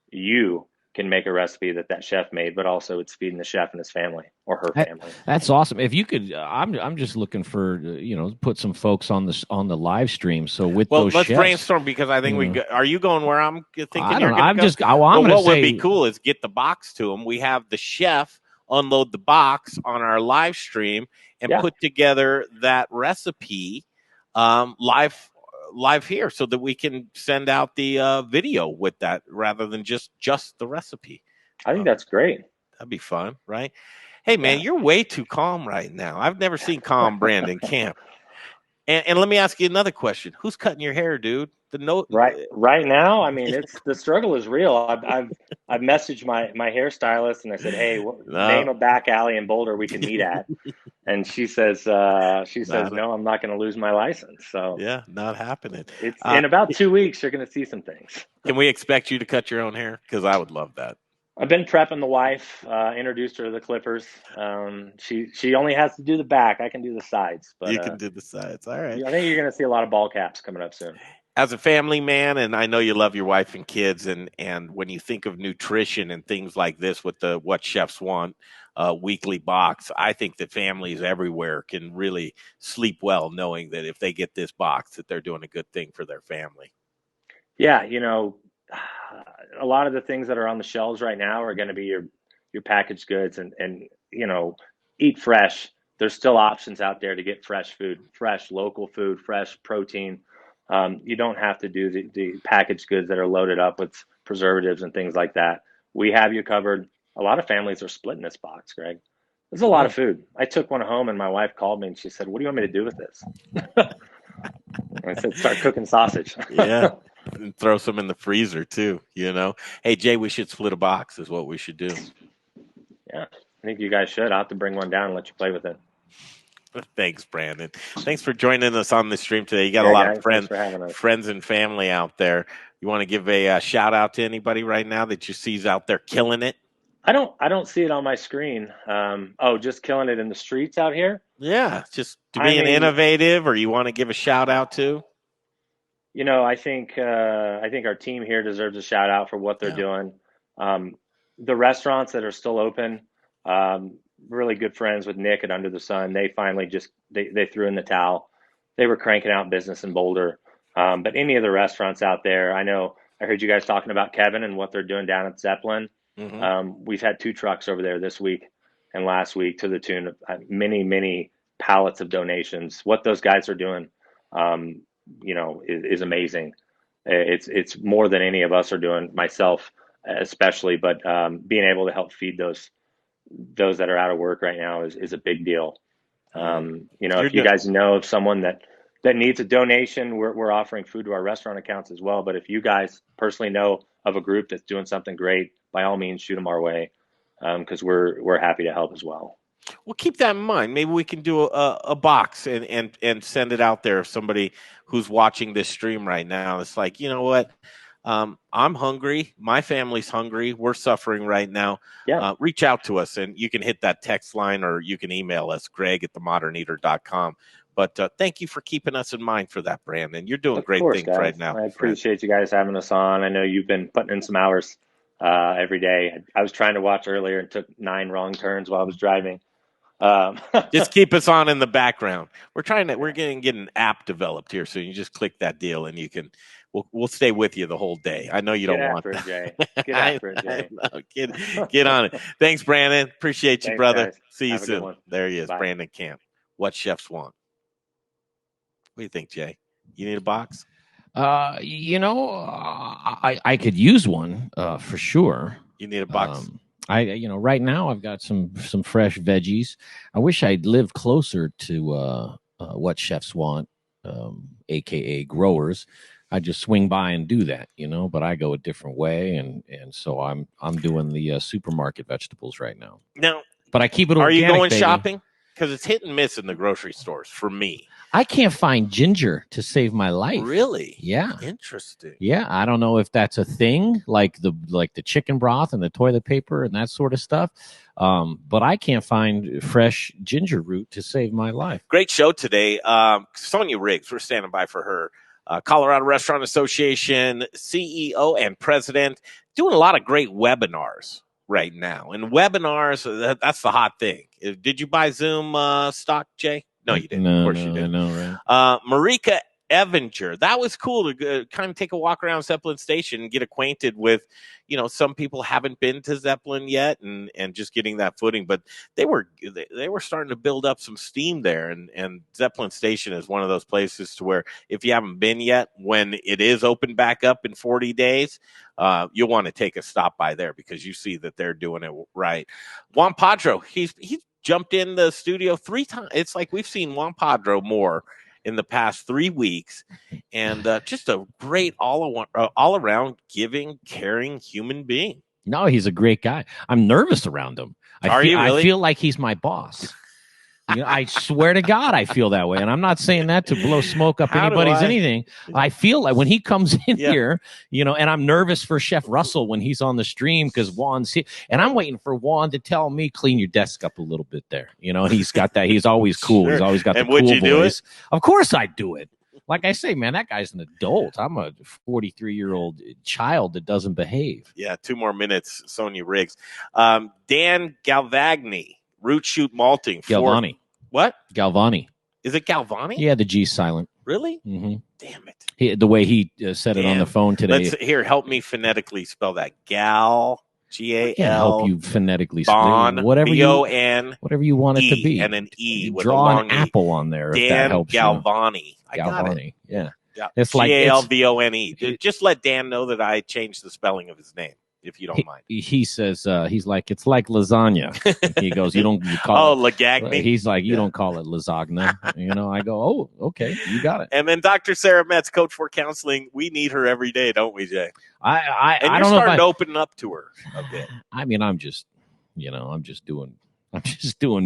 you can make a recipe that chef made, but also it's feeding the chef and his family or her family. That's awesome. If you could, I'm just looking for put some folks on the live stream. So let's chefs, brainstorm, because I think are you going where I'm thinking? I don't know. I'm just. What would be cool is get the box to them. We have the chef unload the box on our live stream and put together that recipe live here, so that we can send out the video with that rather than just the recipe. I think that's great. That'd be fun, right? Hey, man, you're way too calm right now. I've never seen calm Brandon Camp. And let me ask you another question. Who's cutting your hair, dude? Right now, I mean, the struggle is real. I've messaged my hairstylist and I said, hey, name a back alley in Boulder we can meet at. And she says, no, I'm not going to lose my license. So yeah, not happening. It's in about 2 weeks, you're going to see some things. Can we expect you to cut your own hair? Because I would love that. I've been prepping the wife, introduced her to the clippers. She only has to do the back. I can do the sides. But you can do the sides. All right. I think you're going to see a lot of ball caps coming up soon. As a family man, and I know you love your wife and kids, and when you think of nutrition and things like this with the What Chefs Want weekly box, I think that families everywhere can really sleep well knowing that if they get this box, that they're doing a good thing for their family. Yeah, a lot of the things that are on the shelves right now are going to be your packaged goods, and eat fresh. There's still options out there to get fresh food, fresh local food, fresh protein. You don't have to do the packaged goods that are loaded up with preservatives and things like that. We have you covered. A lot of families are splitting this box, Greg. There's a lot of food. I took one home and my wife called me and she said, "What do you want me to do with this?" I said, "Start cooking sausage." Yeah. And throw some in the freezer too, Hey, Jay, we should split a box is what we should do. Yeah, I think you guys should. I'll have to bring one down and let you play with it. Thanks, Brandon. Thanks for joining us on the stream today. You got a lot of friends and family out there. You want to give a shout out to anybody right now that you see's out there killing it? I don't see it on my screen. Just killing it in the streets out here. Yeah, just being innovative, or you want to give a shout out to? I think our team here deserves a shout out for what they're doing. The restaurants that are still open, really good friends with Nick at Under the Sun. They finally they threw in the towel. They were cranking out business in Boulder. But any of the restaurants out there, I heard you guys talking about Kevin and what they're doing down at Zeppelin. Mm-hmm. We've had 2 trucks over there this week and last week to the tune of many, many pallets of donations. What those guys are doing, is amazing. It's more than any of us are doing, myself especially, but being able to help feed those that are out of work right now is a big deal. If you guys know of someone that needs a donation, we're offering food to our restaurant accounts as well. But if you guys personally know of a group that's doing something great, by all means, shoot them our way, because we're happy to help as well. Well, keep that in mind. Maybe we can do a box and send it out there. If somebody who's watching this stream right now, it's like, you know what? I'm hungry. My family's hungry. We're suffering right now. Yeah. Reach out to us, and you can hit that text line, or you can email us, greg@themoderneater.com. But thank you for keeping us in mind for that, Brandon. You're doing great things guys. right now. I appreciate you guys having us on. I know you've been putting in some hours every day. I was trying to watch earlier and took 9 wrong turns while I was driving. Just keep us on in the background. We're getting an app developed here, so you just click that deal and you can. We'll stay with you the whole day. I know you don't want that. Jay. Get after it, Jay. Get on it. Thanks, Brandon. Appreciate you, brother. Guys. See you Have a good soon. one. There he is, Bye. Brandon Camp. What chefs want? What do you think, Jay? You need a box? I could use one for sure. You need a box? Right now I've got some fresh veggies. I wish I'd lived closer to what chefs want, aka growers. I just swing by and do that, but I go a different way, and so I'm doing the supermarket vegetables right now. Now, but I keep it organic. Are you going baby. shopping? Because it's hit and miss in the grocery stores for me. I can't find ginger to save my life. Really? Yeah. Interesting. Yeah, I don't know if that's a thing, like the chicken broth and the toilet paper and that sort of stuff. But I can't find fresh ginger root to save my life. Great show today. Sonia Riggs, we're standing by for her. Colorado Restaurant Association CEO and president, doing a lot of great webinars right now. And webinars, that's the hot thing. Did you buy Zoom stock, Jay? No, you didn't. No, of course you didn't. I know, right? Marika, Evanger. That was cool to kind of take a walk around Zeppelin Station and get acquainted with, some people haven't been to Zeppelin yet and just getting that footing, but they were starting to build up some steam there. And Zeppelin Station is one of those places to where if you haven't been yet, when it is open back up in 40 days, you'll want to take a stop by there because you see that they're doing it right. Juan Padro, he's jumped in the studio 3 times. It's like we've seen Juan Padro more in the past 3 weeks, and just a great all around giving, caring human being. No, he's a great guy. I'm nervous around him. Are you really? I feel like he's my boss. I swear to God, I feel that way. And I'm not saying that to blow smoke up anybody's anything. I feel like when he comes in here, and I'm nervous for Chef Russel when he's on the stream because Juan's here. And I'm waiting for Juan to tell me, clean your desk up a little bit there. And he's got that. He's always cool. Sure. He's always got and the cool would you voice. Do it? Of course I do it. Like I say, man, that guy's an adult. I'm a 43-year-old child that doesn't behave. Yeah, 2 more minutes, Sonia Riggs. Dan Galvagni, Root Shoot Malting. Galvagni. What? Galvagni. Is it Galvagni? Yeah, the G's silent. Really? Mm-hmm. Damn it. The way he said it on the phone today. Help me phonetically spell that. Gal, G-A-L. I can't help you phonetically Bon, spell whatever B-O-N. whatever you want it to be. And an E with draw a long an apple on there if that Dan helps Galvagni. you. Galvagni. Yeah. It's like Galvone. Just let Dan know that I changed the spelling of his name, if you don't mind. He says he's like, it's like lasagna. He goes, you call it Lagagni. He's like, you don't call it lasagna. I go, oh, okay, you got it. And then Dr. Sara Metz, Coach for Counseling. We need her every day, don't we, Jay? I don't know. Starting to open up to her a bit. I mean, I'm just doing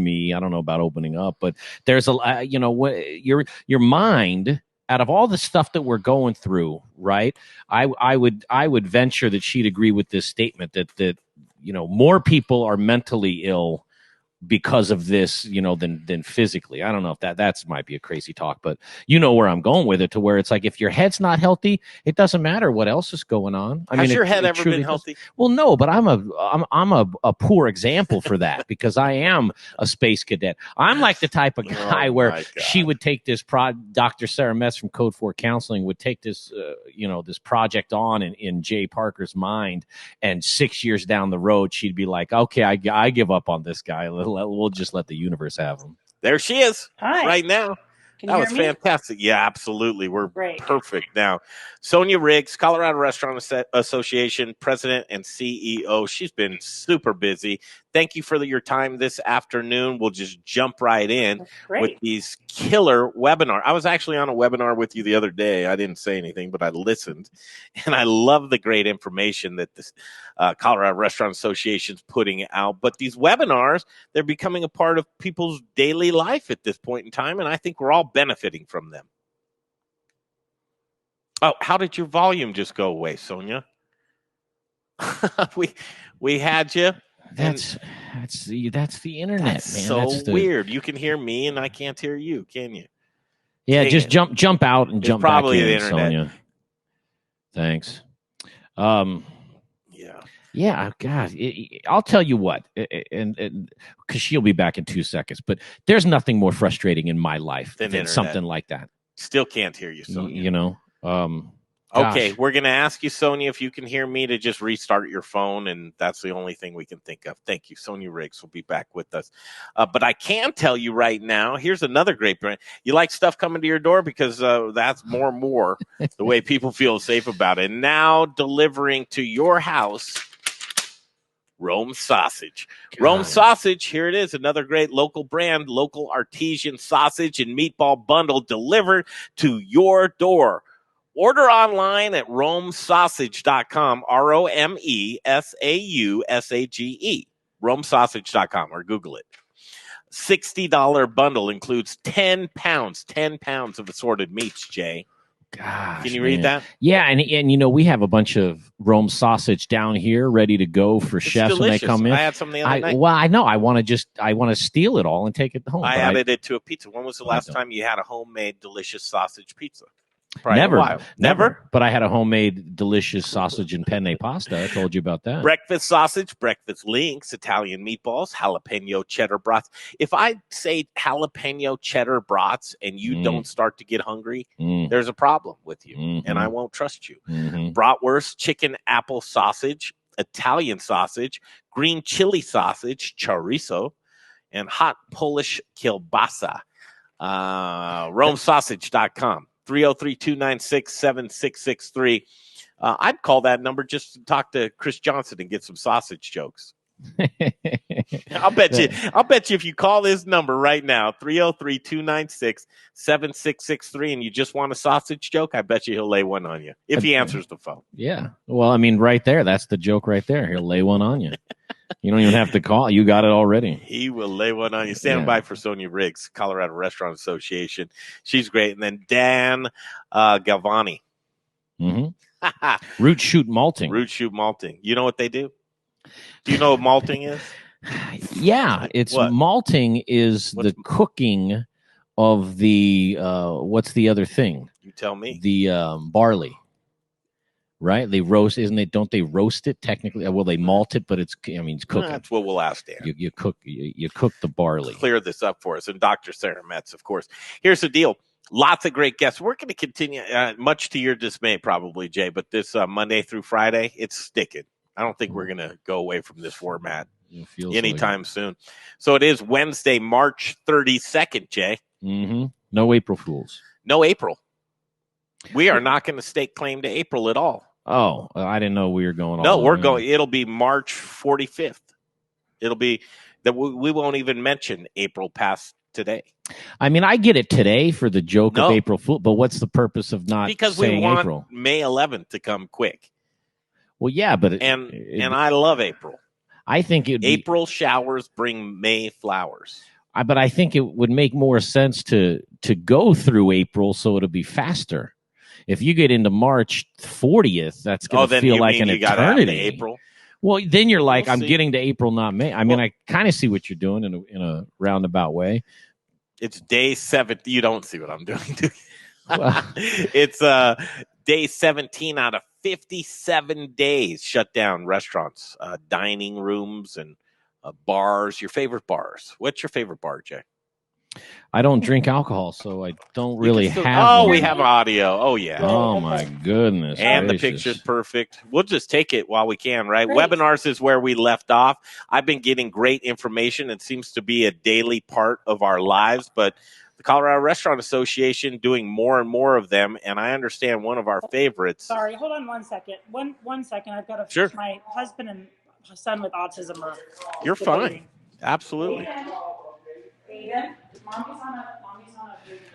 me. I don't know about opening up, but there's your mind. Out of all the stuff that we're going through, right? I would venture that she'd agree with this statement that more people are mentally ill because of this, than physically. I don't know if that's might be a crazy talk, but you know where I'm going with it, to where it's like, if your head's not healthy, it doesn't matter what else is going on. Has your head ever been healthy? Well, no, but I'm a poor example for that because I am a space cadet. I'm like the type of guy where she would take this Dr. Sara Metz from Code 4 Counseling would take this, this project on in Jay Parker's mind, and 6 years down the road, she'd be like, okay, I give up on this guy. We'll just let the universe have him. There she is. Hi. Right now. That was fantastic. Yeah, absolutely. We're perfect now. Sonia Riggs, Colorado Restaurant Association President and CEO. She's been super busy. Thank you for your time this afternoon. We'll just jump right in with these killer webinars. I was actually on a webinar with you the other day. I didn't say anything, but I listened. And I love the great information that this Colorado Restaurant Association is putting out. But these webinars, they're becoming a part of people's daily life at this point in time. And I think we're all benefiting from them. Oh, how did your volume just go away, Sonia? we had you. That's the internet, man. So that's weird. You can hear me and I can't hear you, can you? Yeah, just jump out and jump probably back in, the internet. Sonia. Thanks. Yeah, God, I'll tell you what, and because she'll be back in 2 seconds, but there's nothing more frustrating in my life than something like that. Still can't hear you, Sonia. Okay, we're going to ask you, Sonia, if you can hear me, to just restart your phone, and that's the only thing we can think of. Thank you. Sonia Riggs will be back with us. But I can tell you right now, here's another great brand. You like stuff coming to your door? Because that's more and more the way people feel safe about it. And now delivering to your house, Rome Sausage. God. Rome Sausage, here it is, another great local brand, local artesian sausage and meatball bundle delivered to your door. Order online at romesausage.com, ROMESAUSAGE, romesausage.com, or Google it. $60 bundle includes 10 pounds of assorted meats, Jay. Gosh, can you read that? Yeah, and we have a bunch of Rome sausage down here ready to go for chefs when they come in. I had some the other night. Well, I know. I want to steal it all and take it home. I added it to a pizza. When was the last time you had a homemade delicious sausage pizza? Probably never. But I had a homemade delicious sausage and penne pasta. I told you about that. Breakfast sausage, breakfast links, Italian meatballs, jalapeno cheddar brats. If I say jalapeno cheddar brats and you don't start to get hungry, there's a problem with you, and I won't trust you. Bratwurst, chicken apple sausage, Italian sausage, green chili sausage, chorizo, and hot Polish kielbasa. RomeSausage.com. 303-296-7663. I'd call that number just to talk to Chris Johnson and get some sausage jokes. I'll bet you if you call this number right now, 303-296-7663, and you just want a sausage joke, I bet you he'll lay one on you if he answers the phone. Yeah. Well, I mean, right there, that's the joke right there. He'll lay one on you. You don't even have to call. You got it already. He will lay one on you. Stand by for Sonia Riggs, Colorado Restaurant Association. She's great. And then Dan Galvagni. Root Shoot Malting. Root Shoot Malting. You know what they do? Do you know what malting is? Yeah, it's malting is the cooking of the what's the other thing? You tell me. The barley. Right? They roast, isn't it? Don't they roast it technically? Well, they malt it, but it's cooking. That's what we'll ask Dan. You cook the barley. Clear this up for us. And Dr. Sara Metz, of course. Here's the deal. Lots of great guests. We're going to continue, much to your dismay, probably, Jay, but this Monday through Friday, it's sticking. I don't think we're going to go away from this format anytime soon. So it is Wednesday, March 32nd, Jay. Mm-hmm. No April Fools. No April. We are not going to stake claim to April at all. Oh, I didn't know we were going. No, we're going. It'll be March 45th. It'll be that we won't even mention April past today. I mean, I get it today for the joke of April Fool, but what's the purpose of not because saying we want April? May 11th to come quick. Well, yeah, but and I love April. I think April showers bring May flowers. But I think it would make more sense to go through April so it'll be faster. If you get into March 40th, that's going to feel like an eternity. April. Well, then you're like, I'm getting to April, not May. I mean, I kind of see what you're doing in a roundabout way. It's day 7. You don't see what I'm doing. Well, it's day 17 out of 57 days shut down restaurants, dining rooms, and bars. Your favorite bars. What's your favorite bar, Jay? I don't drink alcohol, so I don't really have. Oh, we have audio. Oh, yeah. Oh, my goodness. And gracious. The picture's perfect. We'll just take it while we can, right? Great. Webinars is where we left off. I've been getting great information. It seems to be a daily part of our lives, but the Colorado Restaurant Association doing more and more of them, and I understand one of our favorites. Sorry, hold on 1 second. One second. I've got to. Sure. My husband and son with autism are. You're fine. Absolutely.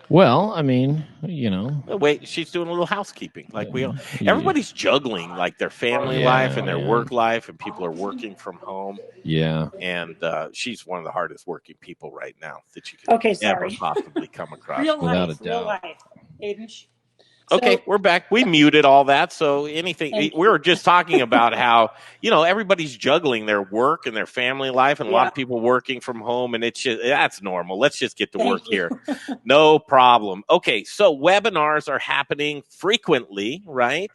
Well, I mean, you know. Wait, she's doing a little housekeeping. Like everybody's juggling like their family life and their work life, and people are working from home. Yeah. And she's one of the hardest working people right now that you can ever possibly come across. Without a doubt. Real life. Aiden. Okay, we're back. We muted all that. So we were just talking about how, everybody's juggling their work and their family life, and a lot of people working from home, and that's normal. Let's just get to work here. No problem. Okay, so webinars are happening frequently, right?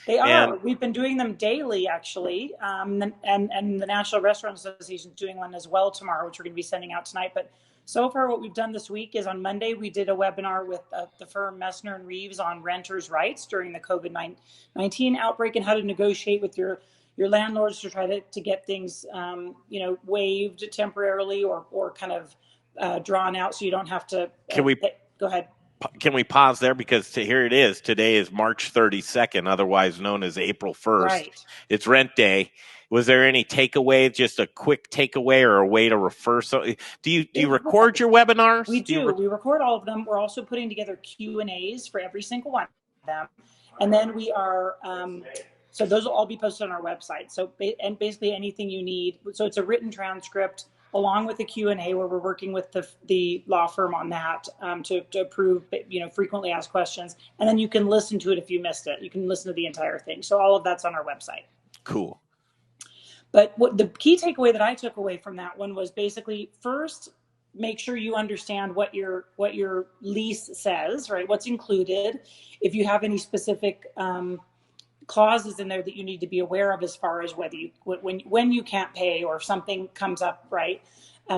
They are. We've been doing them daily, actually. And the National Restaurant Association is doing one as well tomorrow, which we're going to be sending out tonight. But so far, what we've done this week is on Monday, we did a webinar with the firm Messner and Reeves on renters' rights during the COVID-19 outbreak and how to negotiate with your landlords to try to get things, waived temporarily or kind of drawn out so you don't have to. Go ahead. Can we pause there? Because here it is. Today is March 32nd, otherwise known as April 1st. Right. It's rent day. Was there any takeaway, just a quick takeaway or a way to refer? So do you record your webinars? We do. We record all of them. We're also putting together Q&As for every single one of them. And then we are, so those will all be posted on our website. So, and basically anything you need. So it's a written transcript along with the Q&A where we're working with the law firm on that to approve, frequently asked questions. And then you can listen to it if you missed it. You can listen to the entire thing. So all of that's on our website. Cool. But what the key takeaway that I took away from that one was basically first, make sure you understand what your lease says, right? What's included. If you have any specific clauses in there that you need to be aware of as far as whether when you can't pay or if something comes up, right?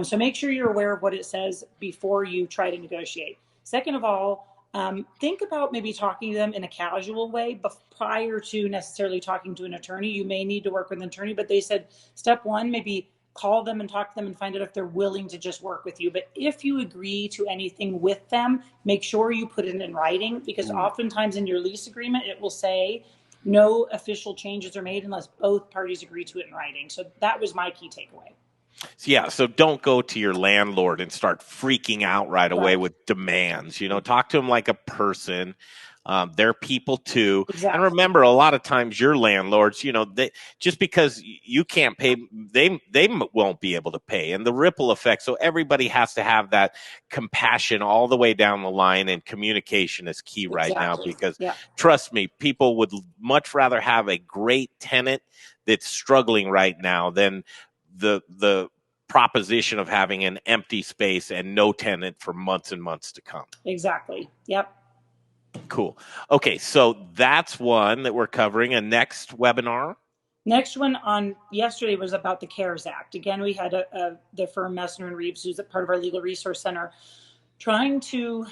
So make sure you're aware of what it says before you try to negotiate. Second of all, think about maybe talking to them in a casual way prior to necessarily talking to an attorney. You may need to work with an attorney, but they said step one, maybe call them and talk to them and find out if they're willing to just work with you. But if you agree to anything with them, make sure you put it in writing, because oftentimes in your lease agreement, it will say no official changes are made unless both parties agree to it in writing. So that was my key takeaway. Yeah, so don't go to your landlord and start freaking out right away with demands. Talk to them like a person. They're people too. Exactly. And remember, a lot of times your landlords, just because you can't pay, they won't be able to pay. And the ripple effect. So everybody has to have that compassion all the way down the line, and communication is key right now, because trust me, people would much rather have a great tenant that's struggling right now than the proposition of having an empty space and no tenant for months and months to come. Exactly. Yep. Cool. Okay, so that's one that we're covering. A next webinar? Next one on yesterday was about the CARES Act. Again, we had the firm Messner and Reeves, who's a part of our Legal Resource Center, trying to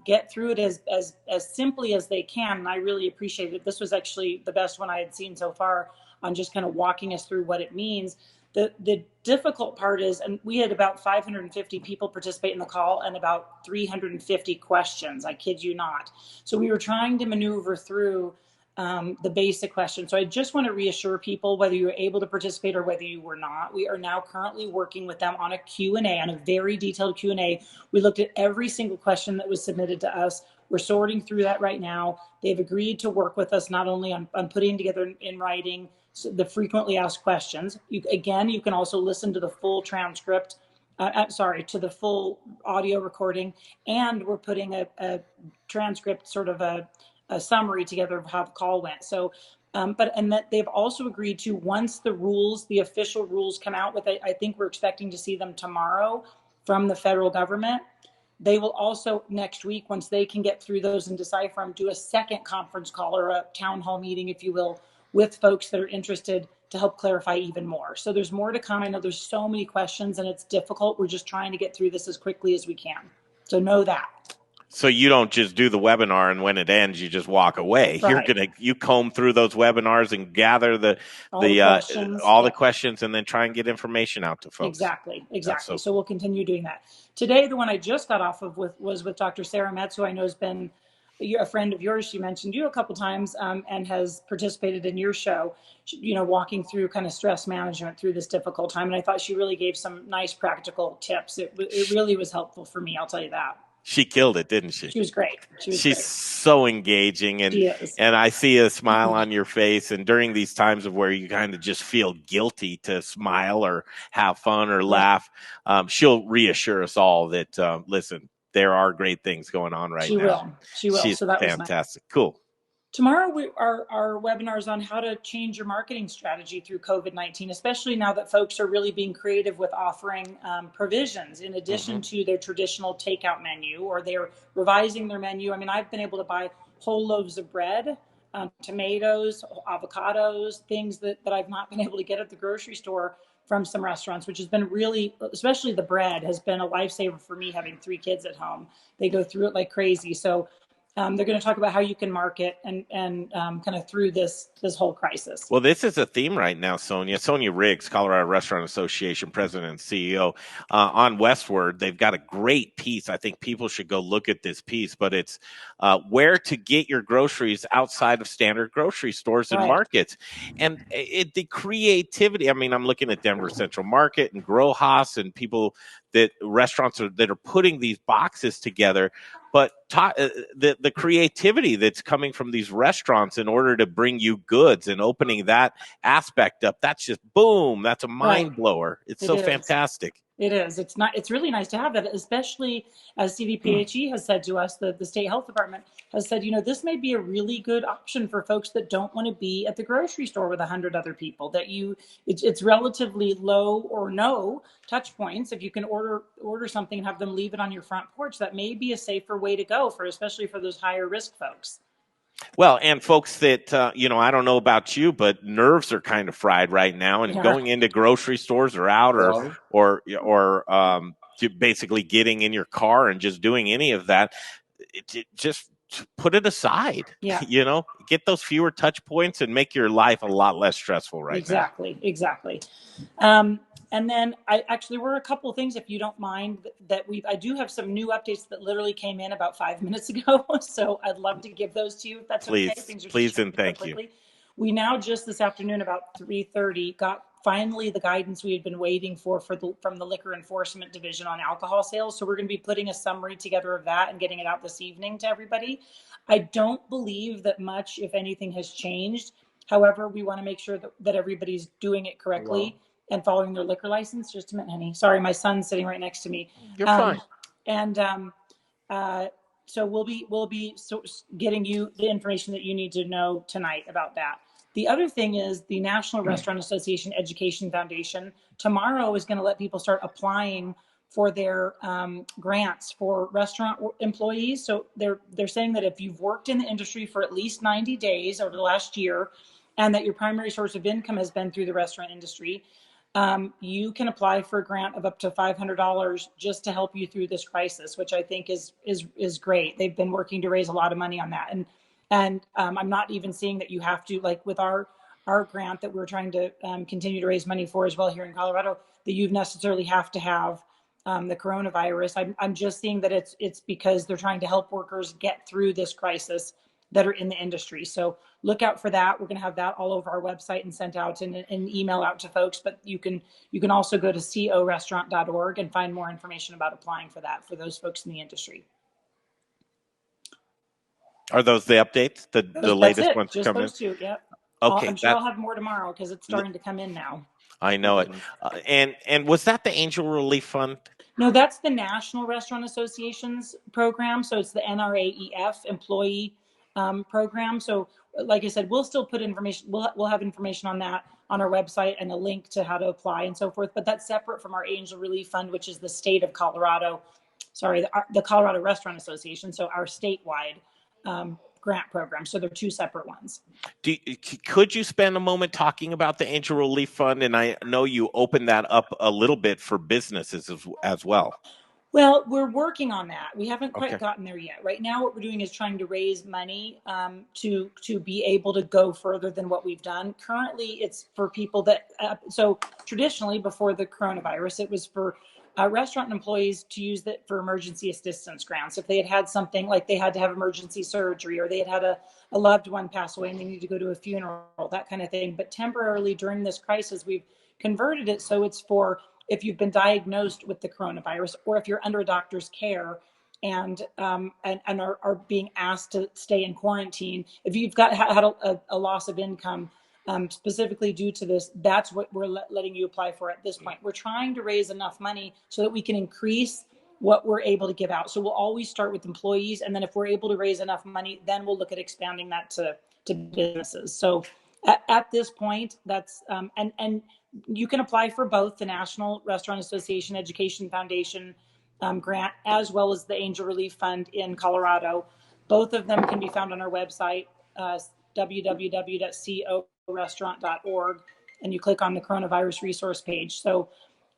get through it as simply as they can. And I really appreciate it. This was actually the best one I had seen so far on just kind of walking us through what it means. The difficult part is, and we had about 550 people participate in the call and about 350 questions. I kid you not. So we were trying to maneuver through the basic questions. So I just want to reassure people, whether you were able to participate or whether you were not, we are now currently working with them on a Q&A, on a very detailed Q&A. We looked at every single question that was submitted to us. We're sorting through that right now. They've agreed to work with us not only on putting together in writing the frequently asked questions. You can also listen to the full transcript, to the full audio recording, and we're putting a transcript, sort of a summary together of how the call went. So, and that they've also agreed to, once the official rules come out, I think we're expecting to see them tomorrow from the federal government. They will also next week, once they can get through those and decipher them, do a second conference call or a town hall meeting, if you will, with folks that are interested to help clarify even more. So there's more to come. I know there's so many questions and it's difficult. We're just trying to get through this as quickly as we can. So know that. So you don't just do the webinar and when it ends, you just walk away. Right. You comb through those webinars and gather all the questions and then try and get information out to folks. Exactly. So we'll continue doing that. Today, the one I just got off of was with Dr. Sara Metz, who I know has been a friend of yours. She mentioned you a couple times and has participated in your show, walking through kind of stress management through this difficult time. And I thought she really gave some nice practical tips. It really was helpful for me, I'll tell you that. She killed it, didn't she? She was great. She's so engaging, and I see a smile on your face. And during these times of where you kind of just feel guilty to smile or have fun or laugh, she'll reassure us all that, listen, there are great things going on right now. She will. She's so that fantastic. Was nice. Cool. Tomorrow, our webinar is on how to change your marketing strategy through COVID-19, especially now that folks are really being creative with offering provisions in addition to their traditional takeout menu, or they're revising their menu. I mean, I've been able to buy whole loaves of bread, tomatoes, avocados, things that I've not been able to get at the grocery store from some restaurants, which has been really, especially the bread, has been a lifesaver for me, having 3 kids at home. They go through it like crazy. So they're going to talk about how you can market and kind of through this whole crisis. Well, this is a theme right now, Sonia. Sonia Riggs, Colorado Restaurant Association President and CEO, on Westward. They've got a great piece. I think people should go look at this piece, but it's where to get your groceries outside of standard grocery stores and markets. And the creativity, I mean, I'm looking at Denver Central Market and Grow Haas and restaurants that are putting these boxes together. But the creativity that's coming from these restaurants in order to bring you goods and opening that aspect up, that's just boom. That's a mind blower. It's so fantastic. It is. It's really nice to have that, especially as CDPHE has said to us, the state health department has said, this may be a really good option for folks that don't want to be at the grocery store with 100 other people, that it's relatively low or no touch points. If you can order something and have them leave it on your front porch, that may be a safer way to go especially for those higher risk folks. Well, and folks that, I don't know about you, but nerves are kind of fried right now, and going into grocery stores or out or basically getting in your car and just doing any of that, just put it aside. Get those fewer touch points and make your life a lot less stressful right now. Exactly. And then we're a couple of things, if you don't mind, that I do have some new updates that literally came in about 5 minutes ago. So I'd love to give those to you if that's okay. Please, and thank you. We now just this afternoon about 3:30 got finally the guidance we had been waiting from the Liquor Enforcement Division on alcohol sales. So we're going to be putting a summary together of that and getting it out this evening to everybody. I don't believe that much, if anything, has changed. However, we want to make sure that everybody's doing it correctly and following their liquor license. Just a minute, honey. Sorry, my son's sitting right next to me. You're fine. And so we'll be getting you the information that you need to know tonight about that. The other thing is the National Restaurant Association Education Foundation tomorrow is going to let people start applying for their grants for restaurant employees. So they're saying that if you've worked in the industry for at least 90 days over the last year, and that your primary source of income has been through the restaurant industry, you can apply for a grant of up to $500 just to help you through this crisis, which I think is great. They've been working to raise a lot of money on that, and I'm not even seeing that you have to, like with our grant that we're trying to continue to raise money for as well here in Colorado, that you necessarily have to have the coronavirus. I'm just seeing that it's because they're trying to help workers get through this crisis that are in the industry. So look out for that. We're going to have that all over our website and sent out and email out to folks. But you can also go to corestaurant.org and find more information about applying for that for those folks in the industry. Are those the updates? The latest ones just coming? Those two. Yep. Okay, I'm sure I'll have more tomorrow because it's starting to come in now. I know it. And was that the Angel Relief Fund? No, that's the National Restaurant Association's program. So it's the NRAEF employee program. So like I said, we'll still put information, we'll have information on that on our website and a link to how to apply and so forth. But that's separate from our Angel Relief Fund, which is the state of Colorado, the Colorado Restaurant Association. So our statewide grant program. So they're two separate ones. Could you spend a moment talking about the Angel Relief Fund? And I know you opened that up a little bit for businesses as well. Well, we're working on that. We haven't quite gotten there yet. Right now, what we're doing is trying to raise money to be able to go further than what we've done. Currently, it's for people that, so traditionally before the coronavirus, it was for restaurant employees to use that for emergency assistance grants. If they had something like they had to have emergency surgery or they had a loved one pass away and they need to go to a funeral, that kind of thing. But temporarily during this crisis, we've converted it so it's for if you've been diagnosed with the coronavirus or if you're under a doctor's care and are being asked to stay in quarantine, if you've had a loss of income specifically due to this, that's what we're letting you apply for at this point. We're trying to raise enough money so that we can increase what we're able to give out. So we'll always start with employees, and then if we're able to raise enough money, then we'll look at expanding that to businesses. So at this point, that's and you can apply for both the National Restaurant Association Education Foundation grant as well as the Angel Relief Fund in Colorado. Both of them can be found on our website, www.corestaurant.org, and you click on the coronavirus resource page. So,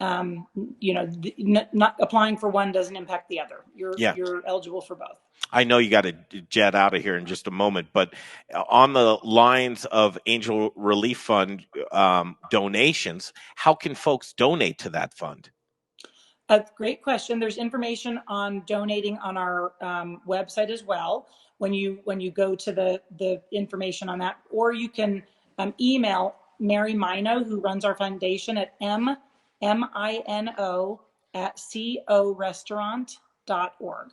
not applying for one doesn't impact the other. You're eligible for both. I know you got to jet out of here in just a moment, but on the lines of Angel Relief Fund donations, how can folks donate to that fund? A great question. There's information on donating on our website as well. When you go to the information on that, or you can email Mary Mino, who runs our foundation, at mino@corestaurant.org.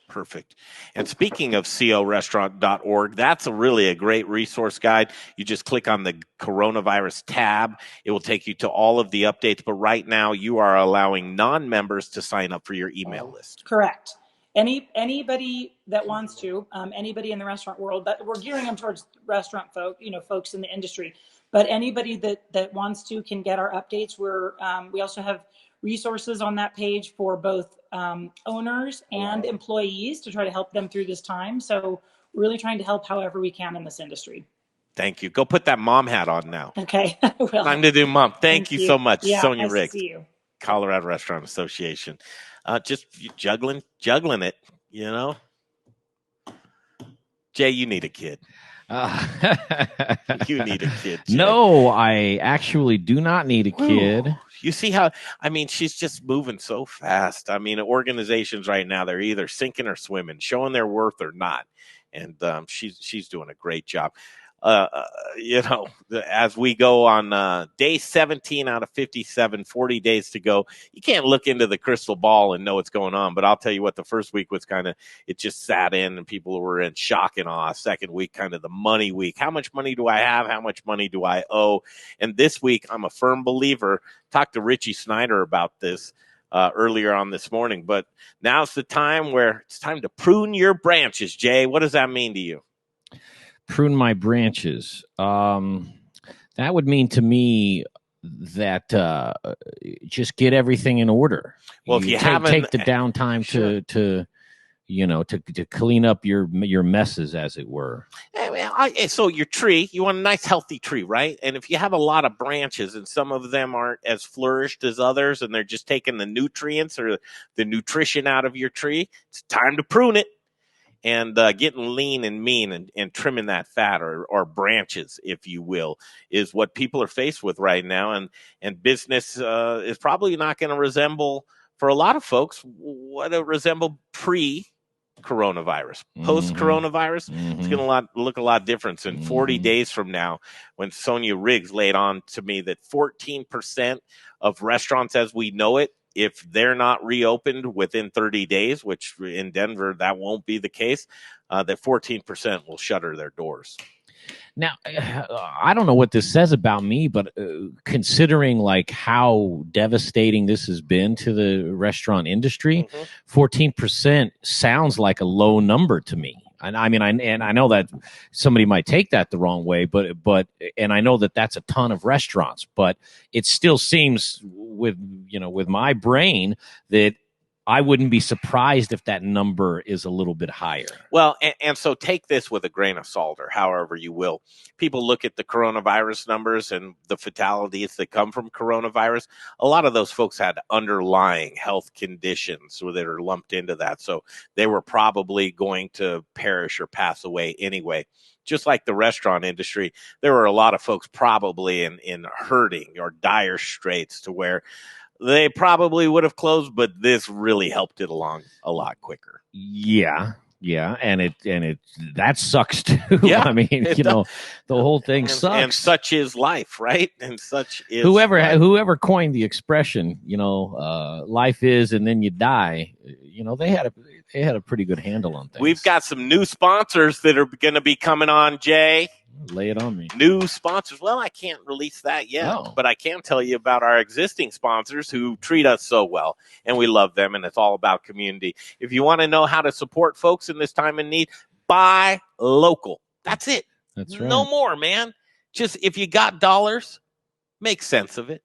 Perfect. And speaking of corestaurant.org, that's a great resource guide. You just click on the coronavirus tab. It will take you to all of the updates. But right now, you are allowing non-members to sign up for your email list. Correct. Anybody that wants to, anybody in the restaurant world, but we're gearing them towards restaurant folks in the industry. But anybody that wants to can get our updates. We also have resources on that page for both owners and employees to try to help them through this time. So we're really trying to help however we can in this industry. Thank you. Go put that mom hat on now. Okay. Well, time to do mom. Thank you so much, yeah, Sonia nice Riggs, to see you. Colorado Restaurant Association. Just juggling it, Jay, you need a kid. You need a kid, Jay. No, I actually do not need a kid. Ooh. You see how, she's just moving so fast. Organizations right now, they're either sinking or swimming, showing their worth or not. And she's doing a great job. As we go on day 17 out of 57, 40 days to go, you can't look into the crystal ball and know what's going on. But I'll tell you what, the first week was it just sat in and people were in shock and awe. Second week, kind of the money week. How much money do I have? How much money do I owe? And this week, I'm a firm believer. Talked to Richie Snyder about this earlier on this morning. But now's the time where it's time to prune your branches, Jay. What does that mean to you? Prune my branches. That would mean to me that just get everything in order. Well, if you haven't take the downtime to to clean up your messes, as it were. So your tree, you want a nice healthy tree, right? And if you have a lot of branches and some of them aren't as flourished as others, and they're just taking the nutrients or the nutrition out of your tree, it's time to prune it. And getting lean and mean and trimming that fat or branches, if you will, is what people are faced with right now. And business is probably not going to resemble, for a lot of folks, what it resembled pre-coronavirus. Post-coronavirus, it's going to look a lot different. In 40 days from now, when Sonia Riggs laid on to me that 14% of restaurants as we know it, if they're not reopened within 30 days, which in Denver, that won't be the case, that 14% will shutter their doors. Now, I don't know what this says about me, but considering like how devastating this has been to the restaurant industry, 14% sounds like a low number to me. And I mean, I know that somebody might take that the wrong way, but I know that that's a ton of restaurants, but it still seems with my brain that I wouldn't be surprised if that number is a little bit higher. Well, and so take this with a grain of salt, or however you will. People look at the coronavirus numbers and the fatalities that come from coronavirus. A lot of those folks had underlying health conditions that are lumped into that. So they were probably going to perish or pass away anyway. Just like the restaurant industry, there were a lot of folks probably in hurting or dire straits to where they probably would have closed, but this really helped it along a lot quicker. Yeah, and it that sucks too. Yeah, I mean, the whole thing sucks. And such is life, right? And such is whoever coined the expression, life is and then you die. They had a pretty good handle on things. We've got some new sponsors that are going to be coming on, Jay. Lay it on me. New sponsors. Well, I can't release that yet, but I can tell you about our existing sponsors who treat us so well, and we love them, and it's all about community. If you want to know how to support folks in this time of need, buy local. That's it. That's right. No more, man. Just if you got dollars, make sense of it.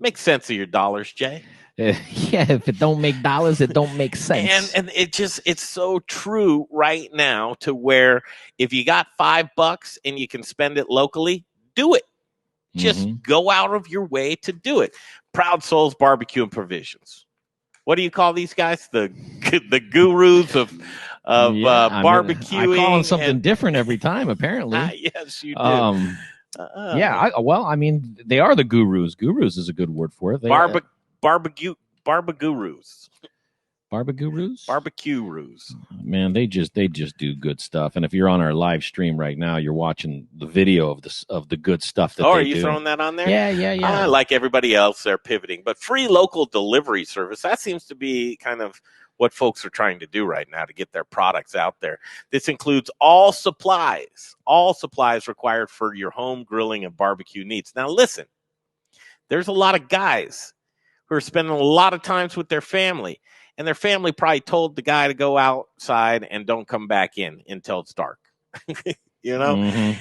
Make sense of your dollars, Jay. If it don't make dollars, it don't make sense. And it's so true right now to where if you got $5 and you can spend it locally, do it. Just go out of your way to do it. Proud Souls Barbecue and Provisions. What do you call these guys? The gurus of barbecuing. I call them something different every time, apparently. Yes, you do. They are the gurus. Gurus is a good word for it. Barbecue Roos. Man, they just do good stuff. And if you're on our live stream right now, you're watching the video of the good stuff that they do. Are you throwing that on there? Yeah. Like everybody else, they're pivoting. But free local delivery service, that seems to be kind of what folks are trying to do right now to get their products out there. This includes all supplies required for your home grilling and barbecue needs. Now, listen, there's a lot of guys who are spending a lot of times with their family, and their family probably told the guy to go outside and don't come back in until it's dark.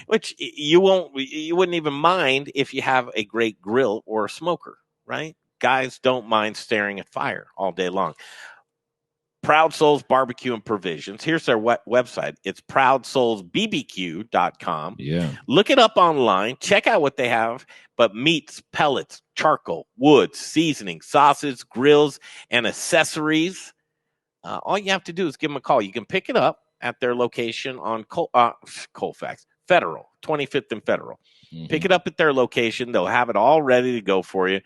Which you wouldn't even mind if you have a great grill or a smoker, right? Guys don't mind staring at fire all day long. Proud Souls Barbecue and Provisions. Here's their website. It's proudsoulsbbq.com. Yeah. Look it up online. Check out what they have. But meats, pellets, charcoal, woods, seasoning, sauces, grills, and accessories. All you have to do is give them a call. You can pick it up at their location on Colfax, Federal, 25th and Federal. Pick it up at their location. They'll have it all ready to go for you.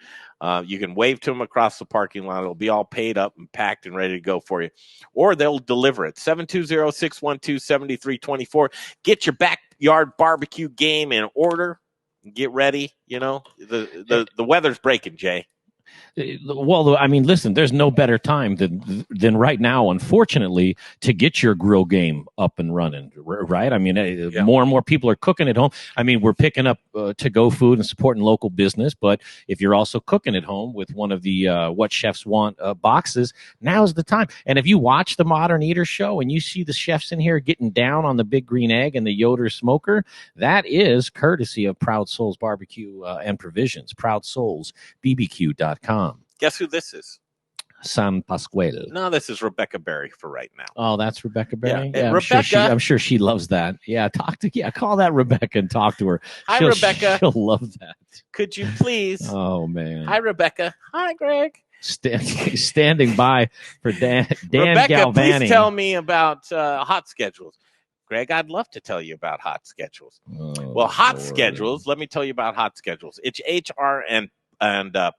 You can wave to them across the parking lot. It'll be all paid up and packed and ready to go for you. Or they'll deliver it. 720-612-7324. Get your backyard barbecue game in order. Get ready. The weather's breaking, Jay. Well, I mean, listen, there's no better time than right now, unfortunately, to get your grill game up and running, right? I mean, more and more people are cooking at home. I mean, we're picking up to-go food and supporting local business, but if you're also cooking at home with one of the What Chefs Want boxes, now's the time. And if you watch the Modern Eater show and you see the chefs in here getting down on the Big Green Egg and the Yoder Smoker, that is courtesy of Proud Souls Barbecue and Provisions, proudsoulsbbq.com. Guess who this is? San Pasquale. No, this is Rebecca Berry for right now. Oh, that's Rebecca Berry. Yeah, Rebecca. I'm sure she loves that. Yeah, call that Rebecca and talk to her. Hi, Rebecca. She'll love that. Could you please? Oh man. Hi, Rebecca. Hi, Greg. Standing by for Dan Rebecca, Galvagni. please tell me about hot schedules. Greg, I'd love to tell you about hot schedules. Well, hot schedules. Let me tell you about hot schedules. It's HR and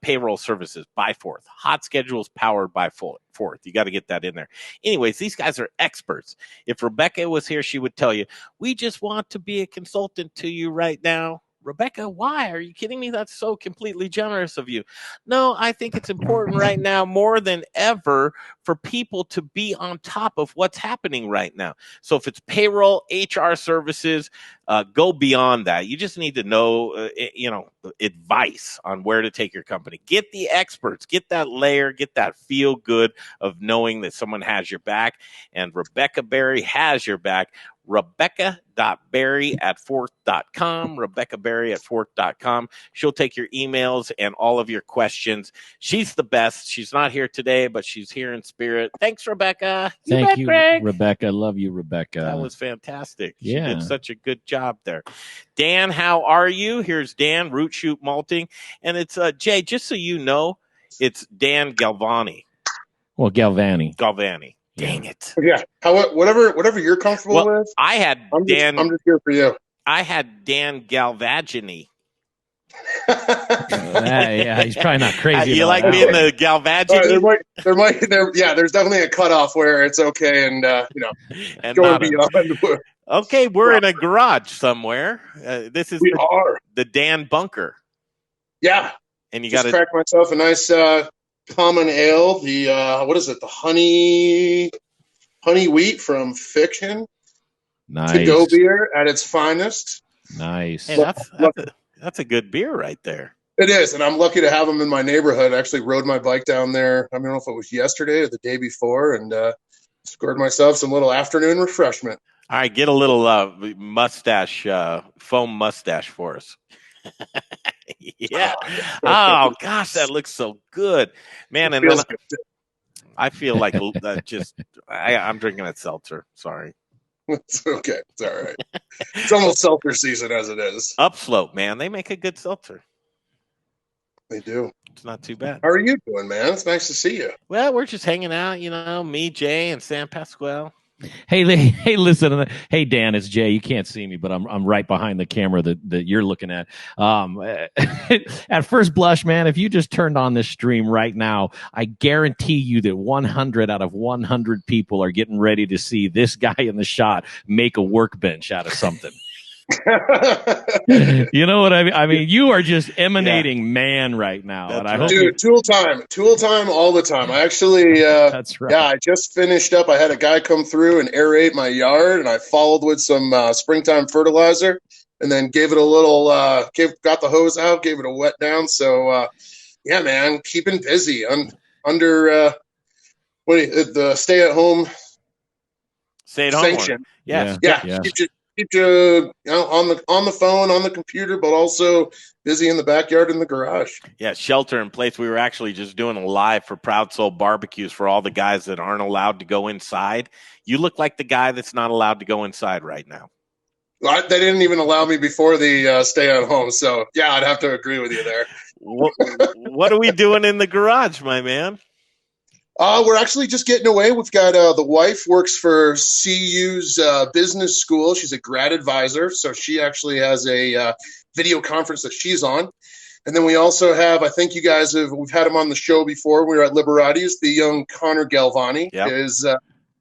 payroll services by Fourth. Hot schedules powered by Fourth. You got to get that in there. Anyways, these guys are experts. If Rebecca was here, she would tell you, we just want to be a consultant to you right now. Rebecca, why? Are you kidding me? That's so completely generous of you. No, I think it's important right now more than ever for people to be on top of what's happening right now. So if it's payroll, HR services, go beyond that. You just need to know, advice on where to take your company. Get the experts, get that layer, get that feel good of knowing that someone has your back. And Rebecca Berry has your back. Rebecca.berry@fourth.com. Rebecca.berry@fourth.com. She'll take your emails and all of your questions. She's the best. She's not here today, but she's here in spirit. Thanks, Rebecca. Thank you, Greg. Rebecca. Love you, Rebecca. That was fantastic. She Yeah. did such a good job there. Dan, how are you? Here's Dan, Root Shoot Malting. And it's Jay, just so you know, it's Dan Galvagni. Well, Galvagni. Dang it. Yeah. Whatever you're comfortable with. I had I'm just here for you. I had Dan Galvagni. Yeah, he's probably not crazy. You like being the Galvagni? There's definitely a cutoff where it's okay and and going beyond. Okay, we're in a garage somewhere. This is the Dan bunker. Yeah. And you got to crack myself a nice common ale. The what is it? The honey wheat from Fiction. Nice. To go beer at its finest. Nice. Hey, that's a good beer right there. It is, and I'm lucky to have them in my neighborhood. I actually rode my bike down there. I don't know if it was yesterday or the day before, and scored myself some little afternoon refreshment. All right, get a little mustache, foam mustache for us. Yeah. Oh gosh, that looks so good, man. And then I feel like I'm drinking a seltzer. Sorry. It's okay. It's all right. It's almost seltzer season as it is. Upslope, man. They make a good seltzer. They do. It's not too bad. How are you doing, man? It's nice to see you. Well, we're just hanging out, me, Jay, and San Pasquale. Hey, listen. Hey, Dan, it's Jay. You can't see me, but I'm right behind the camera that you're looking at. At first blush, man, if you just turned on this stream right now, I guarantee you that 100 out of 100 people are getting ready to see this guy in the shot make a workbench out of something. You know what I mean? I mean, you are just emanating man right now. That's and I right. hope Dude, tool time all the time. I actually, that's right. Yeah, I just finished up. I had a guy come through and aerate my yard, and I followed with some springtime fertilizer, and then gave it a little, got the hose out, gave it a wet down. So, yeah, man, keeping busy under the stay-at-home sanction. Yes. Yeah. Keep you on the phone, on the computer, but also busy in the backyard in the garage. Yeah, shelter in place. We were actually just doing a live for Proud Soul Barbecues for all the guys that aren't allowed to go inside. You look like the guy that's not allowed to go inside right now. They didn't even allow me before the stay at home, so yeah, I'd have to agree with you there. What are we doing in the garage, my man? We're actually just getting away. We've got the wife works for CU's business school. She's a grad advisor, so she actually has a video conference that she's on. And then we also have, I think you guys we've had him on the show before. We were at Liberati's. The young Connor Galvagni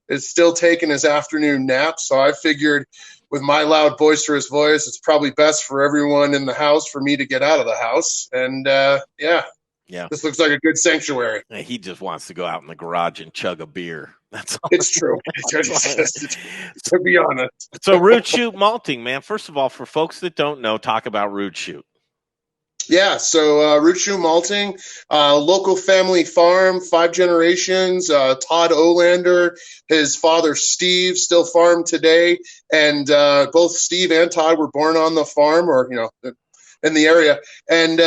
is still taking his afternoon nap. So I figured with my loud, boisterous voice, it's probably best for everyone in the house for me to get out of the house. And yeah, this looks like a good sanctuary. He just wants to go out in the garage and chug a beer. That's all. It's true. To be honest. So Root Shoot Malting, man. First of all, for folks that don't know, talk about Root Shoot. Yeah, so Root Shoot Malting, local family farm, 5 generations. Todd Olander, his father Steve, still farm today, and both Steve and Todd were born on the farm, or in the area, and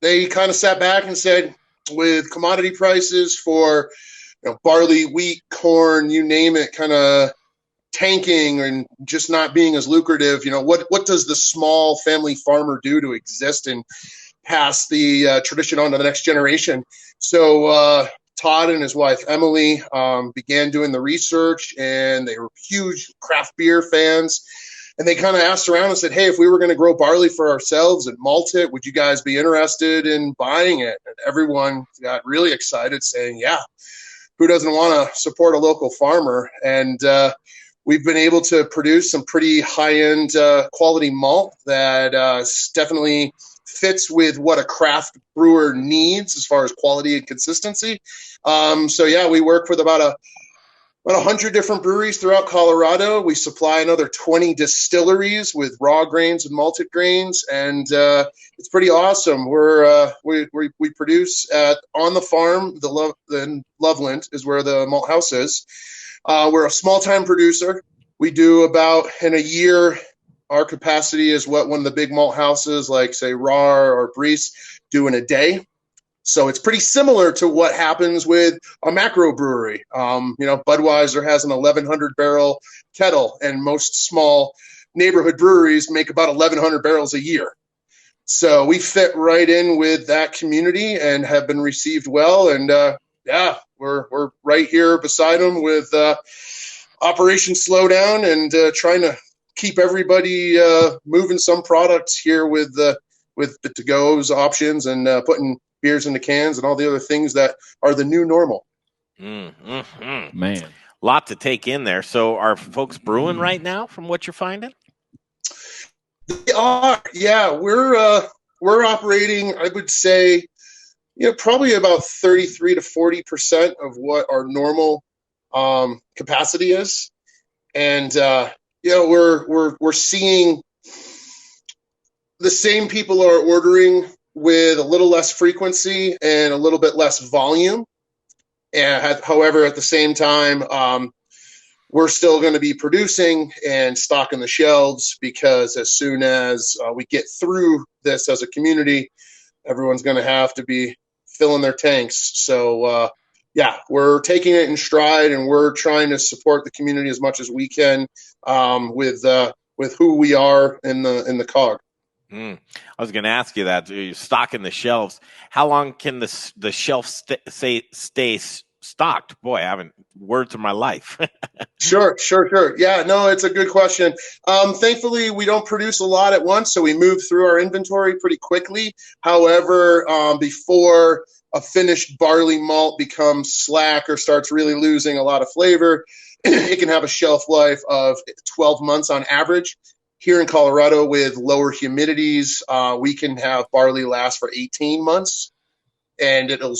they kind of sat back and said, with commodity prices for barley, wheat, corn, you name it, kind of tanking and just not being as lucrative, what does the small family farmer do to exist and pass the tradition on to the next generation? So Todd and his wife Emily began doing the research, and they were huge craft beer fans. And they kind of asked around and said, hey, if we were going to grow barley for ourselves and malt it, would you guys be interested in buying it? And everyone got really excited, saying, yeah, who doesn't want to support a local farmer? And we've been able to produce some pretty high-end quality malt that definitely fits with what a craft brewer needs as far as quality and consistency. So yeah, we work with about 100 different breweries throughout Colorado. We supply another 20 distilleries with raw grains and malted grains, and it's pretty awesome. We produce on the farm. The Loveland is where the malt house is. We're a small-time producer. We do about in a year. Our capacity is what one of the big malt houses like, say, Rar or Brees do in a day. So it's pretty similar to what happens with a macro brewery. Budweiser has an 1,100 barrel kettle, and most small neighborhood breweries make about 1,100 barrels a year. So we fit right in with that community and have been received well. And yeah, we're right here beside them with Operation Slowdown and trying to keep everybody moving some products here with the to-go's options and putting beers into cans and all the other things that are the new normal. Mm-hmm. Man, lot to take in there. So are folks brewing right now from what you're finding? They are. Yeah, we're operating, I would say, probably about 33 to 40% of what our normal capacity is. And we're seeing the same people are ordering with a little less frequency and a little bit less volume. And however, at the same time, we're still going to be producing and stocking the shelves, because as soon as we get through this as a community, everyone's going to have to be filling their tanks. So yeah, we're taking it in stride, and we're trying to support the community as much as we can with who we are in the COG. I was going to ask you that. You're stocking the shelves. How long can the shelf stay stocked? Boy, I haven't words of my life. Sure. Yeah, no, it's a good question. Thankfully, we don't produce a lot at once, so we move through our inventory pretty quickly. However, before a finished barley malt becomes slack or starts really losing a lot of flavor, it can have a shelf life of 12 months on average. Here in Colorado, with lower humidities, we can have barley last for 18 months, and it'll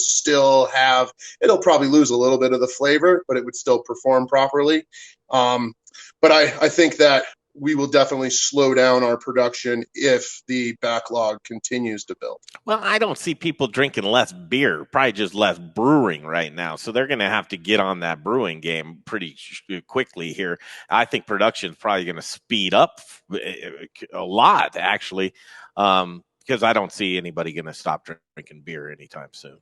probably lose a little bit of the flavor, but it would still perform properly. But I think that we will definitely slow down our production if the backlog continues to build. Well, I don't see people drinking less beer, probably just less brewing right now. So they're going to have to get on that brewing game pretty quickly here. I think production is probably going to speed up a lot, actually, because I don't see anybody going to stop drinking beer anytime soon.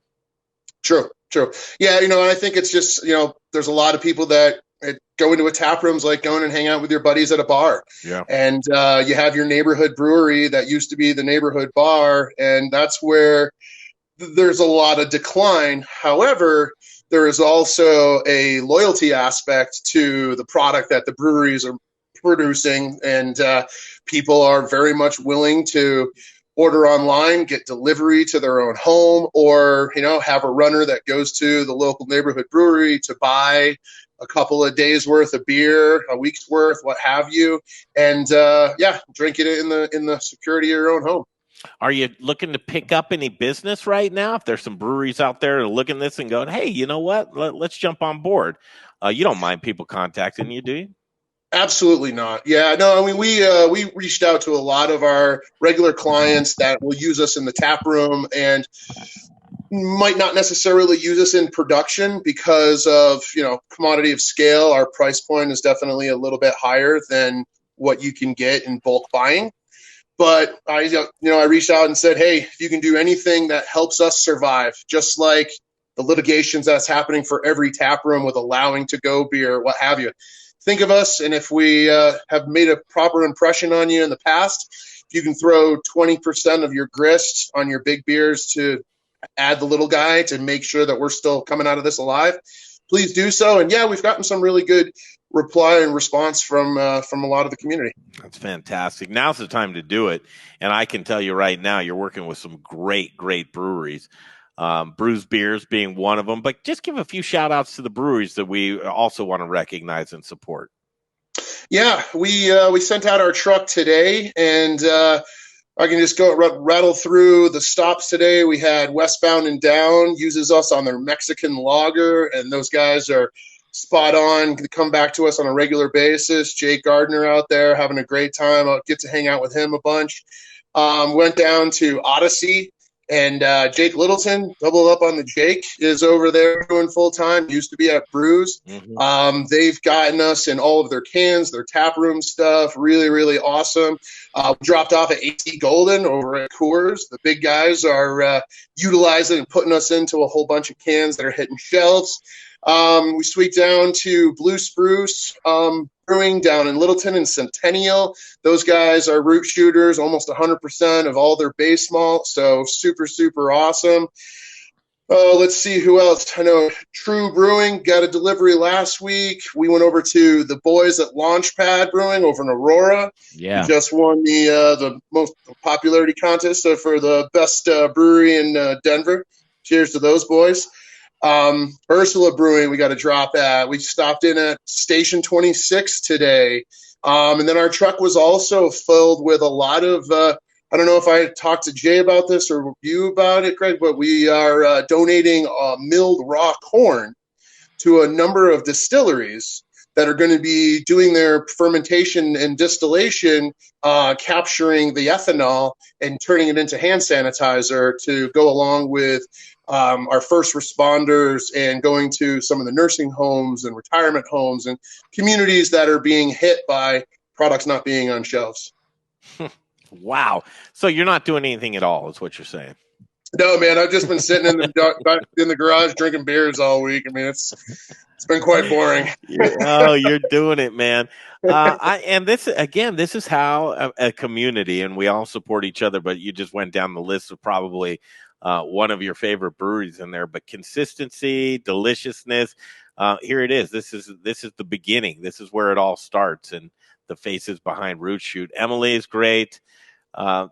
True. Yeah, and I think it's just, there's a lot of people that go into a tap room's like going and hang out with your buddies at a bar. Yeah. And you have your neighborhood brewery that used to be the neighborhood bar, and that's where there's a lot of decline. However, there is also a loyalty aspect to the product that the breweries are producing, and people are very much willing to order online, get delivery to their own home, or have a runner that goes to the local neighborhood brewery to buy a couple of days worth of beer, a week's worth, what have you, and drink it in the security of your own home. Are you looking to pick up any business right now? If there's some breweries out there that are looking at this and going, hey, you know what? Let's jump on board. You don't mind people contacting you, do you? Absolutely not. Yeah, no, I mean, we reached out to a lot of our regular clients that will use us in the tap room and might not necessarily use us in production because of, commodity of scale. Our price point is definitely a little bit higher than what you can get in bulk buying. But I reached out and said, hey, if you can do anything that helps us survive, just like the litigations that's happening for every tap room with allowing to-go beer, what have you, think of us. And if we have made a proper impression on you in the past, if you can throw 20% of your grist on your big beers to add the little guy to make sure that we're still coming out of this alive, please do so. And yeah, we've gotten some really good reply and response from a lot of the community. That's fantastic. Now's the time to do it. And I can tell you right now, you're working with some great breweries. Brews Beers being one of them, but just give a few shout outs to the breweries that we also want to recognize and support. Yeah, we sent out our truck today, and I can just go rattle through the stops today. We had Westbound and Down uses us on their Mexican lager, and those guys are spot on. Come back to us on a regular basis. Jake Gardner out there having a great time. I'll get to hang out with him a bunch. Went down to Odyssey, and Jake Littleton, double up on the Jake, is over there doing full time. Used to be at Brews. Mm-hmm. They've gotten us in all of their cans, their tap room stuff. Really, really awesome. Dropped off at AC Golden over at Coors. The big guys are utilizing and putting us into a whole bunch of cans that are hitting shelves. We sweep down to Blue Spruce Brewing down in Littleton and Centennial. Those guys are root shooters, almost 100% of all their base malt, so super, super awesome. Let's see who else. I know True Brewing got a delivery last week. We went over to the boys at Launchpad Brewing over in Aurora. Yeah. We just won the most popularity contest for the best brewery in Denver. Cheers to those boys. Ursula Brewing, we got a drop at. We stopped in at Station 26 today. And then our truck was also filled with a lot of, I don't know if I talked to Jay about this or you about it, Greg, but we are donating milled raw corn to a number of distilleries that are going to be doing their fermentation and distillation, capturing the ethanol and turning it into hand sanitizer to go along with our first responders and going to some of the nursing homes and retirement homes and communities that are being hit by products not being on shelves. Wow. So you're not doing anything at all, is what you're saying. No, man, I've just been sitting in the garage drinking beers all week. I mean, it's been quite boring. You're doing it, man. This is how a community, and we all support each other, but you just went down the list of probably one of your favorite breweries in there, but consistency, deliciousness. Here it is. This is the beginning. This is where it all starts, and the faces behind Root Shoot. Emily is great.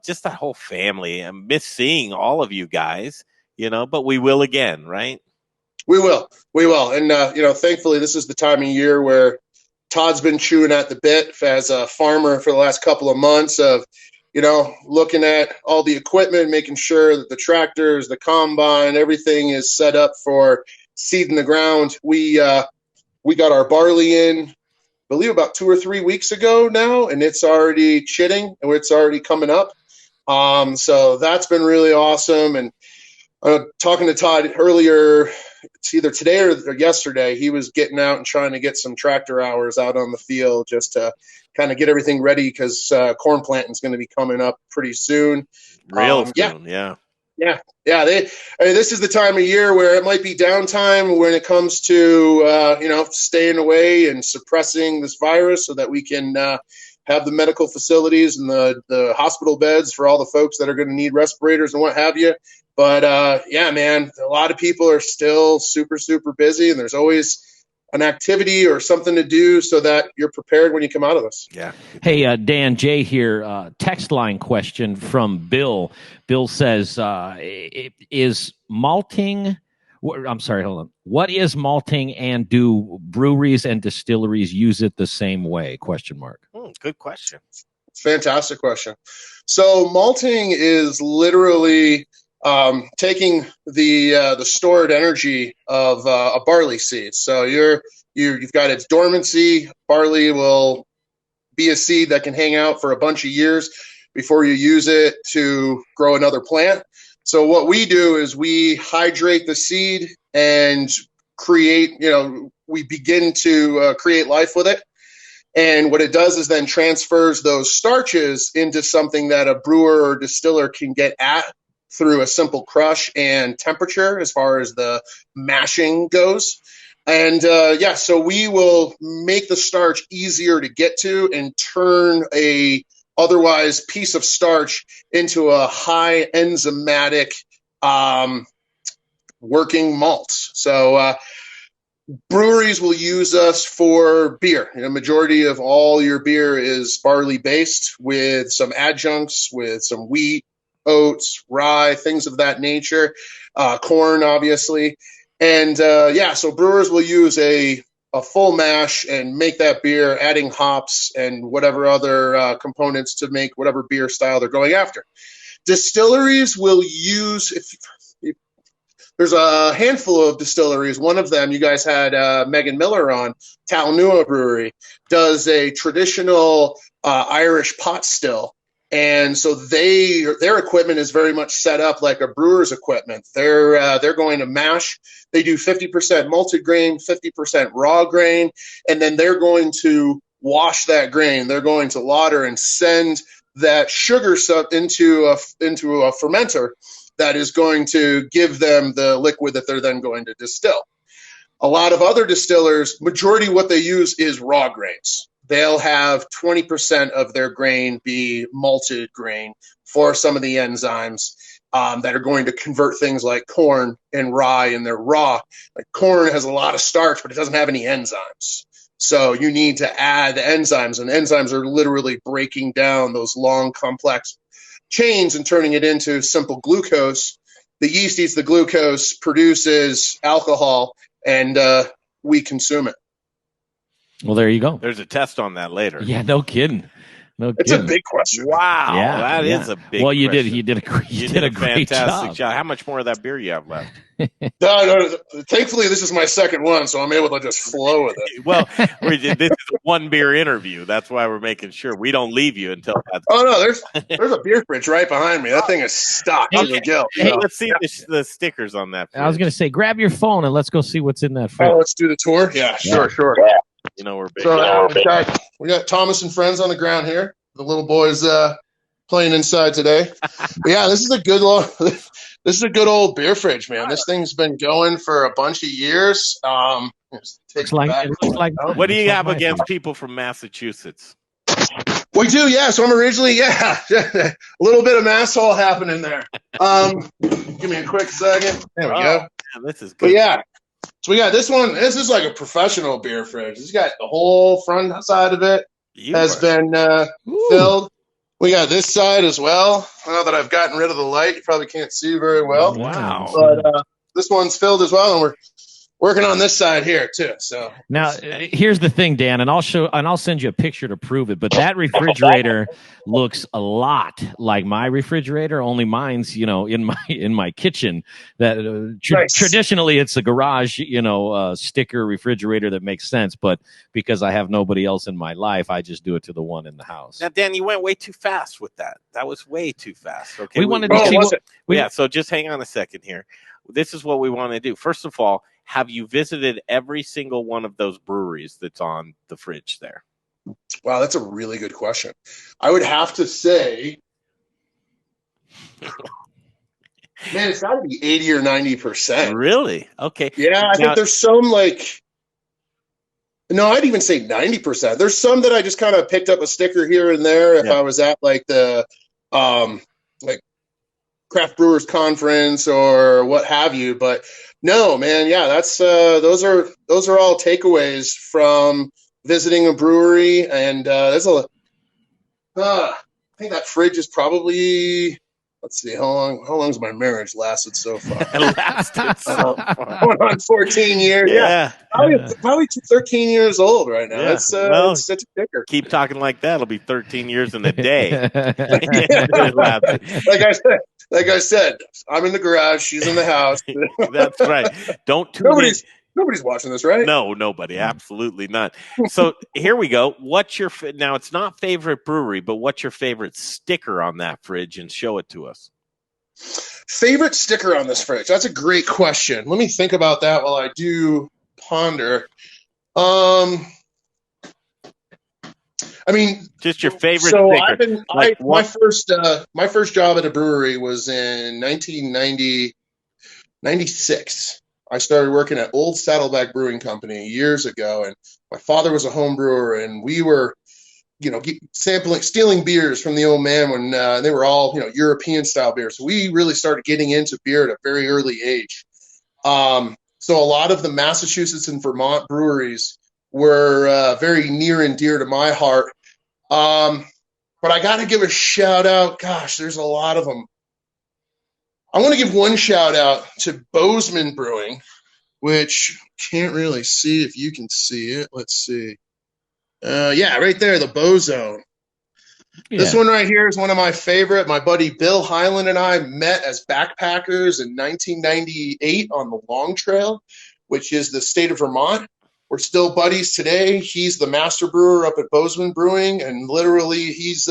Just that whole family. I miss seeing all of you guys, but we will again, right? We will. And, thankfully this is the time of year where Todd's been chewing at the bit as a farmer for the last couple of months of, looking at all the equipment, making sure that the tractors, the combine, everything is set up for seed in the ground. We got our barley in, I believe about 2 or 3 weeks ago now, and it's already chitting and it's already coming up. So that's been really awesome. And talking to Todd earlier, it's either today or yesterday, he was getting out and trying to get some tractor hours out on the field just to kind of get everything ready because corn planting is going to be coming up pretty soon. Real soon, yeah. Yeah. This is the time of year where it might be downtime when it comes to, staying away and suppressing this virus so that we can have the medical facilities and the hospital beds for all the folks that are going to need respirators and what have you. But, man, a lot of people are still super, super busy, and there's always an activity or something to do so that you're prepared when you come out of this. Yeah. Hey, Dan J here. Text line question from Bill. Bill says, is malting... I'm sorry, hold on. What is malting, and do breweries and distilleries use it the same way? ? Good question. Fantastic question. So malting is literally taking the stored energy of a barley seed. So you've got its dormancy. Barley will be a seed that can hang out for a bunch of years before you use it to grow another plant. So what we do is we hydrate the seed and create, we begin to create life with it. And what it does is then transfers those starches into something that a brewer or distiller can get at through a simple crush and temperature as far as the mashing goes. And so we will make the starch easier to get to and turn a otherwise piece of starch into a high enzymatic working malts. So breweries will use us for beer. Majority of all your beer is barley based with some adjuncts, with some wheat, oats, rye, things of that nature, corn, obviously. And so brewers will use a full mash and make that beer, adding hops and whatever other components to make whatever beer style they're going after. Distilleries will use, there's a handful of distilleries. One of them, you guys had Megan Miller on, Talnua Brewery, does a traditional Irish pot still. And so their equipment is very much set up like a brewer's equipment. They're going to mash. They do 50% malted grain, 50% raw grain, and then they're going to wash that grain. They're going to lauter and send that sugar stuff into a fermenter that is going to give them the liquid that they're then going to distill. A lot of other distillers, majority what they use is raw grains. They'll have 20% of their grain be malted grain for some of the enzymes that are going to convert things like corn and rye, and they're raw. Like corn has a lot of starch, but it doesn't have any enzymes. So you need to add enzymes, and enzymes are literally breaking down those long, complex chains and turning it into simple glucose. The yeast eats the glucose, produces alcohol, and we consume it. Well, there you go. There's a test on that later. Yeah, no kidding. It's a big question. Wow, Yeah, that yeah. is a big. Well, you question. did a great fantastic job. How much more of that beer you have left? No, thankfully, this is my second one, so I'm able to just flow with it. Well, this is a one beer interview. That's why we're making sure we don't leave you until that's. Oh no, there's a beer fridge right behind me. That thing is stocked to the gill. Hey, let's see the stickers on that fridge. I was going to say, grab your phone and let's go see what's in that fridge. Oh, let's do the tour. Yeah, sure. You know we're big. So we got Thomas and friends on the ground here. The little boys playing inside today. But yeah, this is a good old beer fridge, man. This thing's been going for a bunch of years. Looks like what do you have against people from Massachusetts? We do, yeah. So I'm originally, a little bit of mass hole happening there. Give me a quick second. There we go. Man, this is good. But yeah, so we got this one. This is like a professional beer fridge. It's got the whole front side of it been filled. We got this side as well. Now that I've gotten rid of the light, you probably can't see very well. Wow. But this one's filled as well, and we're working on this side here too. So now here's the thing, Dan, and I'll send you a picture to prove it. But that refrigerator looks a lot like my refrigerator, only mine's in my kitchen. That traditionally it's a garage sticker refrigerator that makes sense, but because I have nobody else in my life, I just do it to the one in the house. Now, Dan, you went way too fast with that. That was way too fast. Okay, we wanted to see. So just hang on a second here. This is what we want to do. First of all, have you visited every single one of those breweries that's on the fridge there? Wow, that's a really good question. I would have to say, man, it's got to be 80 or 90%. Really? Okay. Yeah, I think there's some no, I'd even say 90%. There's some that I just kind of picked up a sticker here and there if I was at like the craft brewers conference or what have you, but no, man, that's those are all takeaways from visiting a brewery, and I think that fridge is probably, let's see, how long's my marriage lasted so far? It lasted so far. Going on 14 years. Yeah. Probably 13 years old right now. It's such a kicker. Keep talking like that. It'll be 13 years in a day. Like I said, I'm in the garage. She's in the house. That's right. Nobody's watching this, right? No, nobody. Absolutely not. So here we go. What's your now? It's not favorite brewery, but what's your favorite sticker on that fridge? And show it to us. Favorite sticker on this fridge? That's a great question. Let me think about that while I do ponder. I mean, just your favorite so sticker. I've been Like my first job at a brewery was in 1996. I started working at Old Saddleback Brewing Company years ago, and my father was a home brewer, and we were, stealing beers from the old man when they were all, European style beers. So we really started getting into beer at a very early age. So a lot of the Massachusetts and Vermont breweries were very near and dear to my heart. But I got to give a shout out. Gosh, there's a lot of them. I want to give one shout out to Bozeman Brewing, which can't really see if you can see it. Let's see. Yeah, right there, the Bozone. Yeah. This one right here is one of my favorite. My buddy Bill Hyland and I met as backpackers in 1998 on the Long Trail, which is the state of Vermont. We're still buddies today. He's the master brewer up at Bozeman Brewing, and literally he's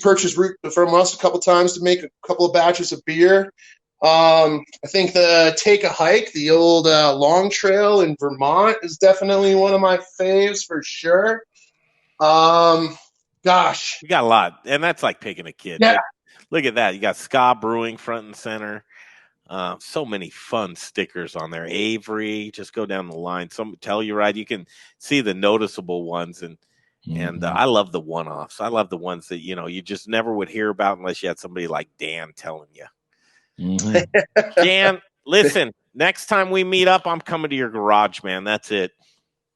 purchased root from us a couple times to make a couple of batches of beer. I think the Take a Hike, the old Long Trail in Vermont, is definitely one of my faves for sure. Gosh, you got a lot, and that's like picking a kid. Yeah. Look at that. You got Ska Brewing front and center. So many fun stickers on there. Avery, just go down the line. Some Telluride, you can see the noticeable ones, and I love the one-offs. I love the ones that you just never would hear about unless you had somebody like Dan telling you. Mm-hmm. Dan, listen, next time we meet up, I'm coming to your garage, man. That's it.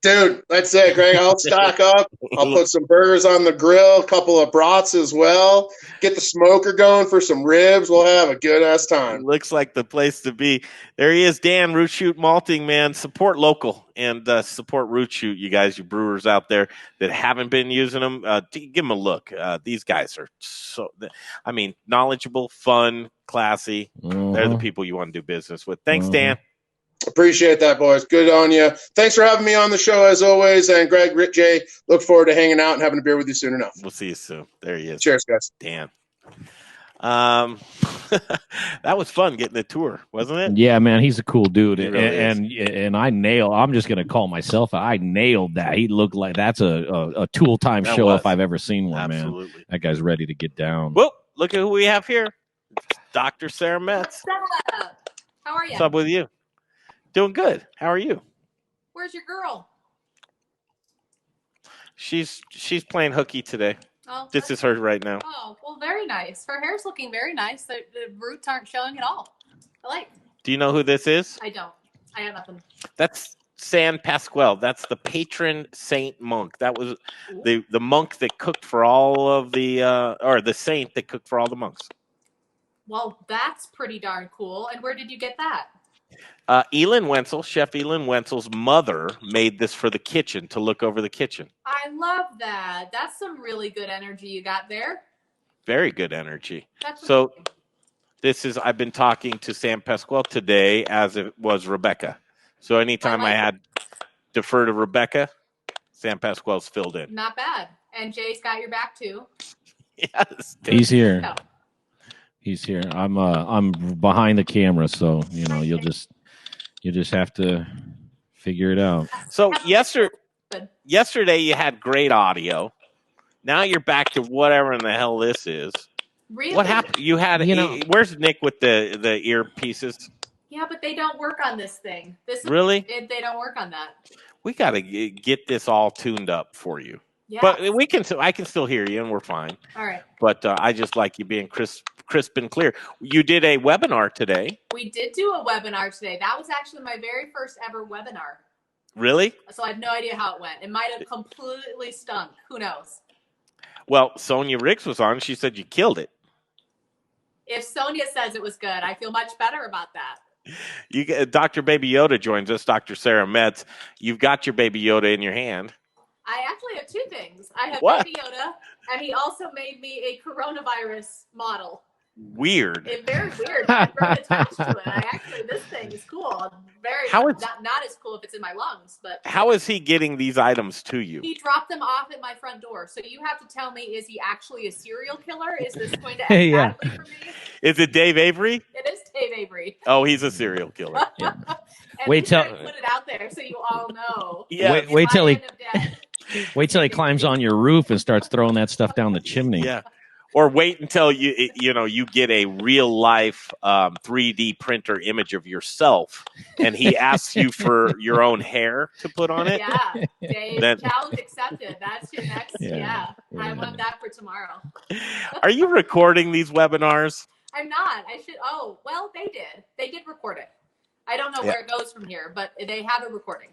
Dude, that's it, Greg. I'll stock up. I'll put some burgers on the grill, a couple of brats as well. Get the smoker going for some ribs. We'll have a good-ass time. Looks like the place to be. There he is, Dan, Root Shoot Malting, man. Support local and support Root Shoot, you guys, you brewers out there that haven't been using them. Give them a look. These guys are knowledgeable, fun, classy. Mm-hmm. They're the people you want to do business with. Thanks, Dan. Appreciate that, boys. Good on you. Thanks for having me on the show, as always. And Greg, Rick, Jay, look forward to hanging out and having a beer with you soon enough. We'll see you soon. There he is. Cheers, guys. Dan. That was fun getting the tour, wasn't it? Yeah, man, he's a cool dude, really and I'm just gonna call myself. I nailed that. He looked like that's a Tool Time show if I've ever seen one. Absolutely. Man. That guy's ready to get down. Well, look at who we have here, Dr. Sara Metz. What's up? How are you? What's up with you? Doing good. How are you? Where's your girl? She's playing hooky today. Oh, this is her right now. Oh, well, very nice. Her hair's looking very nice. The roots aren't showing at all. I like. Do you know who this is? I don't. I have nothing. That's San Pasquale. That's the patron saint monk. That was the monk that cooked for all of the saint that cooked for all the monks. Well, that's pretty darn cool. And where did you get that? Elin Wenzel, Chef Elin Wenzel's mother, made this for the kitchen, to look over the kitchen. I love that. That's some really good energy you got there. Very good energy. That's so I've been talking to San Pasquale today as it was Rebecca. So anytime I had defer to Rebecca, San Pasquale's filled in. Not bad. And Jay's got your back too. Yes. He's here. No. He's here. I'm behind the camera, so you'll just have to figure it out. So yesterday you had great audio. Now you're back to whatever in the hell this is. Really? What happened? You had where's Nick with the earpieces? Yeah, but they don't work on this thing. Really? They don't work on that. We got to get this all tuned up for you. Yeah. But I can still hear you, and we're fine. All right. But I just like you being crisp and clear. You did a webinar today. We did do a webinar today. That was actually my very first ever webinar. Really? So I had no idea how it went. It might have completely stunk. Who knows? Well, Sonia Riggs was on. She said you killed it. If Sonia says it was good, I feel much better about that. You get Dr. Baby Yoda joins us, Dr. Sara Metz. You've got your Baby Yoda in your hand. I actually have two things. I have What? Baby Yoda, and he also made me a coronavirus model. Weird. It's very weird. I'm very attached to it. This thing is cool. Not as cool if it's in my lungs, but How is he getting these items to you? he dropped them off at my front door. So you have to tell me, is he actually a serial killer? Is this going to end badly for me? Is it Dave Avery? It is Dave Avery. Oh, he's a serial killer. And Wait till- put it out there so you all know. Yeah. Wait till he Wait till he climbs on your roof and starts throwing that stuff down the chimney. Yeah. Or wait until you get a real life 3D printer image of yourself, and he asks you for your own hair to put on it. Yeah, Dave, challenge accepted. That's your next. Yeah, I want that for tomorrow. Are you recording these webinars? I'm not. I should. Oh, well, they did. They did record it. I don't know where it goes from here, but they have a recording.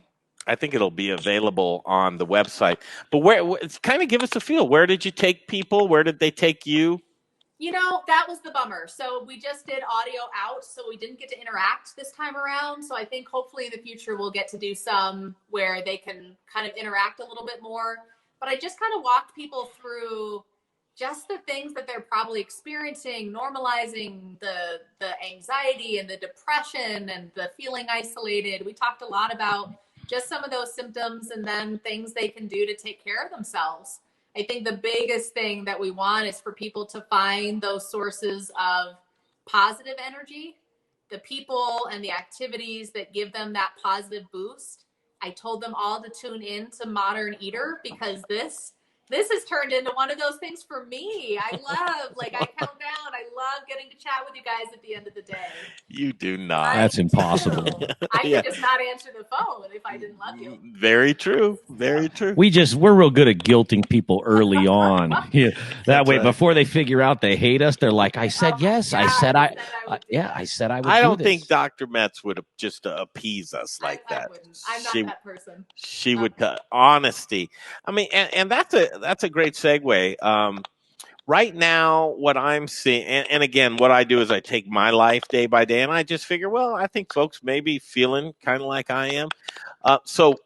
I think it'll be available on the website. But where? Kind of give us a feel. Where did you take people? Where did they take you? You know, that was the bummer. So we just did audio out, so we didn't get to interact this time around. So I think hopefully in the future we'll get to do some where they can kind of interact a little bit more. But I just kind of walked people through just the things that they're probably experiencing, normalizing the anxiety and the depression and the feeling isolated. We talked a lot about just some of those symptoms and then things they can do to take care of themselves. I think the biggest thing that we want is for people to find those sources of positive energy, the people and the activities that give them that positive boost. I told them all to tune in to Modern Eater because this has turned into one of those things for me. I count down. I love getting to chat with you guys at the end of the day. You do not. That's impossible. I could just not answer the phone if I didn't love you. Very true. Very true. We're real good at guilting people early on. Yeah, that way, before they figure out they hate us, they're like, I said yes. I said I would do I don't this. think Dr. Metz would just appease us like that. I'm not that person. She would honesty. I mean, and that's a great segue. Right now, what I'm seeing, and again, what I do is I take my life day by day, and I just figure, well, I think folks may be feeling kind of like I am. So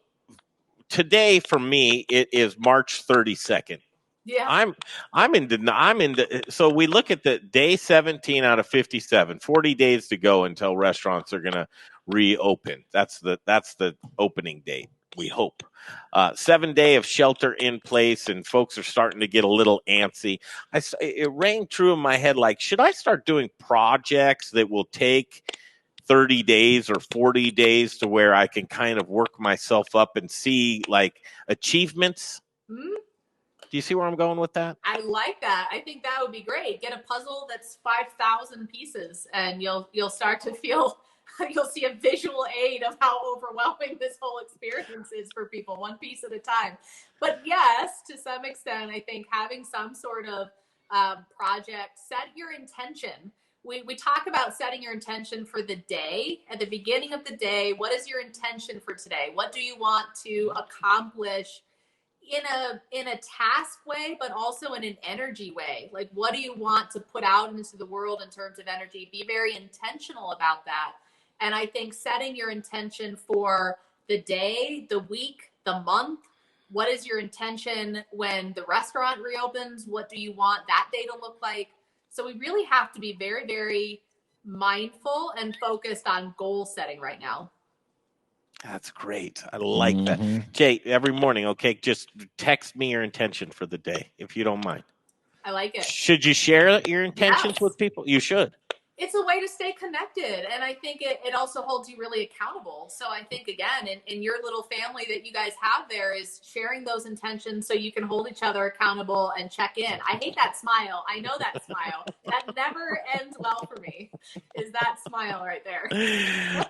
today for me, it is March 32nd. Yeah. So we look at the day 17 out of 57, 40 days to go until restaurants are going to reopen. That's the opening date. We hope. 7 day of shelter in place, and folks are starting to get a little antsy. It rang true in my head, like, should I start doing projects that will take 30 days or 40 days to where I can kind of work myself up and see like achievements? Mm-hmm. Do you see where I'm going with that? I like that. I think that would be great. Get a puzzle that's 5,000 pieces, and you'll start to feel. You'll see a visual aid of how overwhelming this whole experience is for people, one piece at a time. But yes, to some extent, I think having some sort of project, set your intention. We talk about setting your intention for the day. At the beginning of the day, what is your intention for today? What do you want to accomplish in a task way, but also in an energy way? Like, what do you want to put out into the world in terms of energy? Be very intentional about that. And I think setting your intention for the day, the week, the month, what is your intention when the restaurant reopens? What do you want that day to look like? So we really have to be very, very mindful and focused on goal setting right now. That's great. I like that. Jay, every morning, okay, just text me your intention for the day, if you don't mind. I like it. Should you share your intentions with people? You should. It's a way to stay connected. And I think it also holds you really accountable. So I think, again, in your little family that you guys have there is sharing those intentions so you can hold each other accountable and check in. I hate that smile. I know that smile. That never ends well for me, is that smile right there.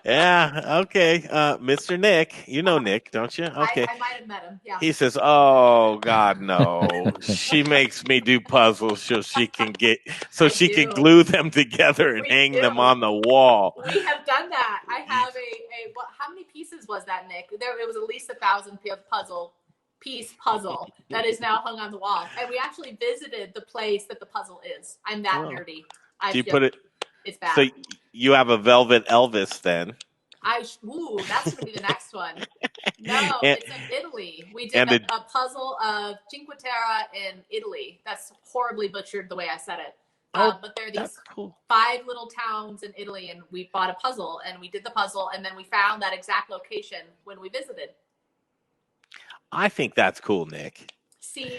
Yeah, okay. Mr. Nick, you know Nick, don't you? Okay. I might have met him, yeah. He says, oh, God, no. She makes me do puzzles so she can glue them together and hang them on the wall. We have done that. I have how many pieces was that, Nick? It was at least 1,000 piece puzzle that is now hung on the wall. And we actually visited the place that the puzzle is. I'm that nerdy. Do you put it? It's bad. So you have a Velvet Elvis then. That's going to be the next one. No, it's in Italy. We did a puzzle of Cinque Terre in Italy. That's horribly butchered the way I said it. But there are these 5 little towns in Italy, and we bought a puzzle, and we did the puzzle, and then we found that exact location when we visited. I think that's cool, Nick. See,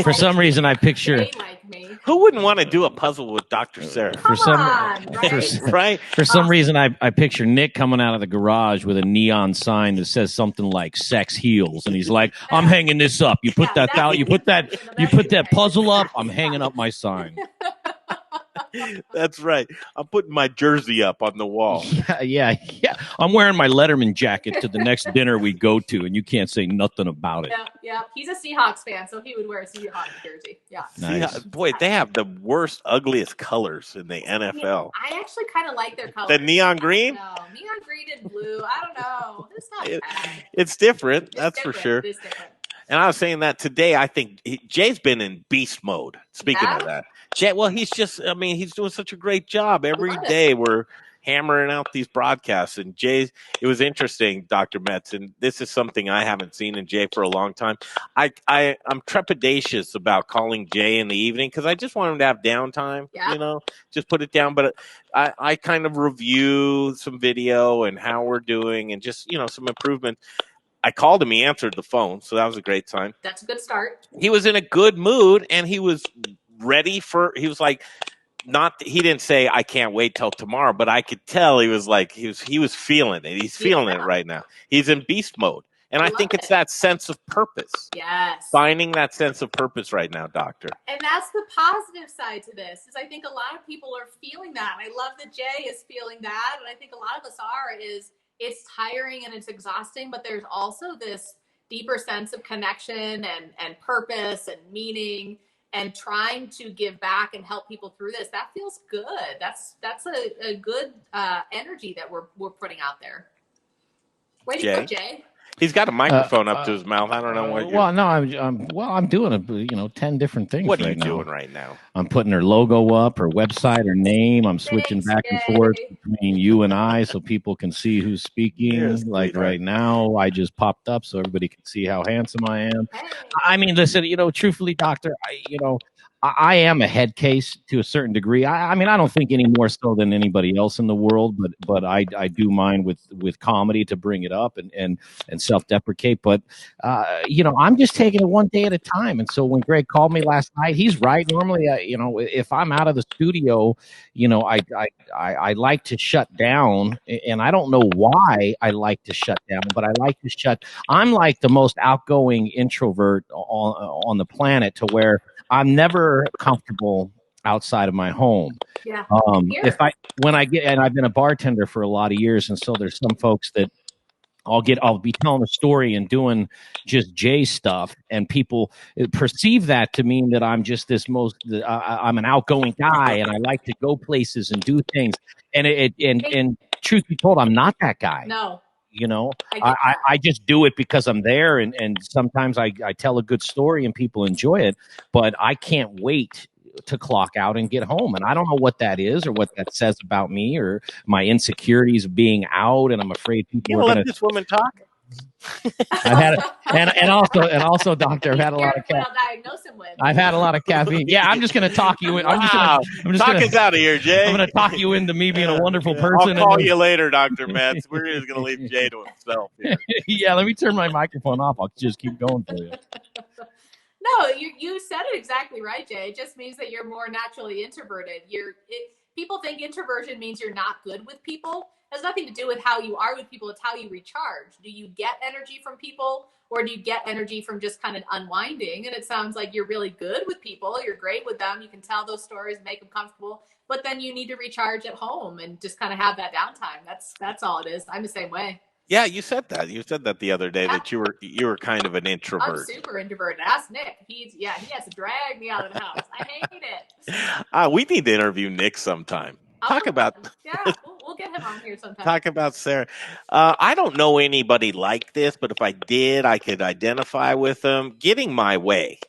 For some reason, I picture. they like me. Who wouldn't want to do a puzzle with Dr. Sarah? For some, right? For some reason, I picture Nick coming out of the garage with a neon sign that says something like "sex heals," and he's like, "I'm hanging this up. You put that out. You put that puzzle up. I'm hanging up my sign." That's right. I'm putting my jersey up on the wall. Yeah. I'm wearing my Letterman jacket to the next dinner we go to, and you can't say nothing about it. Yeah. He's a Seahawks fan, so he would wear a Seahawks jersey. Yeah. Nice. Boy, they have the worst, ugliest colors in the NFL. I actually kind of like their colors. The neon green? No, neon green and blue. I don't know. It's not bad. It's different. That's for sure. It is different. And I was saying that today. I think Jay's been in beast mode. Speaking of that, Jay, well, he's doing such a great job. Every day we're hammering out these broadcasts. And Jay's, it was interesting, Dr. Metz, and this is something I haven't seen in Jay for a long time. I'm trepidatious about calling Jay in the evening because I just want him to have downtime, just put it down. But I kind of review some video and how we're doing and just, some improvement. I called him. He answered the phone, so that was a great sign. That's a good start. He was in a good mood, and he was ready for. He was like, he didn't say I can't wait till tomorrow, but I could tell he was like he was feeling it. He's feeling it right now. He's in beast mode, and I think it's that sense of purpose. Yes, finding that sense of purpose right now, Doctor. And that's the positive side to this. Is I think a lot of people are feeling that. And I love that Jay is feeling that, and I think a lot of us are. It's tiring and it's exhausting, but there's also this deeper sense of connection and purpose and meaning and trying to give back and help people through this. That feels good. That's a good energy that we're putting out there. Way to go, Jay. He's got a microphone up to his mouth. I don't know what. I'm doing 10 different things. What are you doing right now? I'm putting her logo up, her website, her name. I'm switching back and forth between you and I, so people can see who's speaking. Like right now, I just popped up so everybody can see how handsome I am. I mean, listen, truthfully, Doctor, I am a head case to a certain degree. I mean, I don't think any more so than anybody else in the world, but I do mine with comedy to bring it up and self-deprecate. But I'm just taking it one day at a time. And so when Greg called me last night, he's right. Normally, if I'm out of the studio, I like to shut down, and I don't know why I like to shut down, but I like to shut. I'm like the most outgoing introvert on the planet, to where I'm never comfortable outside of my home. Yeah. I've been a bartender for a lot of years, and so there's some folks that I'll be telling a story and doing just Jay stuff, and people perceive that to mean that I'm just I'm an outgoing guy and I like to go places and do things. And truth be told, I'm not that guy. No. I just do it because I'm there, and sometimes I tell a good story and people enjoy it, but I can't wait to clock out and get home. And I don't know what that is or what that says about me or my insecurities of being out, and I'm afraid people are going to let this woman talk. I've had and also, Doctor, I've had a lot of I've had a lot of caffeine. Yeah, I'm just going to talk you in. Talk us out of here, Jay. I'm going to talk you into me being a wonderful person. I'll call you later, Dr. Metz. We're just going to leave Jay to himself here. Yeah, let me turn my microphone off. I'll just keep going for you. No, you said it exactly right, Jay. It just means that you're more naturally introverted. People think introversion means you're not good with people. It has nothing to do with how you are with people. It's how you recharge. Do you get energy from people, or do you get energy from just kind of unwinding? And it sounds like you're really good with people. You're great with them. You can tell those stories, make them comfortable. But then you need to recharge at home and just kind of have that downtime. That's all it is. I'm the same way. Yeah, you said that. You said that the other day, that you were kind of an introvert. I'm super introverted. Ask Nick. He has to drag me out of the house. I hate it. We need to interview Nick sometime. We'll get him on here sometime. Talk about Sara. I don't know anybody like this, but if I did, I could identify with them. Getting my way.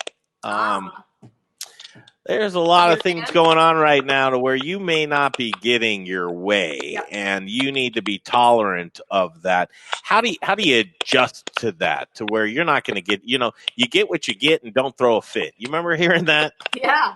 There's a lot of things going on right now to where you may not be getting your way, and you need to be tolerant of that. How do you adjust to that, to where you're not going to get, you get what you get and don't throw a fit? You remember hearing that? Yeah.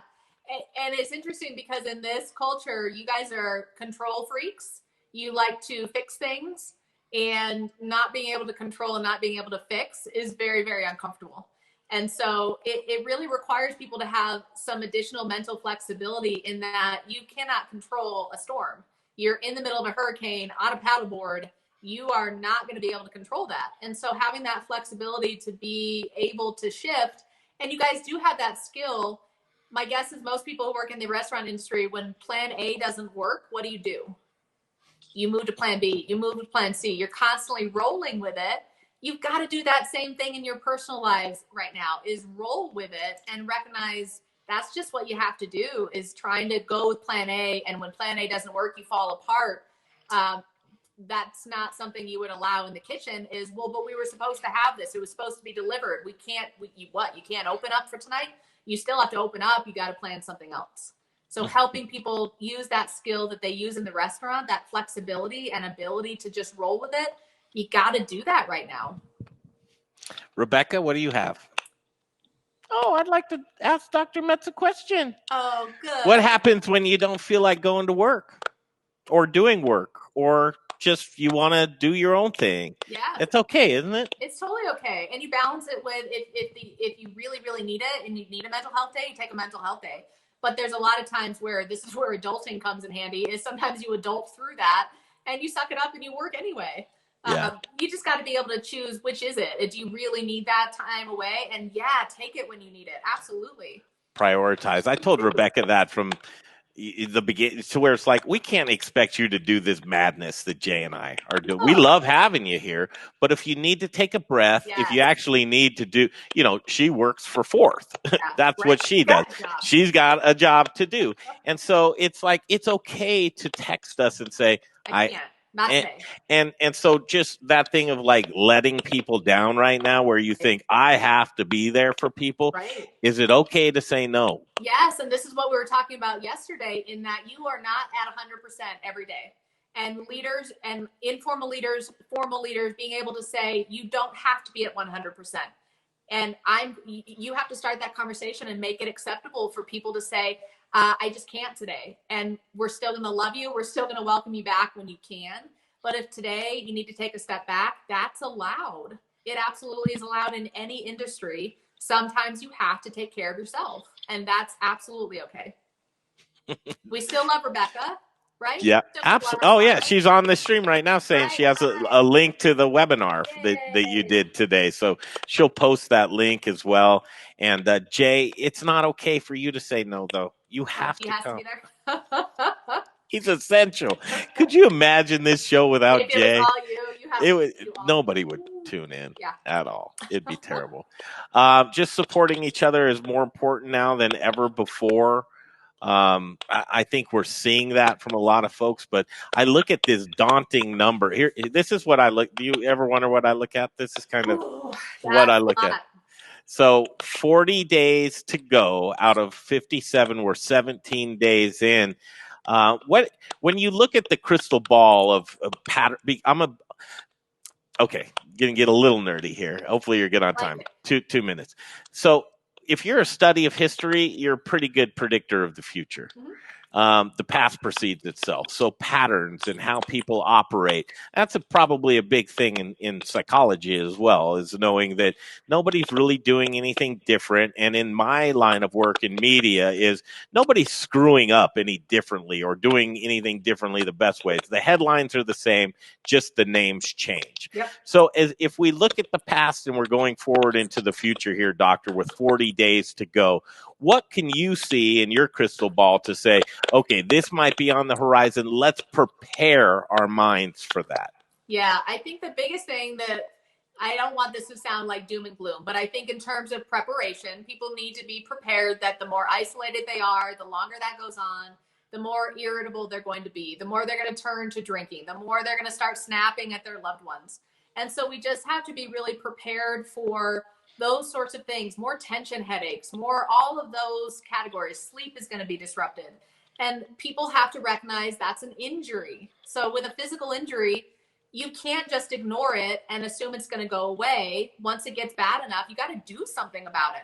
And it's interesting because in this culture, you guys are control freaks. You like to fix things, and not being able to control and not being able to fix is very, very uncomfortable. And so it really requires people to have some additional mental flexibility in that you cannot control a storm. You're in the middle of a hurricane on a paddleboard. You are not going to be able to control that. And so having that flexibility to be able to shift, and you guys do have that skill. My guess is most people who work in the restaurant industry, when plan A doesn't work, what do? You move to plan B, you move to plan C. You're constantly rolling with it. You've got to do that same thing in your personal lives right now, is roll with it and recognize that's just what you have to do, is trying to go with plan A. And when plan A doesn't work, you fall apart. That's not something you would allow in the kitchen. Is, well, but we were supposed to have this. It was supposed to be delivered. We can't, you can't open up for tonight? You still have to open up. You got to plan something else. So helping people use that skill that they use in the restaurant, that flexibility and ability to just roll with it, you got to do that right now. Rebecca, what do you have? Oh, I'd like to ask Dr. Metz a question. Oh, good. What happens when you don't feel like going to work or doing work, or just you want to do your own thing? Yeah. It's okay, isn't it? It's totally okay. And you balance it with if you really, really need it and you need a mental health day, you take a mental health day. But there's a lot of times where this is where adulting comes in handy, is sometimes you adult through that and you suck it up and you work anyway. Yeah. You just got to be able to choose which is it. Do you really need that time away? And yeah, take it when you need it. Absolutely. Prioritize. I told Rebecca that from the beginning, to where it's like, we can't expect you to do this madness that Jay and I are doing. We love having you here, but if you need to take a breath, if you actually need to do, she works for Fourth. That's what she does. She's got a job to do. And so it's like, it's okay to text us and say, I can't. Not today. And so just that thing of like letting people down right now, where you think I have to be there for people. Right. Is it okay to say no? Yes. And this is what we were talking about yesterday, in that you are not at 100% every day. And leaders and informal leaders, formal leaders, being able to say, you don't have to be at 100%. And you have to start that conversation and make it acceptable for people to say, I just can't today. And we're still going to love you. We're still going to welcome you back when you can. But if today you need to take a step back, that's allowed. It absolutely is allowed in any industry. Sometimes you have to take care of yourself, and that's absolutely okay. We still love Rebecca, right? Yeah, absolutely. Oh, yeah. She's on the stream right now saying she has a link to the webinar that you did today. So she'll post that link as well. And Jay, it's not okay for you to say no, though. You have to come. To be there. He's essential. Could you imagine this show without Jay? It was all you. Nobody would tune in Yeah. at all. It'd be terrible. Just supporting each other is more important now than ever before. I think we're seeing that from a lot of folks, but I look at this daunting number here. This is what I look. Do you ever wonder what I look at? This is kind of what I look at. So 40 days to go out of 57. We're 17 days in. When you look at the crystal ball of pattern, okay, gonna get a little nerdy here. Hopefully you're good on time. 2 minutes. So if you're a study of history, you're a pretty good predictor of the future. Mm-hmm. The past precedes itself. So patterns and how people operate, that's probably a big thing in psychology as well, is knowing that nobody's really doing anything different. And in my line of work in media, is nobody's screwing up any differently or doing anything differently the best ways. The headlines are the same, just the names change. Yep. So if we look at the past and we're going forward into the future here, Doctor, with 40 days to go, what can you see in your crystal ball to say, okay, this might be on the horizon. Let's prepare our minds for that. Yeah, I think the biggest thing that, I don't want this to sound like doom and gloom, but I think in terms of preparation, people need to be prepared that the more isolated they are, the longer that goes on, the more irritable they're going to be, the more they're going to turn to drinking, the more they're going to start snapping at their loved ones. And so we just have to be really prepared for those sorts of things, more tension headaches, more all of those categories. Sleep is going to be disrupted. And people have to recognize that's an injury. So with a physical injury, you can't just ignore it and assume it's going to go away. Once it gets bad enough, you got to do something about it.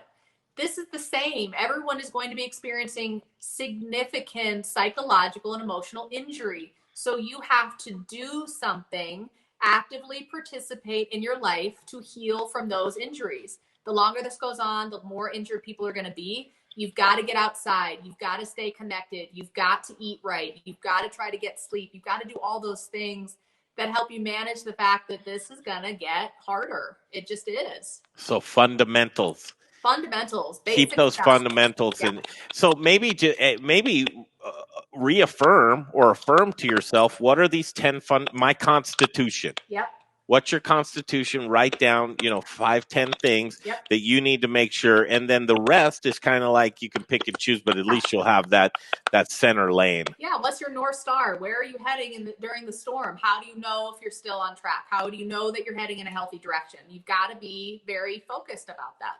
This is the same. Everyone is going to be experiencing significant psychological and emotional injury. So you have to do something, actively participate in your life to heal from those injuries. The longer this goes on, the more injured people are going to be. You've got to get outside. You've got to stay connected. You've got to eat right. You've got to try to get sleep. You've got to do all those things that help you manage the fact that this is going to get harder. It just is. So fundamentals. Keep those stuff. Fundamentals. Yeah. And so maybe reaffirm or affirm to yourself, what are these 10 my constitution? Yep. What's your constitution? Write down, 5, 10 things that you need to make sure. And then the rest is kind of like you can pick and choose, but at least you'll have that center lane. Yeah. What's your North Star? Where are you heading during the storm? How do you know if you're still on track? How do you know that you're heading in a healthy direction? You've got to be very focused about that.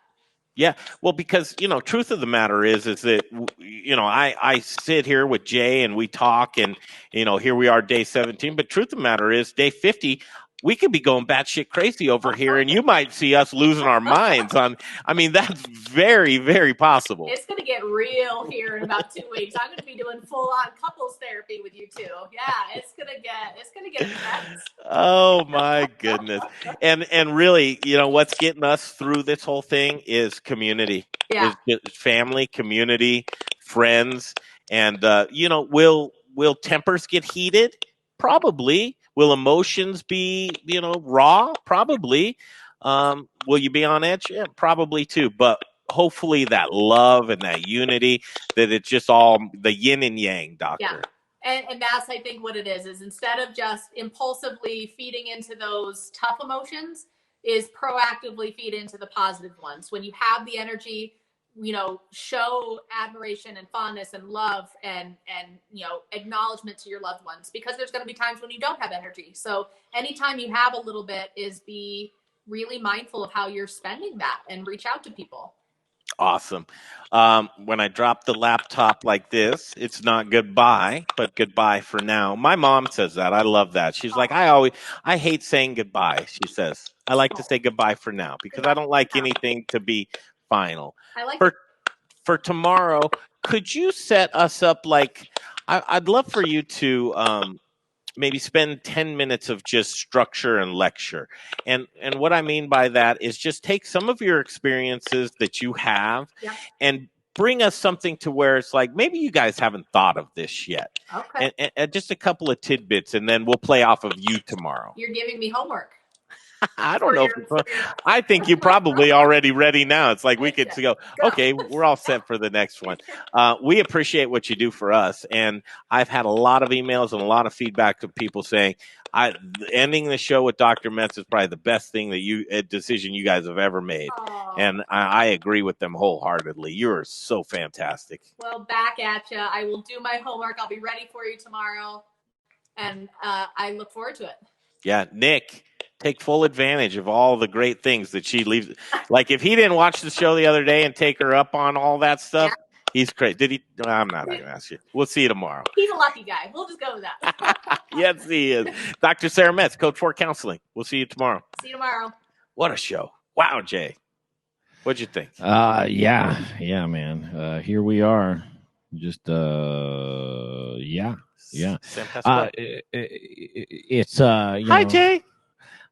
Yeah, well, because, truth of the matter is that, I sit here with Jay and we talk and, here we are day 17, but truth of the matter is day 50, we could be going batshit crazy over here and you might see us losing our minds that's very, very possible. It's going to get real here in about 2 weeks. I'm going to be doing full on couples therapy with you two. Yeah, it's going to get intense. Oh my goodness. And really, what's getting us through this whole thing is community. Yeah. Is family, community, friends. And will tempers get heated? Probably. Will emotions be, raw? Probably. Will you be on edge? Yeah, probably too. But hopefully that love and that unity, that it's just all the yin and yang, doctor. Yeah. And that's, I think, what it is instead of just impulsively feeding into those tough emotions, is proactively feed into the positive ones. When you have the energy, show admiration and fondness and love and acknowledgement to your loved ones, because there's going to be times when you don't have energy. So anytime you have a little bit, is be really mindful of how you're spending that and reach out to people. Awesome. When I drop the laptop like this, it's not goodbye, but goodbye for now. My mom says that. I love that. She's like, I hate saying goodbye. She says, I like to say goodbye for now because I don't like anything to be final. I like for tomorrow. Could you set us up I'd love for you to maybe spend 10 minutes of just structure and lecture. And what I mean by that is just take some of your experiences that you have and bring us something to where it's like, maybe you guys haven't thought of this yet. Okay. And just a couple of tidbits, and then we'll play off of you tomorrow. You're giving me homework. I don't know. I think you're probably already ready now. It's like we could go, okay, we're all set for the next one. We appreciate what you do for us. And I've had a lot of emails and a lot of feedback of people saying, ending the show with Dr. Metz is probably the best thing decision you guys have ever made. Aww. And I agree with them wholeheartedly. You're so fantastic. Well, back at you. I will do my homework. I'll be ready for you tomorrow. And I look forward to it. Yeah, Nick. Take full advantage of all the great things that she leaves. Like if he didn't watch the show the other day and take her up on all that stuff, he's crazy. Did he? I'm not going to ask you. We'll see you tomorrow. He's a lucky guy. We'll just go with that. Yes, he is. Dr. Sara Metz, Coach 4 Counseling. We'll see you tomorrow. See you tomorrow. What a show. Wow, Jay. What'd you think? Yeah, man. Here we are. Just, yeah. It's, Hi, Jay.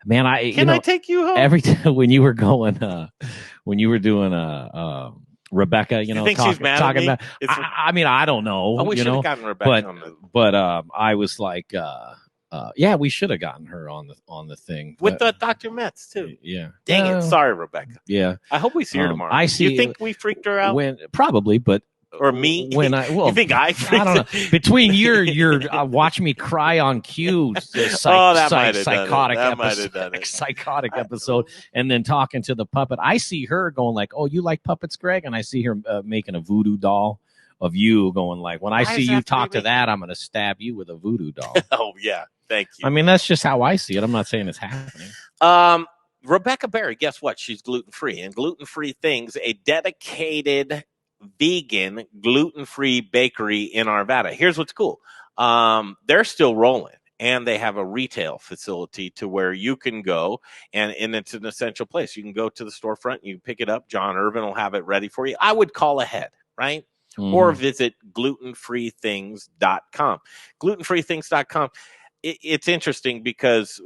Man, Can I take you home? Every time when you were doing Rebecca, you think she's mad talking at me? about. I mean, I don't know. We should have gotten Rebecca on the. But I was like, we should have gotten her on the thing with the Dr. Metz too. Yeah. Dang it! Sorry, Rebecca. Yeah. I hope we see her tomorrow. I see. You think we freaked her out? Probably, but. Or me? When you think I don't know. Between your watch me cry on cue, psychotic episode, and then talking to the puppet, I see her going like, "Oh, you like puppets, Greg?" And I see her making a voodoo doll of you, going like, "When I see you talk to that, I'm going to stab you with a voodoo doll." Oh yeah, thank you. I mean, that's just how I see it. I'm not saying it's happening. Rebecca Berry, guess what? She's gluten-free, and gluten-free things, a dedicated vegan gluten-free bakery in Arvada. Here's what's cool. They're still rolling, and they have a retail facility to where you can go, and it's an essential place. You can go to the storefront, you can pick it up. John Irvin will have it ready for you. I would call ahead, right? Or visit glutenfreethings.com. Glutenfreethings.com. It's interesting because,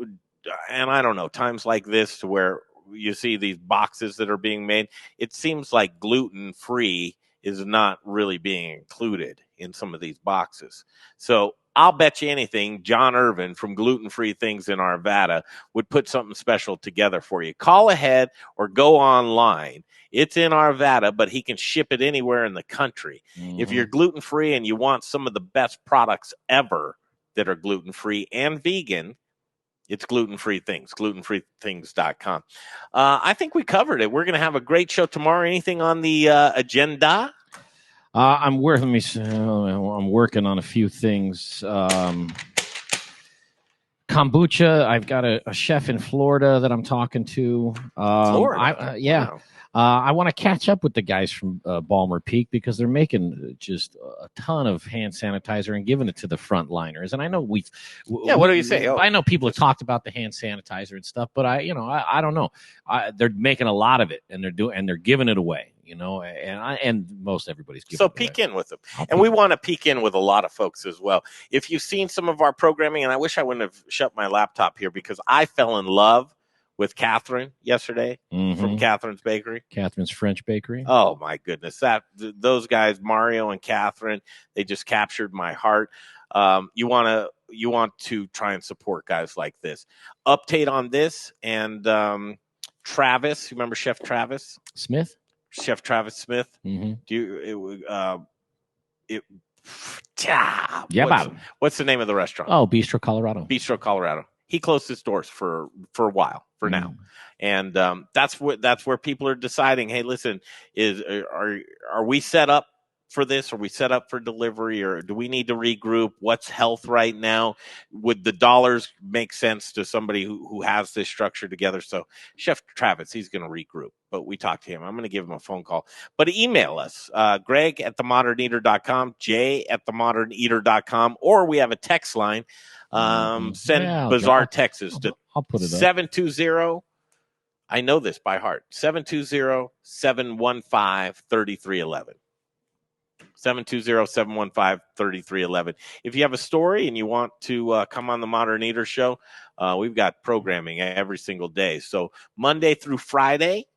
and I don't know, times like this to where you see these boxes that are being made, it seems like gluten-free is not really being included in some of these boxes. So I'll bet you anything, John Irvin from Gluten Free Things in Arvada would put something special together for you. Call ahead or go online. It's in Arvada, but he can ship it anywhere in the country. If you're gluten free and you want some of the best products ever that are gluten free and vegan, it's Gluten Free Things, glutenfreethings.com. I think we covered it. We're going to have a great show tomorrow. Anything on the agenda? I'm working on a few things. Kombucha. I've got a chef in Florida that I'm talking to. Florida? Wow. I want to catch up with the guys from Balmer Peak because they're making just a ton of hand sanitizer and giving it to the frontliners. And I know what do you say? I know people have talked about the hand sanitizer and stuff, but I don't know. They're making a lot of it and they're giving it away. And most everybody's giving it away. Peek in with them. And we want to peek in with a lot of folks as well. If you've seen some of our programming, and I wish I wouldn't have shut my laptop here because I fell in love with Catherine yesterday from Catherine's Bakery. Catherine's French Bakery. Oh, my goodness. Those guys, Mario and Catherine, they just captured my heart. You want to try and support guys like this. Update on this and Travis. You remember Chef Travis Smith? Chef Travis Smith. Mm-hmm. What's the name of the restaurant? Oh, Bistro Colorado. Bistro Colorado. He closed his doors for a while, for now, and that's where people are deciding. Hey, listen, are we set up for this? Are we set up for delivery, or do we need to regroup? What's health right now? Would the dollars make sense to somebody who has this structure together? So Chef Travis, he's going to regroup, but we talked to him. I'm going to give him a phone call, but email us, greg@themoderneater.com, jay@themoderneater.com, or we have a text line. Send bizarre texts to I'll put it up. 720. I know this by heart. 720-715-3311. 720-715-3311. If you have a story and you want to come on the Modern Eater Show, we've got programming every single day. So Monday through Friday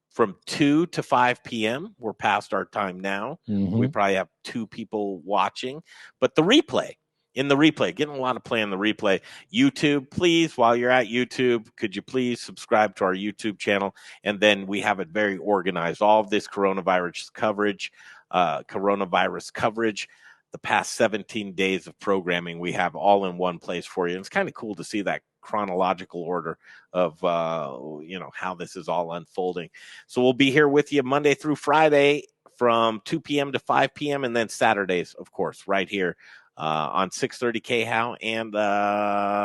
from 2 to 5 p.m. We're past our time now. We probably have 2 people watching. But the replay, getting a lot of play in the replay. YouTube, please, while you're at YouTube, could you please subscribe to our YouTube channel? And then we have it very organized. All of this coronavirus coverage, the past 17 days of programming, we have all in one place for you. And it's kind of cool to see that chronological order of, how this is all unfolding. So we'll be here with you Monday through Friday from 2 p.m. to 5 p.m. and then Saturdays, of course, right here on 630 KHOW and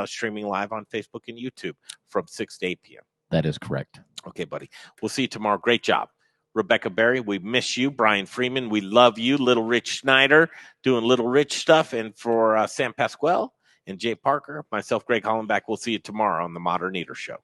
streaming live on Facebook and YouTube from 6 to 8 p.m. That is correct. Okay, buddy. We'll see you tomorrow. Great job. Rebecca Berry, we miss you. Brian Freeman, we love you. Little Rich Schneider doing Little Rich stuff. And for Sam Pasquale and Jay Parker, myself, Greg Hollenbach, we'll see you tomorrow on the Modern Eater Show.